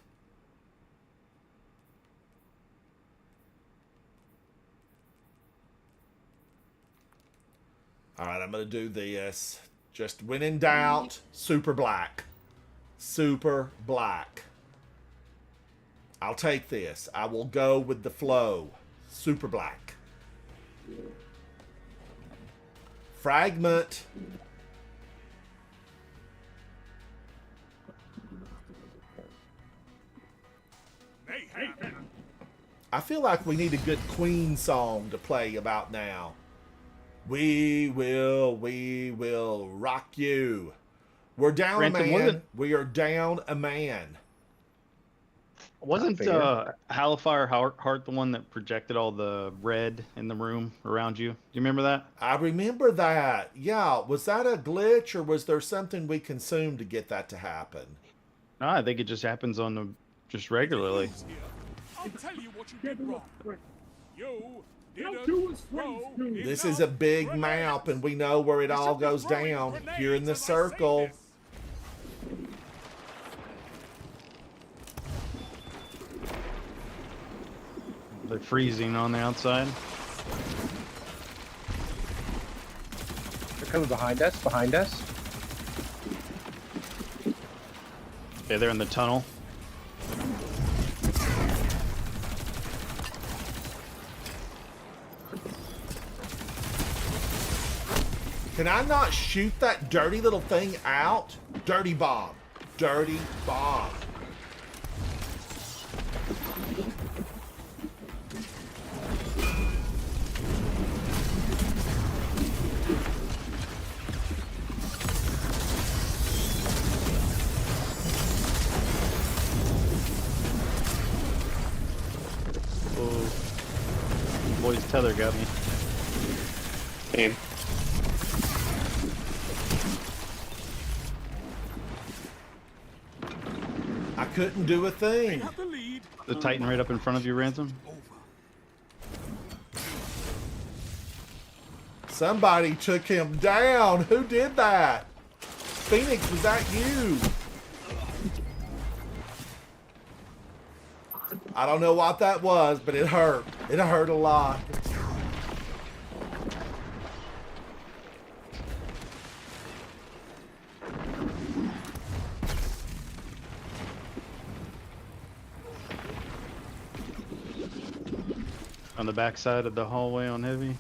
All right, I'm going to do this. Just when in doubt, super black. Super black. I'll take this. I will go with the flow. Super black. Fragment. I feel like we need a good Queen song to play about now. We will rock you. We're down Ransom, a man. We are down a man. Wasn't Hellfire Heart the one that projected all the red in the room around you? Do you remember that? I remember that. Yeah. Was that a glitch or was there something we consumed to get that to happen? No, I think it just happens on the just regularly. I'll tell you what you did wrong. You This is a big map and we know where it all goes down. Here in the circle. They're freezing on the outside. They're coming behind us, Okay, they're in the tunnel. Can I not shoot that dirty little thing out? Dirty bomb. Dirty bomb. Boy's tether got me. Damn. I couldn't do a thing. The Titan right up in front of you, Ransom. Somebody took him down. Who did that? Phoenix, was that you? I don't know what that was, but it hurt. It hurt a lot. On the back side of the hallway on heavy.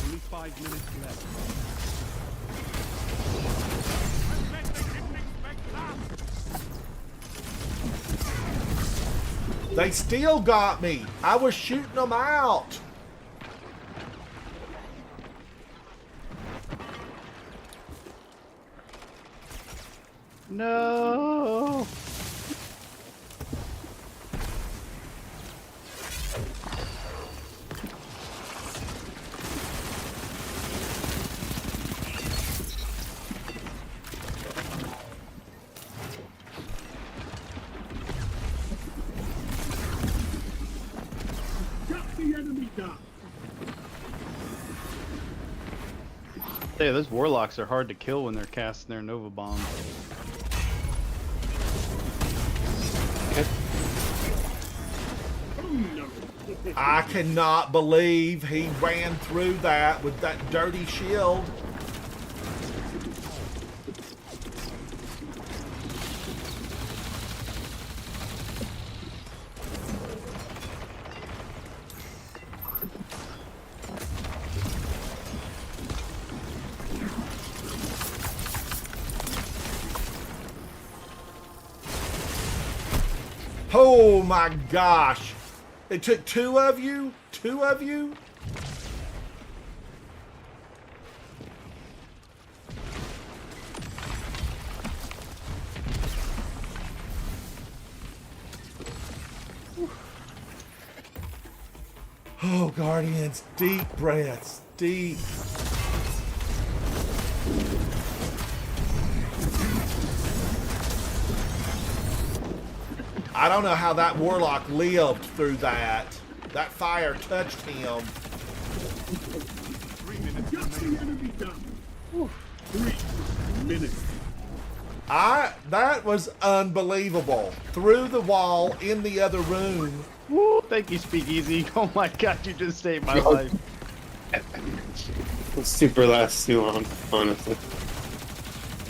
Only 5 minutes left. They still got me. I was shooting them out. No. Hey, those warlocks are hard to kill when they're casting their Nova Bomb. I cannot believe he ran through that with that dirty shield. Oh my gosh. It took two of you? Two of you? Oh, Guardians, deep breaths, deep. I don't know how that Warlock lived through that. That fire touched him. 3 minutes remaining. 3 minutes. That was unbelievable. Through the wall in the other room. Woo, thank you, Speakeasy. Oh my god, you just saved my life. It's super lasts too long, honestly.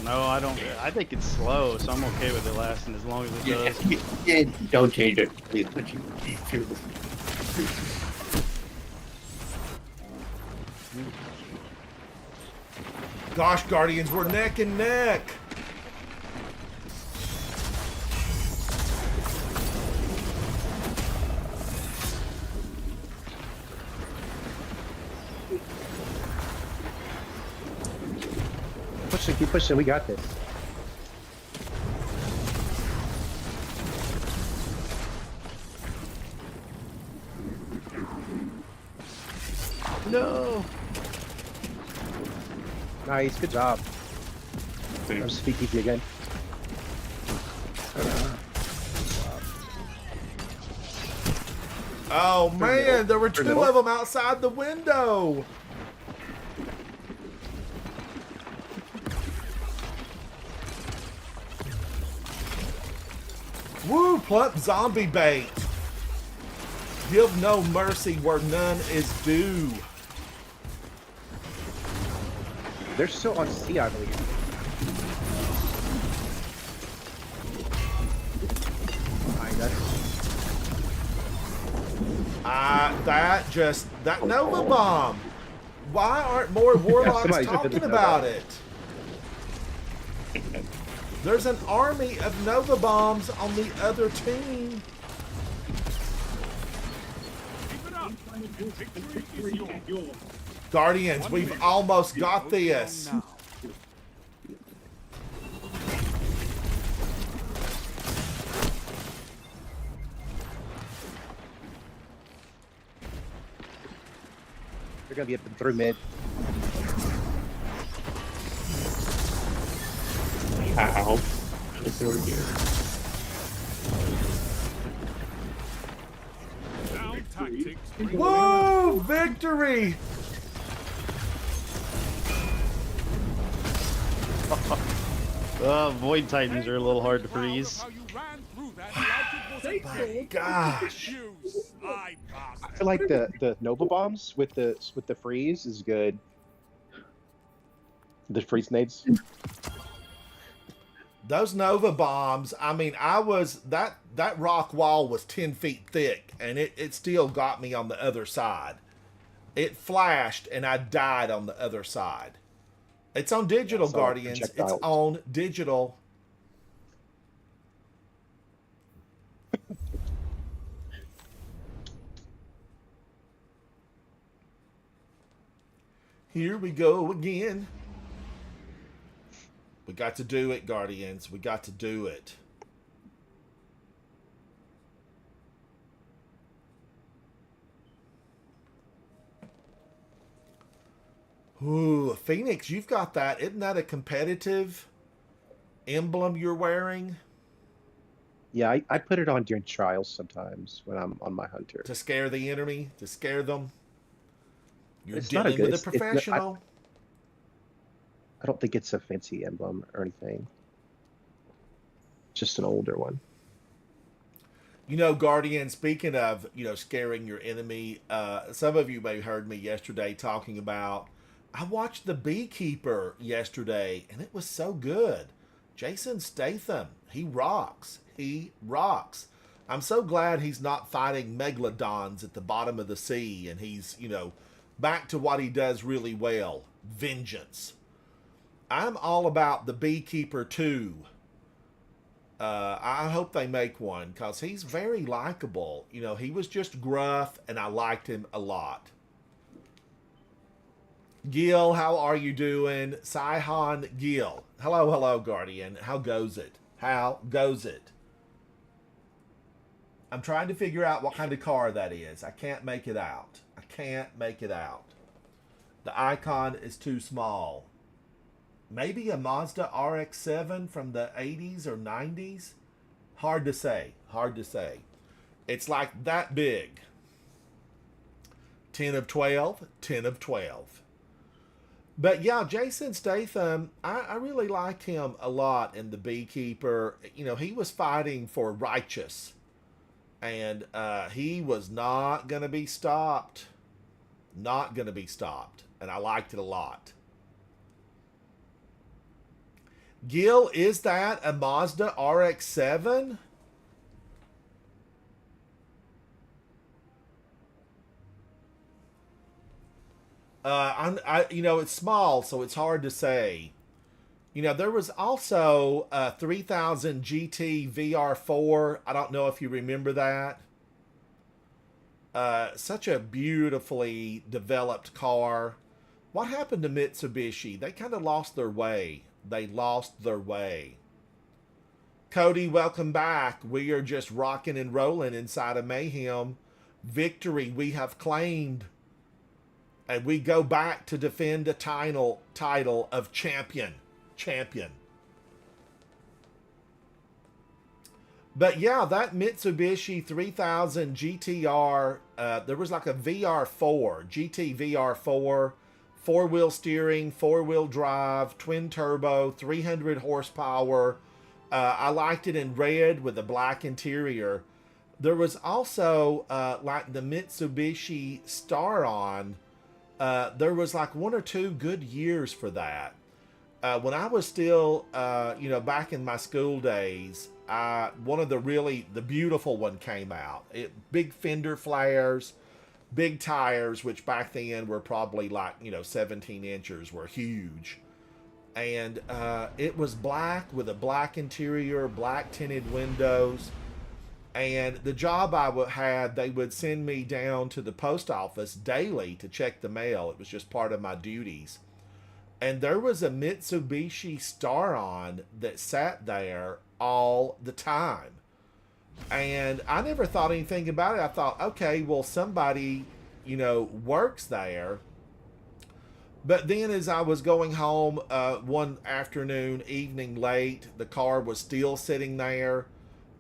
No, I don't. I think it's slow, so I'm okay with it lasting as long as it does. Yeah, don't change it, please. Gosh, Guardians, we're neck and neck. Pushing, keep pushing. We got this. No. Nice, good job. I'm Speakeasy again. Oh man, there were two of them outside the window. Woo, plump zombie bait. Give no mercy where none is due. They're still on C, I believe. That Nova Bomb. Why aren't more Warlocks talking about it? There's an army of Nova Bombs on the other team. Guardians, we've almost got this. They're gonna be up and through mid. Ow. It's over here. Down tactics. Whoa! Victory! Void Titans are a little hard to freeze. My gosh. I feel like the Nova Bombs with the freeze is good. The freeze nades. Those Nova bombs, I mean, that rock wall was 10 feet thick, and it still got me on the other side. It flashed, and I died on the other side. It's on digital, Yeah, Guardians. It's on digital. Here we go again. We got to do it, Guardians. We got to do it. Ooh, Phoenix, you've got that. Isn't that a competitive emblem you're wearing? Yeah, I put it on during trials sometimes when I'm on my hunter. To scare the enemy, to scare them. You're It's not a dealing good. with a professional. I don't think it's a fancy emblem or anything. Just an older one. You know, Guardian, speaking of, scaring your enemy, some of you may have heard me yesterday talking about, I watched The Beekeeper yesterday, and it was so good. Jason Statham, he rocks. He rocks. I'm so glad he's not fighting megalodons at the bottom of the sea, and he's, back to what he does really well, vengeance. I'm all about The Beekeeper 2. I hope they make one, because he's very likable. He was just gruff, and I liked him a lot. Gil, how are you doing? Saihan Gil. Hello, Guardian. How goes it? How goes it? I'm trying to figure out what kind of car that is. I can't make it out. The icon is too small. Maybe a Mazda RX-7 from the 80s or 90s? Hard to say. It's like that big. 10 of 12, 10 of 12. But yeah, Jason Statham, I really liked him a lot in The Beekeeper. He was fighting for righteous. And he was not going to be stopped. Not going to be stopped. And I liked it a lot. Gil, is that a Mazda RX-7? It's small, so it's hard to say. There was also a 3000 GT VR4. I don't know if you remember that. Such a beautifully developed car. What happened to Mitsubishi? They kind of lost their way. Cody, welcome back. We are just rocking and rolling inside of Mayhem. Victory we have claimed. And we go back to defend the title of champion. But yeah, that Mitsubishi 3000 GTR, there was like a VR4, GT VR4, 4-wheel steering, 4-wheel drive, twin turbo, 300 horsepower. I liked it in red with a black interior. There was also like the Mitsubishi Staron. There was like 1 or 2 good years for that. When I was still, back in my school days, one of the beautiful one came out. Big fender flares, big tires, which back then were probably like, 17 inches, were huge. And it was black with a black interior, black tinted windows. And the job I had, they would send me down to the post office daily to check the mail. It was just part of my duties. And there was a Mitsubishi Staron that sat there all the time. And I never thought anything about it. I thought, okay, well, somebody, works there. But then as I was going home one evening late, the car was still sitting there.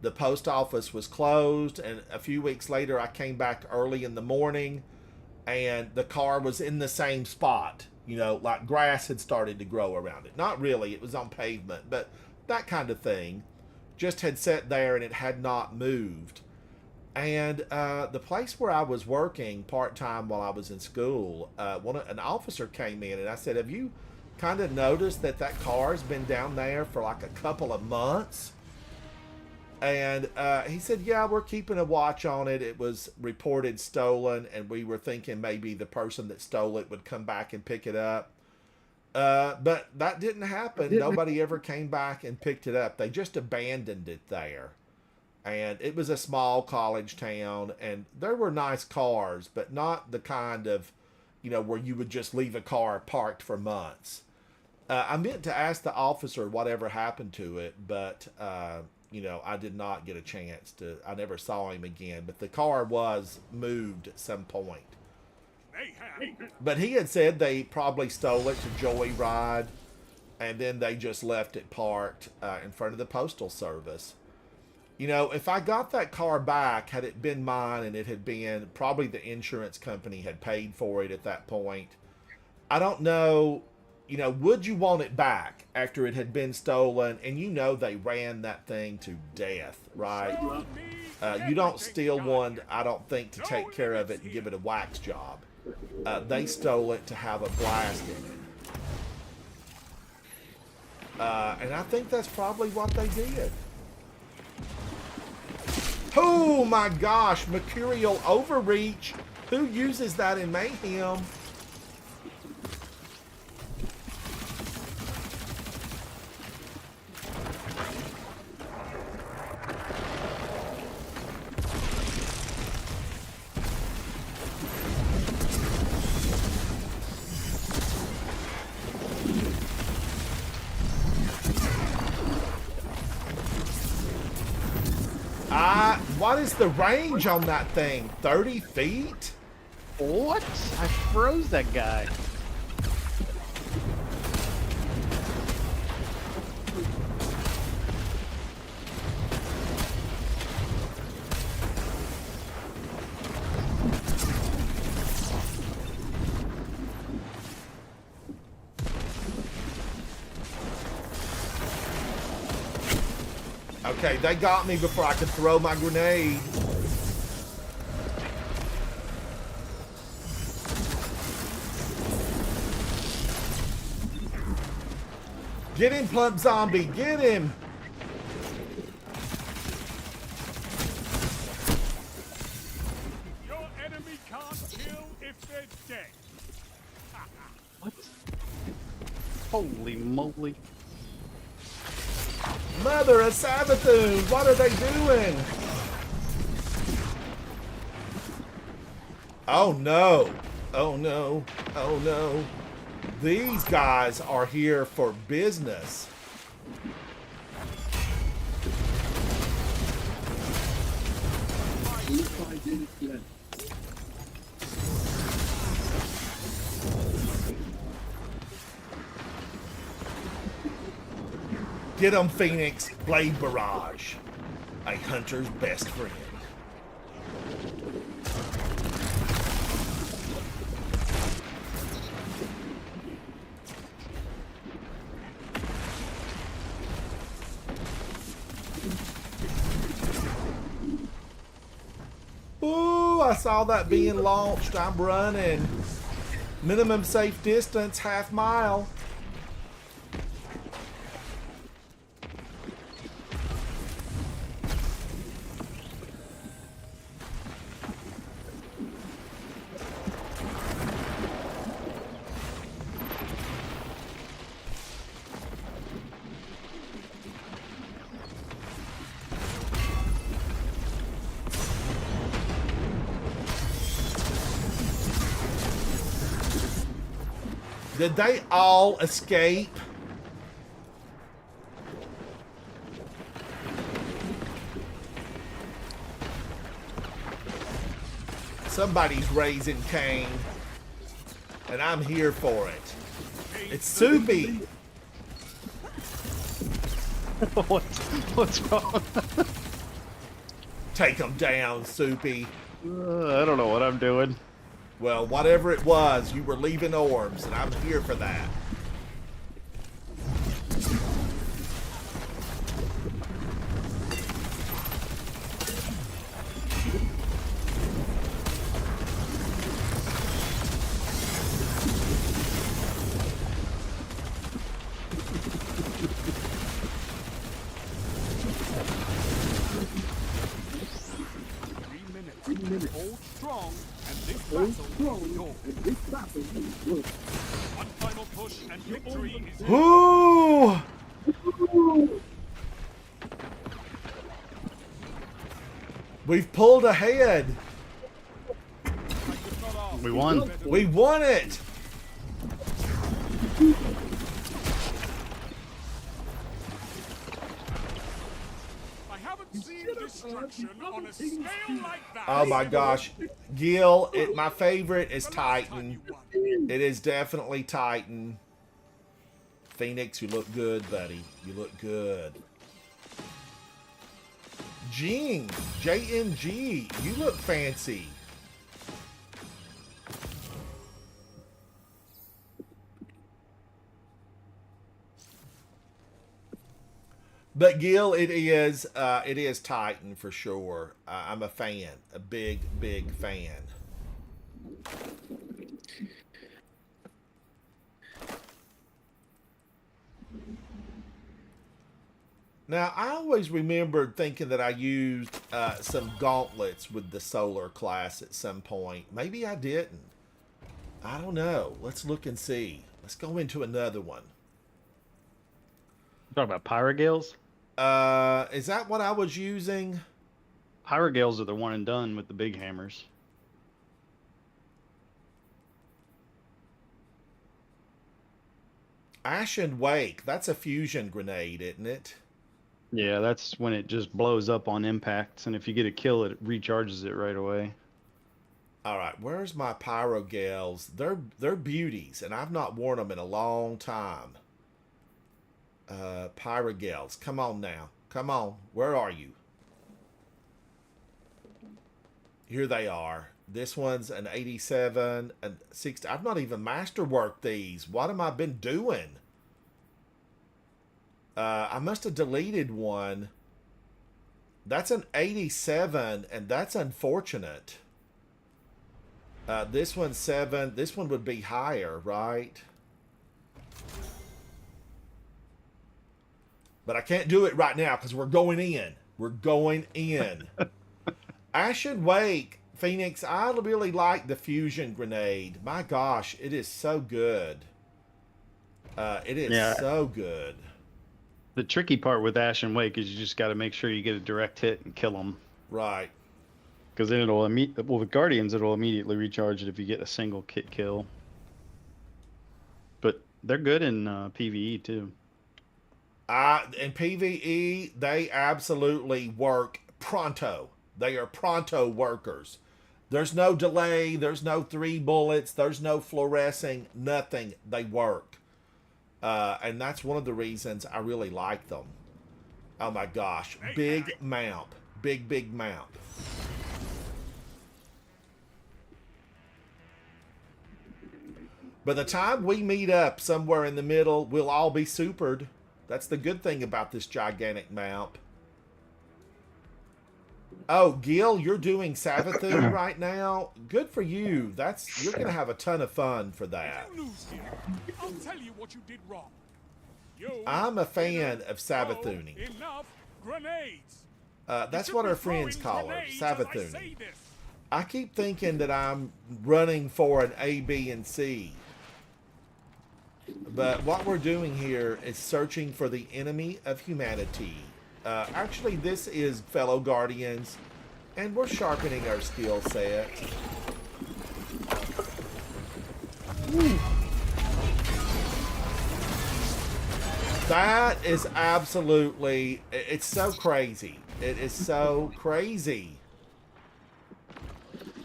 The post office was closed. And a few weeks later, I came back early in the morning. and the car was in the same spot. You know, like grass had started to grow around it. Not really, it was on pavement, but that kind of thing. Just had sat there and it had not moved. And the place where I was working part-time while I was in school, an officer came in and I said, have you kind of noticed that car's been down there for like a couple of months? And he said, yeah, we're keeping a watch on it. It was reported stolen, and we were thinking maybe the person that stole it would come back and pick it up. But that didn't happen. Nobody ever came back and picked it up. They just abandoned it there. And it was a small college town, and there were nice cars, but not the kind of, you know, where you would just leave a car parked for months. I meant to ask the officer whatever happened to it, but, you know, I did not get a chance to. I never saw him again, but the car was moved at some point. But he had said they probably stole it to joyride, and then they just left it parked in front of the Postal Service. You know, if I got that car back, had it been mine and it had been, probably the insurance company had paid for it at that point. I don't know, you know, would you want it back after it had been stolen? And you know they ran that thing to death, right? You don't steal one, I don't think, to take care of it and give it a wax job. They stole it to have a blast in it. And I think that's probably what they did. Oh my gosh, Mercurial Overreach. Who uses that in Mayhem? What is the range on that thing? 30 feet? What? I froze that guy. Okay, they got me before I could throw my grenade. Get him, Plump Zombie, get him! Your enemy can't kill if they're dead. What? Holy moly. Mother of Sabathun, what are they doing? Oh no. Oh no. Oh no. These guys are here for business. Get 'em, Phoenix. Blade Barrage. A hunter's best friend. Ooh, I saw that being launched. I'm running. Minimum safe distance, half mile. Did they all escape? Somebody's raising Cain, and I'm here for it. It's Soupy. What's wrong? Take him down, Soupy. I don't know what I'm doing. Well, whatever it was, you were leaving orbs, and I'm here for that. Hold strong, and this battle is yours. One final push and victory is Ooh! We've pulled ahead. We won. We won it. I haven't seen destruction on a scale like that. Oh my gosh. Gil, my favorite is Titan. It is definitely Titan. Phoenix, you look good, buddy. You look good. Jing, JNG, you look fancy. But Gil, it is Titan for sure. I'm a fan, a big fan. Now, I always remembered thinking that I used some gauntlets with the solar class at some point. Maybe I didn't. I don't know. Let's look and see. Let's go into another one. Talk about Pyrogales? Is that what I was using? Pyrogales are the one and done with the big hammers. Ashen Wake. That's a fusion grenade, isn't it? Yeah, that's when it just blows up on impacts, and if you get a kill, it recharges it right away. All right, where's my Pyrogales? They're beauties, and I've not worn them in a long time. Pyrogales, come on now. Come on. Where are you? Here they are. This one's an 87 and 60. I've not even masterworked these. What have I been doing? I must have deleted one. That's an 87, and that's unfortunate. This one's 7. This one would be higher, right? But I can't do it right now because we're going in. We're going in. Ashen Wake, Phoenix, I really like the fusion grenade. My gosh, it is so good. It is so good. The tricky part with Ashen Wake is you just got to make sure you get a direct hit and kill them. Right. Because then it'll with Guardians, it'll immediately recharge it if you get a single kit kill. But they're good in PvE too. In PvE, they absolutely work pronto. They are pronto workers. There's no delay. There's no 3 bullets. There's no fluorescing. Nothing. They work. And that's one of the reasons I really like them. Oh my gosh. Big mount. Big mount. By the time we meet up somewhere in the middle, we'll all be supered. That's the good thing about this gigantic mount. Oh, Gil, you're doing Savathun right now? Good for you. You're going to have a ton of fun for that. I'll tell you what you did wrong. I'm a fan of Savathooning. Enough grenades. That's what our friends call her, Savathooning. I keep thinking that I'm running for an A, B, and C. But what we're doing here is searching for the enemy of humanity. Actually, this is fellow Guardians, and we're sharpening our skill set. Woo. That is absolutely, it's so crazy. It is so crazy.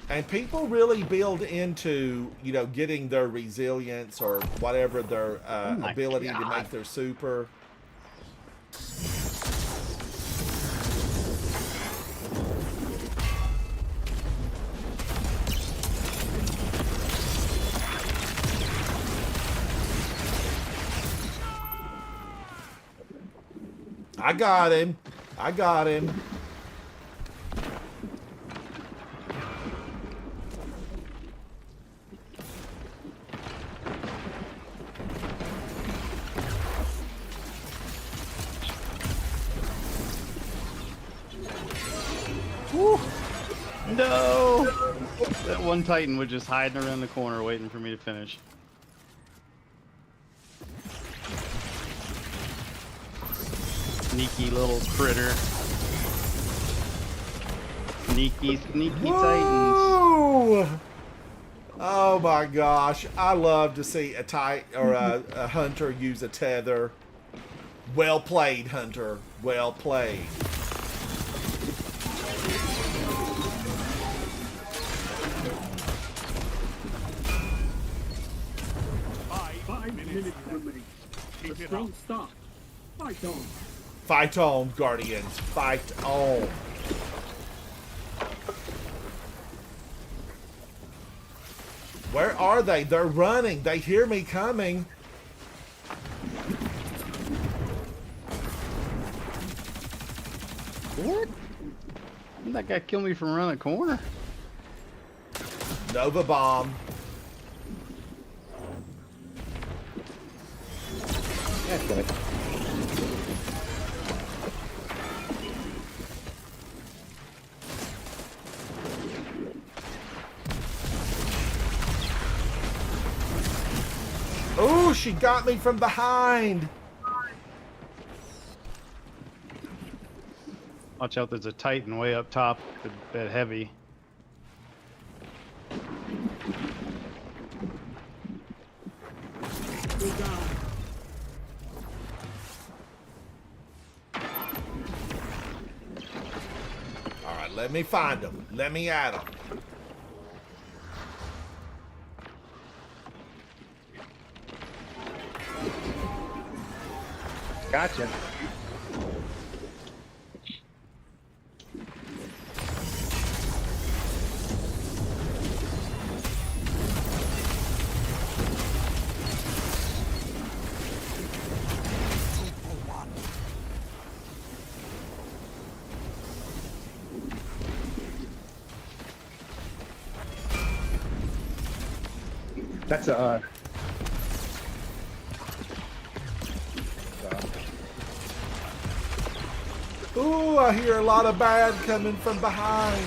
And people really build into, getting their resilience or whatever their ability to make their super. I got him. I got him. Woo. No! That one Titan was just hiding around the corner waiting for me to finish. Sneaky little critter. Sneaky, sneaky Titans. Woo! Oh my gosh. I love to see a a hunter use a tether. Well played, hunter. Well played. Five minutes remaining. A strong start. Fight on. Fight on, Guardians. Fight on. Where are they? They're running. They hear me coming. What? Didn't that guy kill me from around the corner? Nova bomb. Yeah, good. Oh, she got me from behind. Watch out, there's a Titan way up top, that heavy. All right, let me find them. Let me at them. Gotcha. That's a. Ooh, I hear a lot of bad coming from behind.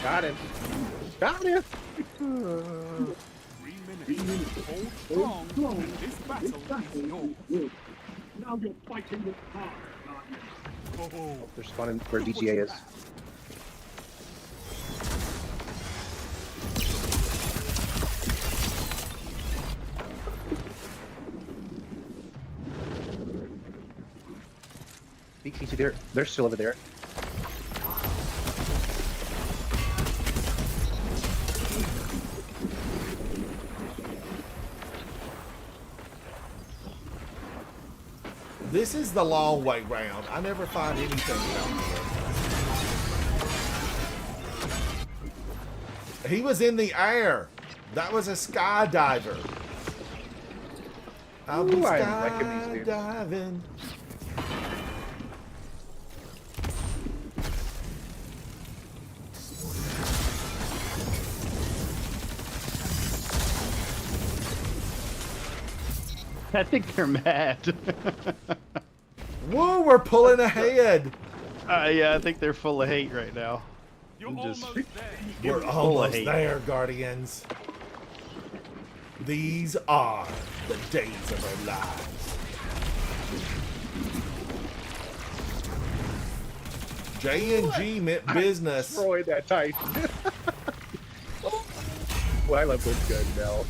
Got him. Got him. 3 minutes. Hold strong. This battle is yours. Now you're fighting with heart. Oh, They're spawning where DGA is. BTC, they're still over there. This is the long way round. I never find anything down here. He was in the air. That was a skydiver. I'll be Ooh, I reckon these dudes. skydiving. I think they're mad. Woo, we're pulling ahead. Yeah, I think they're full of hate right now. you're I'm just- almost there. We're full of almost hate. there, Guardians. These are the days of our lives. J&G meant business. Destroy that Titan. Well, I love this gun now.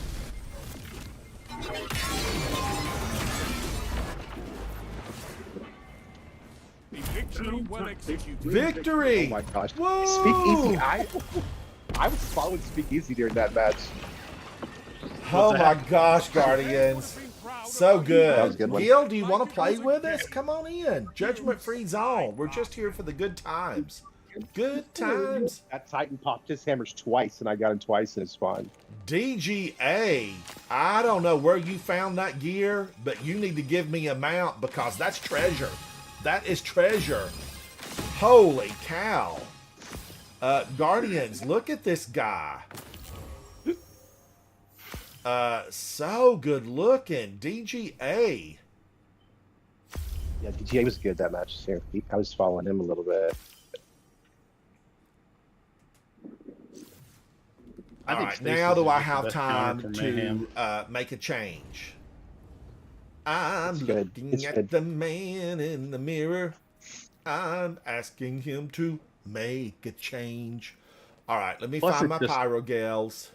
A victory well executed. Victory! Oh my gosh. Whoa! Speakeasy. I was following Speakeasy during that match. Oh my gosh, Guardians. So That good. was a good one. Gil, do you want to play with us? Come on in. Judgment free zone. We're just here for the good times. Good times. That Titan popped his hammers twice, and I got him twice, and it's fine. DGA, I don't know where you found that gear, but you need to give me a mount because that's treasure. That is treasure. Holy cow. Guardians, look at this guy. So good looking. DGA. Yeah, DGA was good that match too. I was following him a little bit. All right, now do I have time to make a change? I'm looking at the man in the mirror. I'm asking him to make a change. All right, let me find my pyro gals.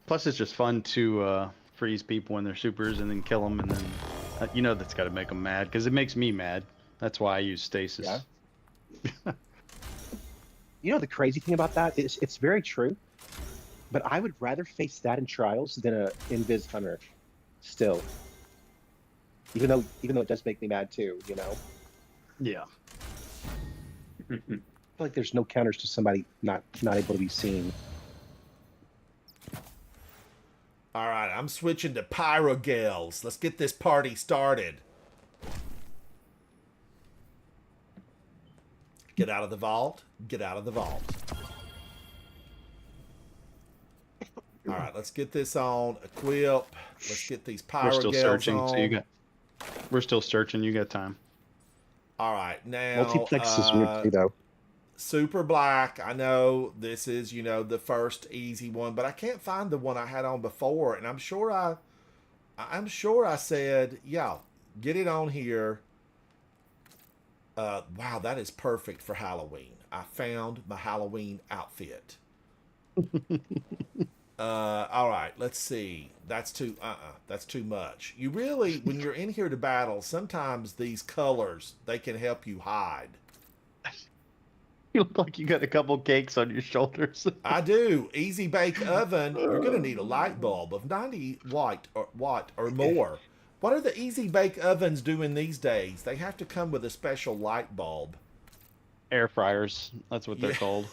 Plus, it's just fun to freeze people when they're supers and then kill them, and then you know that's got to make them mad because it makes me mad. That's why I use stasis. Yeah. You know the crazy thing about that is it's very true, but I would rather face that in trials than a invis hunter. Still, even though it does make me mad too, you know. Yeah. I feel like there's no counters to somebody not able to be seen. All right, I'm switching to pyro gals. Let's get this party started. Get out of the vault. Get out of the vault. All right, let's get this on. Equip. Let's get these pyro We're still gals searching, on. so we're still searching. You got time. All right, now multiplex is weird too, though. Super black. I know this is, you know, the first easy one, but I can't find the one I had on before, and I'm sure I said, yeah, get it on here. Wow, that is perfect for Halloween. I found my Halloween outfit. All right, let's see. That's too much. You really, when you're in here to battle, sometimes these colors, they can help you hide. You look like you got a couple cakes on your shoulders. I do. Easy bake oven. You're going to need a light bulb of 90 watt or more. What are the easy bake ovens doing these days? They have to come with a special light bulb. Air fryers. That's what they're called.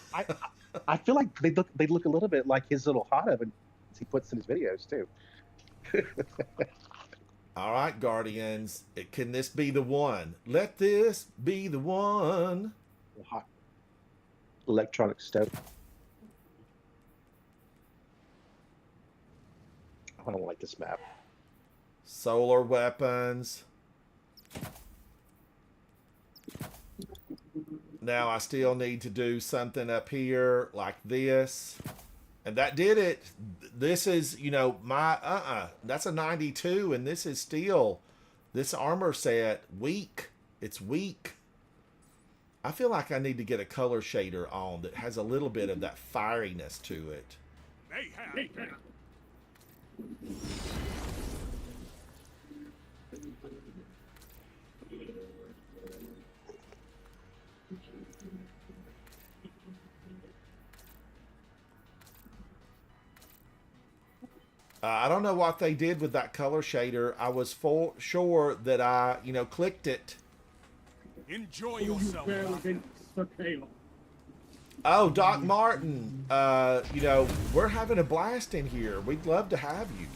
I feel like they look a little bit like his little hot oven he puts in his videos too. All right, Guardians. Can this be the one? Let this be the one. Hot electronic stove. I don't like this map. Solar weapons. Now I still need to do something up here like this. And that did it. This is, you know, my, that's a 92. And this is still, this armor set, weak. It's weak. I feel like I need to get a color shader on that has a little bit of that fieriness to it. I don't know what they did with that color shader. I was sure that I, you know, clicked it. Enjoy yourself. Oh, Doc Martin, you know, we're having a blast in here. We'd love to have you.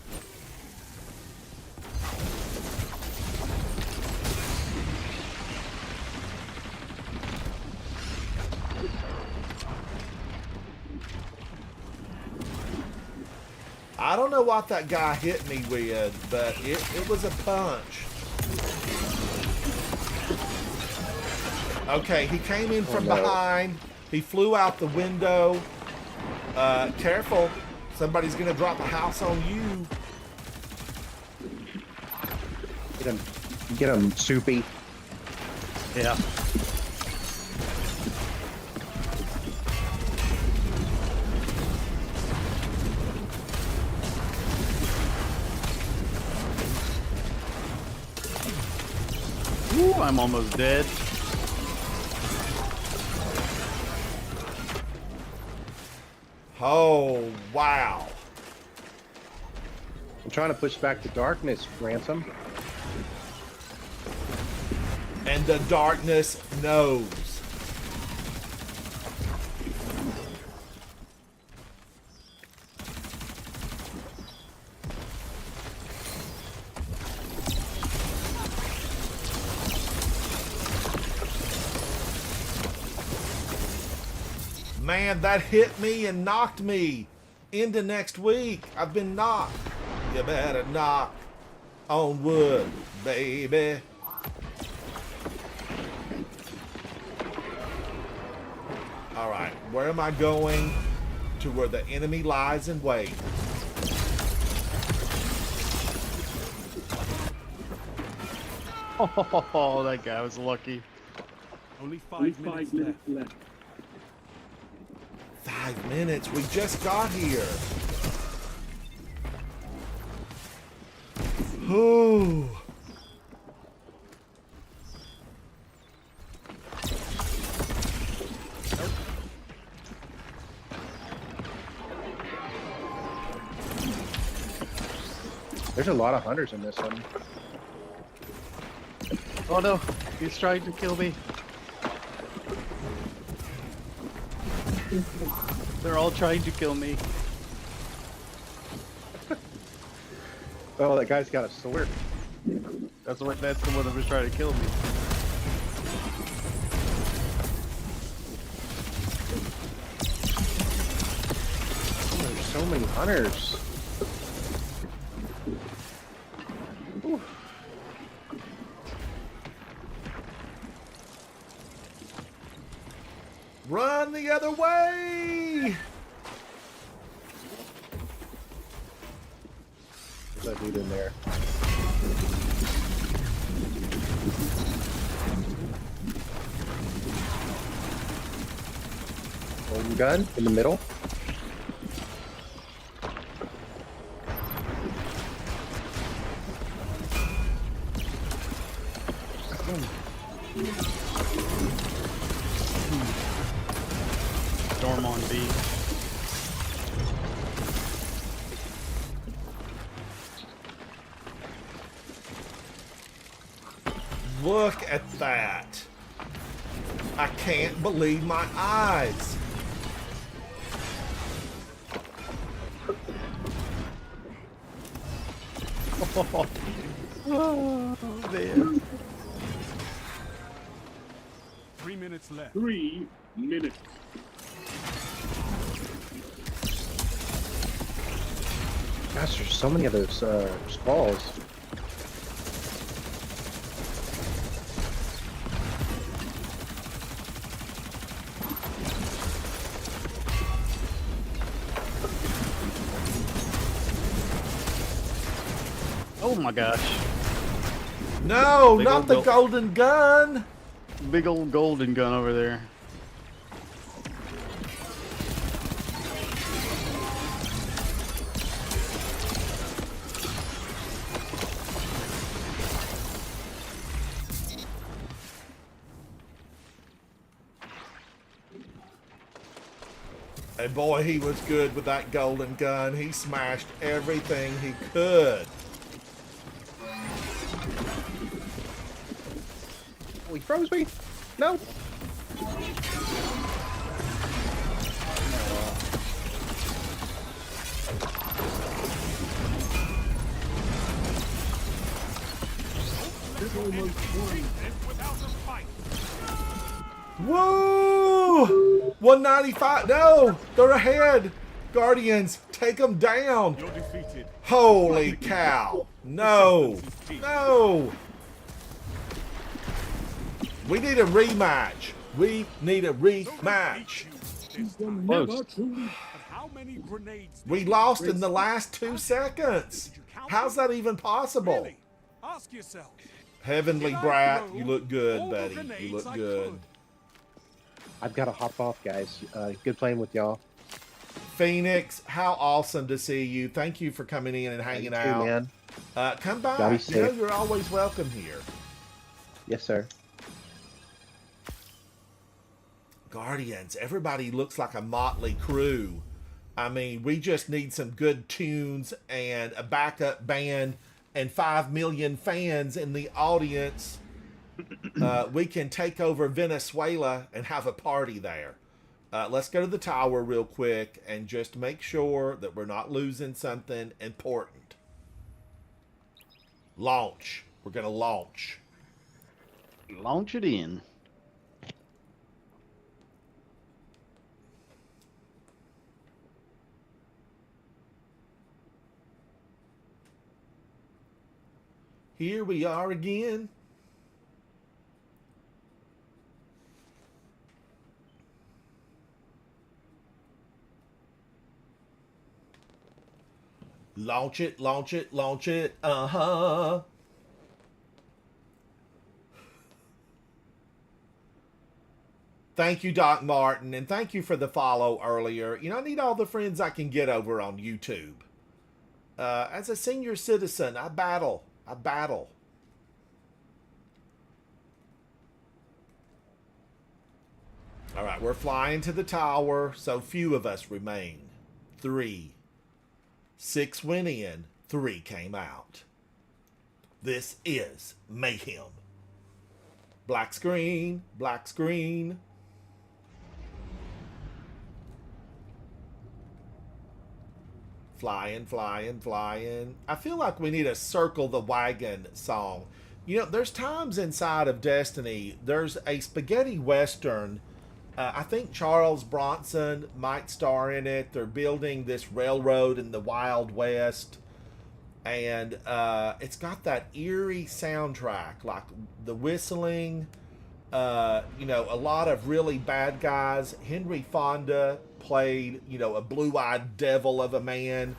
I don't know what that guy hit me with, but it was a punch. Okay, he came in from behind. He flew out the window. Careful. Somebody's going to drop a house on you. Get him, Soupy. Yeah. Ooh, I'm almost dead. Oh, wow. I'm trying to push back the darkness, Ransom. And the darkness knows. Man, that hit me and knocked me into next week. I've been knocked. You better knock on wood, baby. All right, where am I going? To where the enemy lies in wait. Oh, that guy was lucky. Only 5 minutes left. 5 minutes. We just got here. Ooh. There's a lot of hunters in this one. Oh no, he's trying to kill me. They're all trying to kill me. Oh, that guy's got a sword. That's the one that was trying to kill me. Oh, there's so many hunters. Ooh. Run the other way! There's that dude in there. Golden gun in the middle. Storm on B. Look at that. I can't believe my eyes. Oh, man. 3 minutes left. 3 minutes. Gosh, there's so many of those squalls. Oh my gosh. No, Big not old the gold. golden gun. Big old golden gun over there. And boy, he was good with that golden gun. He smashed everything he could. Oh, he froze me? No. Woo! 195. No, they're ahead. Guardians, take them down. You're defeated. Holy cow. No. No. We need a rematch. We need a rematch. Close. How many grenades? We lost in the last 2 seconds. How's that even possible? Really? Ask yourself. Heavenly Brat, you look good, buddy. You look good. I've got to hop off, guys. Good playing with y'all. Phoenix, how awesome to see you. Thank you for coming in and hanging You too, out. man. Come Gotta by. be You know safe. you're always welcome here. Yes, sir. Guardians, everybody looks like a motley crew. I mean, we just need some good tunes and a backup band and 5 million fans in the audience. We can take over Venezuela and have a party there. Let's go to the tower real quick and just make sure that we're not losing something important. Launch. We're going to launch. Launch it in. Here we are again. Launch it, launch it, launch it. Uh-huh. Thank you, Doc Martin, and thank you for the follow earlier. You know, I need all the friends I can get over on YouTube. As a senior citizen, I battle. I battle. All right, we're flying to the tower. So few of us remain. 3. 6 went in. 3 came out. This is mayhem. Black screen. Black screen. Flying, flying, flying. I feel like we need a circle the wagon song. You know, there's times inside of Destiny, there's a spaghetti western. I think Charles Bronson might star in it. They're building this railroad in the Wild West. And it's got that eerie soundtrack, like the whistling, you know, a lot of really bad guys. Henry Fonda played, you know, a blue-eyed devil of a man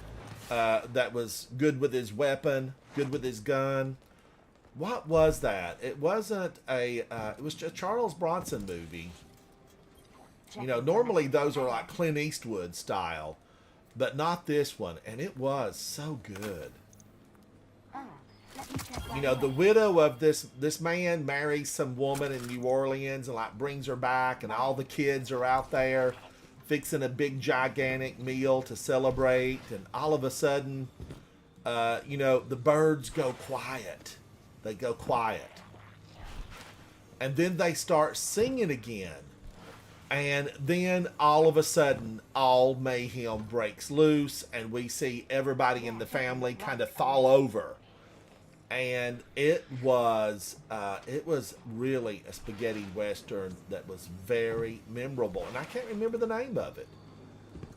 that was good with his weapon, good with his gun. What was that? It wasn't a, it was a Charles Bronson movie. You know, normally those are like Clint Eastwood style, but not this one. And it was so good. You know, the widow of this man marries some woman in New Orleans and like brings her back, and all the kids are out there fixing a big gigantic meal to celebrate, and all of a sudden, you know, the birds go quiet. They go quiet. And then they start singing again. And then all of a sudden, all mayhem breaks loose, and we see everybody in the family kind of fall over. And it was really a spaghetti western that was very memorable. And I can't remember the name of it.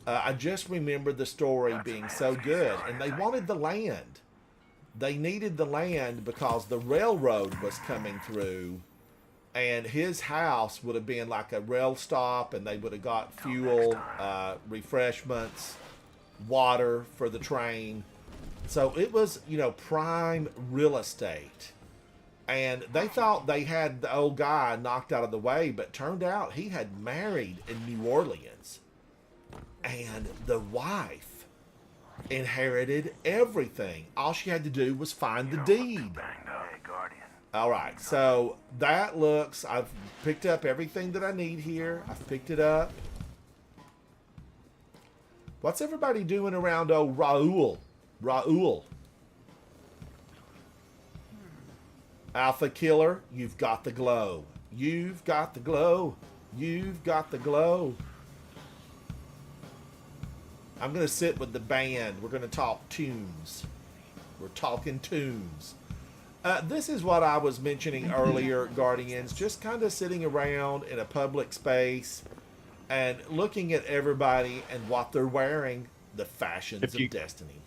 I just remember the story being so good. And they wanted the land. They needed the land because the railroad was coming through. And his house would have been like a rail stop, and they would have got fuel, refreshments, water for the train. So it was, you know, prime real estate. And they thought they had the old guy knocked out of the way, but turned out he had married in New Orleans. And the wife inherited everything. All she had to do was find the deed. All right, so that looks, I've picked up everything that I need here. I've picked it up. What's everybody doing around old Raoul? Raoul. Alpha Killer, you've got the glow. You've got the glow. You've got the glow. I'm going to sit with the band. We're going to talk tunes. We're talking tunes. This is what I was mentioning earlier, Guardians. Just kind of sitting around in a public space and looking at everybody and what they're wearing. The fashions of Destiny.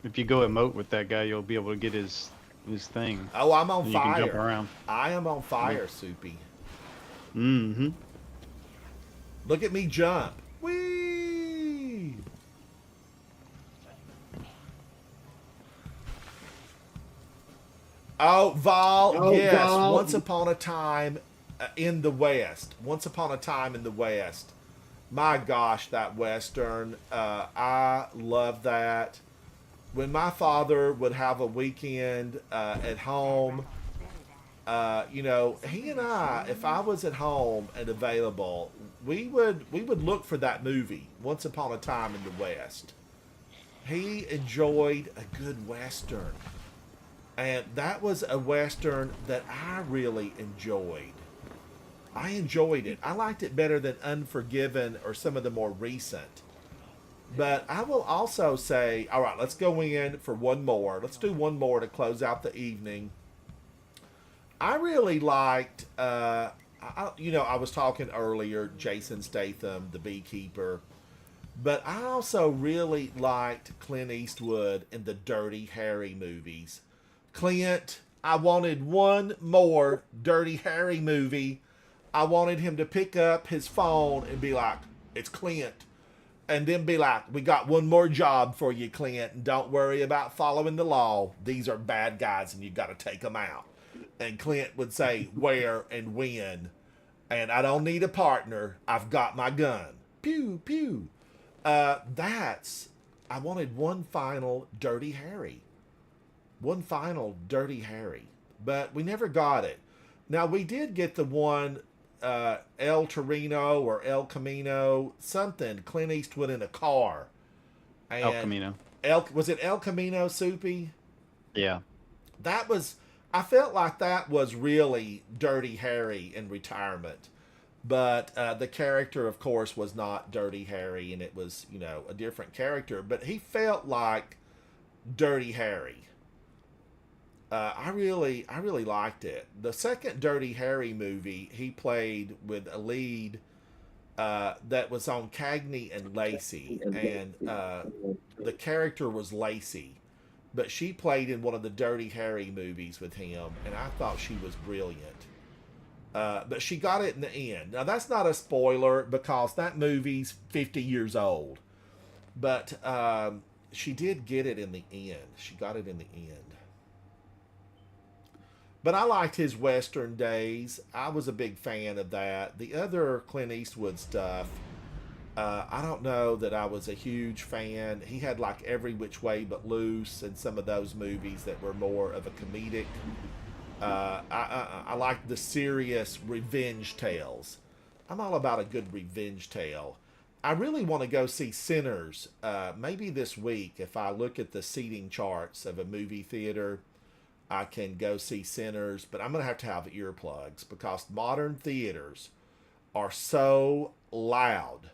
If you go emote with that guy, you'll be able to get his thing. Oh, I'm on fire. You can jump around. I am on fire, Soupy. Mm-hmm. Look at me jump. Whee! Oh, Vol, yes. Vol. Once upon a time in the West. Once upon a time in the West. My gosh, that Western. I love that. When my father would have a weekend at home, you know, he and I, if I was at home and available, we would look for that movie, Once Upon a Time in the West. He enjoyed a good Western. And that was a Western that I really enjoyed. I enjoyed it. I liked it better than Unforgiven or some of the more recent. But I will also say, all right, let's go in for one more. Let's do one more to close out the evening. I really liked, you know, I was talking earlier, Jason Statham, the beekeeper. But I also really liked Clint Eastwood in the Dirty Harry movies. Clint, I wanted one more Dirty Harry movie. I wanted him to pick up his phone and be like, it's Clint. And then be like, we got one more job for you, Clint. And don't worry about following the law. These are bad guys and you got to take them out. And Clint would say where and when. And I don't need a partner. I've got my gun. Pew, pew. I wanted one final Dirty Harry. One final Dirty Harry. But we never got it. Now, we did get the one, El Torino or El Camino, something, Clint Eastwood in a car. And El Camino. Was it El Camino, Soupy? Yeah. That was, I felt like that was really Dirty Harry in retirement. But the character, of course, was not Dirty Harry, and it was, you know, a different character. But he felt like Dirty Harry. I really liked it. The second Dirty Harry movie, he played with a lead that was on Cagney and Lacey, and the character was Lacey, but she played in one of the Dirty Harry movies with him, and I thought she was brilliant. But she got it in the end. Now that's not a spoiler because that movie's 50 years old, but she did get it in the end. She got it in the end. But I liked his Western days. I was a big fan of that. The other Clint Eastwood stuff, I don't know that I was a huge fan. He had like Every Which Way But Loose and some of those movies that were more of a comedic. I like the serious revenge tales. I'm all about a good revenge tale. I really want to go see Sinners maybe this week. If I look at the seating charts of a movie theater, I can go see Sinners, but I'm going to have earplugs because modern theaters are so loud.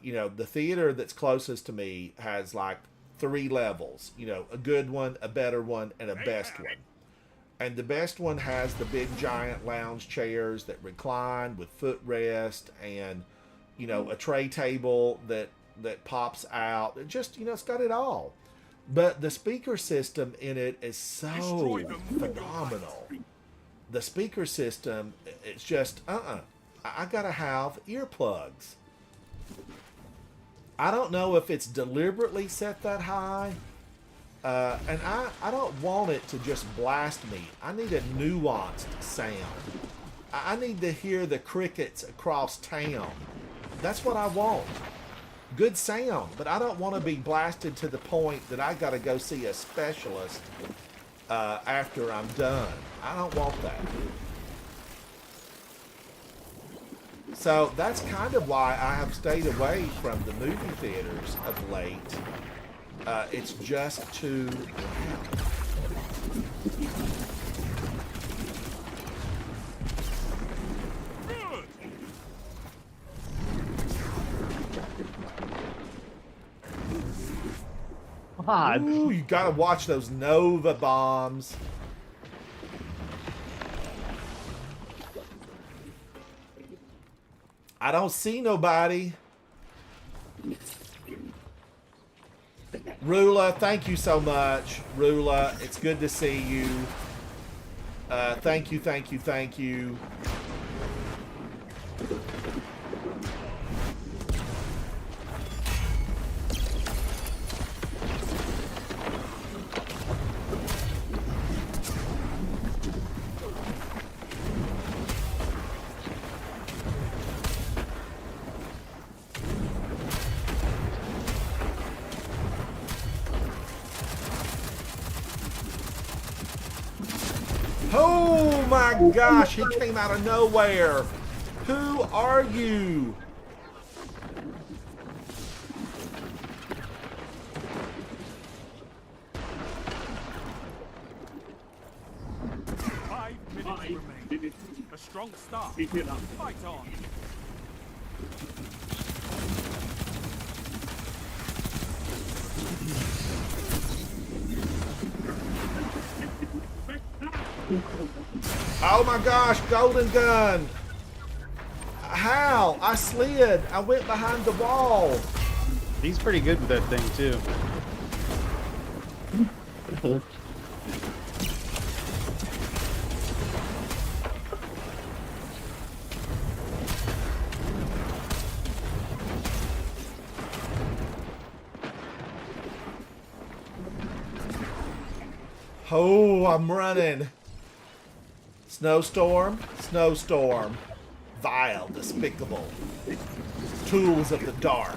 You know, the theater that's closest to me has like 3 levels. You know, a good one, a better one, and a best one. And the best one has the big giant lounge chairs that recline with footrest and, you know, a tray table that pops out. It just, you know, it's got it all. But the speaker system in it is so phenomenal. The speaker system, it's just, I gotta have earplugs. I don't know if it's deliberately set that high. And I don't want it to just blast me. I need a nuanced sound. I need to hear the crickets across town. That's what I want. Good sound, but I don't want to be blasted to the point that I got to go see a specialist after I'm done. I don't want that. So that's kind of why I have stayed away from the movie theaters of late. It's just too loud. Ooh, you gotta watch those Nova bombs. I don't see nobody. Rula, thank you so much. Rula, it's good to see you. Thank you, thank you, thank you. Oh my gosh, he came out of nowhere. Who are you? Five minutes remain. A strong start. Fight on. Oh my gosh, golden gun. How? I slid. I went behind the wall. He's pretty good with that thing too. Oh, I'm running. Snowstorm, snowstorm. Vile, despicable. Tools of the dark.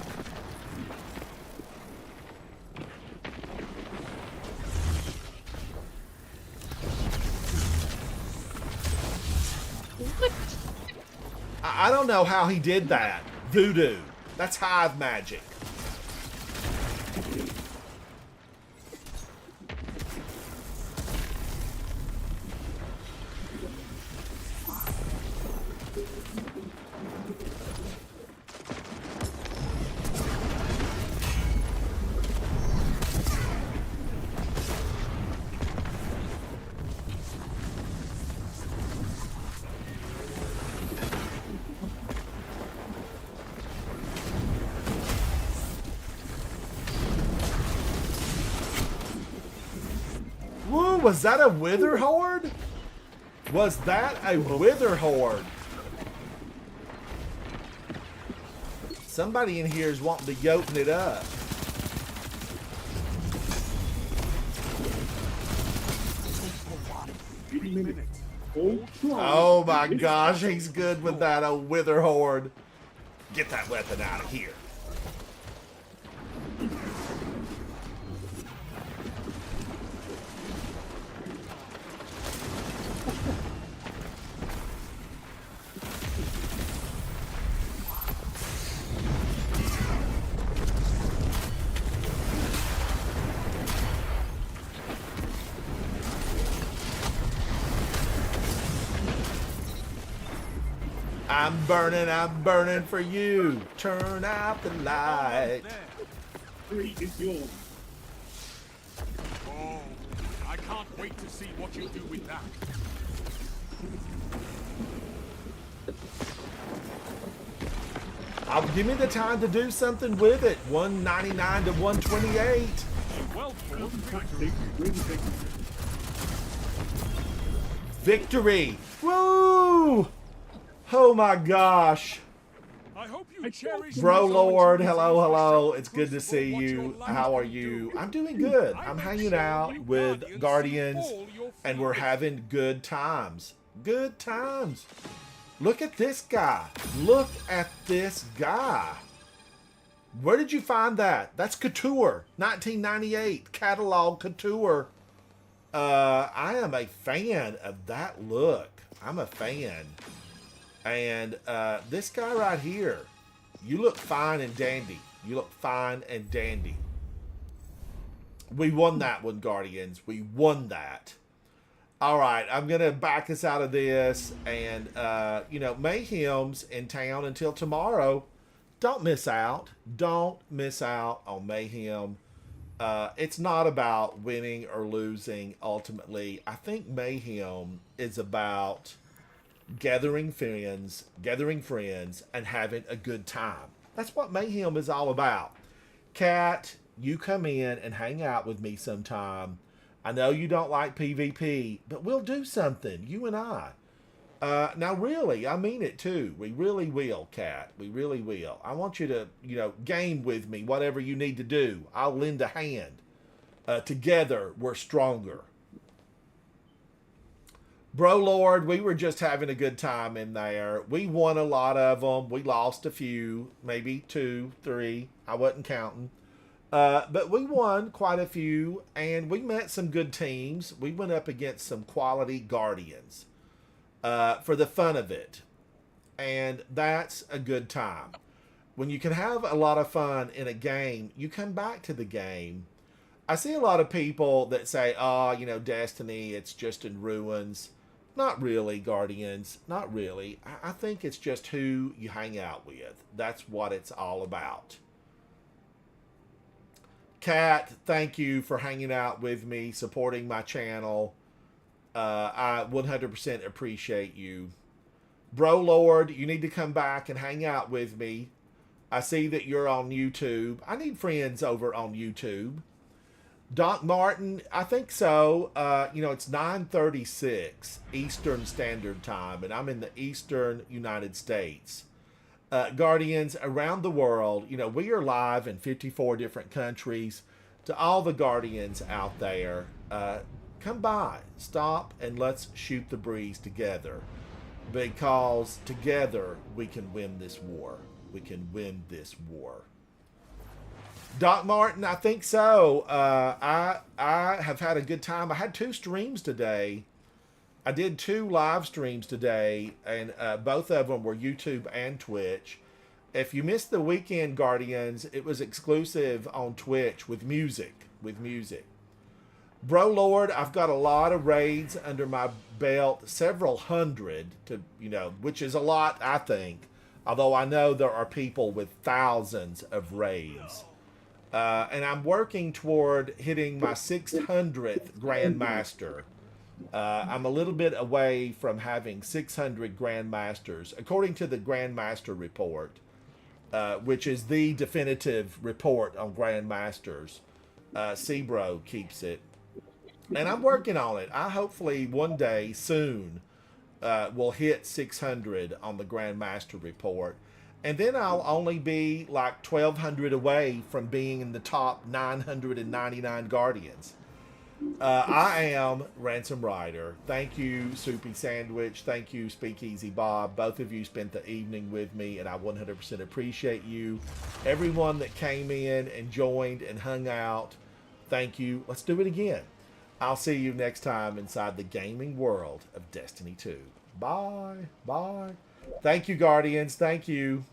I don't know how he did that. Voodoo. That's hive magic. Woo, was that a wither horde? Was that a wither horde? Somebody in here is wanting to yoken it up. Oh my gosh, he's good with that, a wither horde. Get that weapon out of here. I'm burning for you. Turn out the light. Is yours. Oh, I can't wait to see what you do with that. Give me the time to do something with it. 199 to 128. Well, Victory! Woo! Oh my gosh. I hope you cherish Bro Lord, hello, hello. It's good to see you. How are you? I'm doing good. I'm hanging out with Guardians and we're having good times. Good times. Look at this guy. Look at this guy. Where did you find that? That's Couture. 1998 catalog Couture. I am a fan of that look. I'm a fan. And this guy right here, you look fine and dandy. You look fine and dandy. We won that one, Guardians. We won that. All right, I'm going to back us out of this. And, you know, Mayhem's in town until tomorrow. Don't miss out. Don't miss out on Mayhem. It's not about winning or losing, ultimately. I think Mayhem is about gathering friends, and having a good time. That's what Mayhem is all about. Kat, you come in and hang out with me sometime. I know you don't like PvP, but we'll do something, you and I. Now, really, I mean it too. We really will, Kat. We really will. I want you to, you know, game with me, whatever you need to do. I'll lend a hand. Together, we're stronger. Bro Lord, we were just having a good time in there. We won a lot of them. We lost a few, maybe 2, 3. I wasn't counting. But we won quite a few, and we met some good teams. We went up against some quality Guardians for the fun of it. And that's a good time. When you can have a lot of fun in a game, you come back to the game. I see a lot of people that say, oh, you know, Destiny, it's just in ruins. Not really, Guardians. Not really. I think it's just who you hang out with. That's what it's all about. Kat, thank you for hanging out with me, supporting my channel. I 100% appreciate you. Bro Lord, you need to come back and hang out with me. I see that you're on YouTube. I need friends over on YouTube. Doc Martin, I think so. You know, it's 9:36 Eastern Standard Time, and I'm in the Eastern United States. Guardians around the world, you know, we are live in 54 different countries. To all the Guardians out there, come by, stop, and let's shoot the breeze together. Because together we can win this war. We can win this war. Doc Martin, I think so. I have had a good time. I had 2 streams today. I did 2 live streams today, and both of them were YouTube and Twitch. If you missed the Weekend Guardians, it was exclusive on Twitch with music. Bro Lord, I've got a lot of raids under my belt, several hundred, to which is a lot, I think. Although I know there are people with thousands of raids. And I'm working toward hitting my 600th Grandmaster. I'm a little bit away from having 600 Grandmasters, according to the Grandmaster report, which is the definitive report on Grandmasters. Cbro keeps it. And I'm working on it. I hopefully one day soon will hit 600 on the Grandmaster report. And then I'll only be like 1,200 away from being in the top 999 Guardians. I am Ransom Rider. Thank you, Soupy Sandwich. Thank you, Speakeasy Bob. Both of you spent the evening with me, and I 100% appreciate you. Everyone that came in and joined and hung out, thank you. Let's do it again. I'll see you next time inside the gaming world of Destiny 2. Bye. Bye. Thank you, Guardians. Thank you.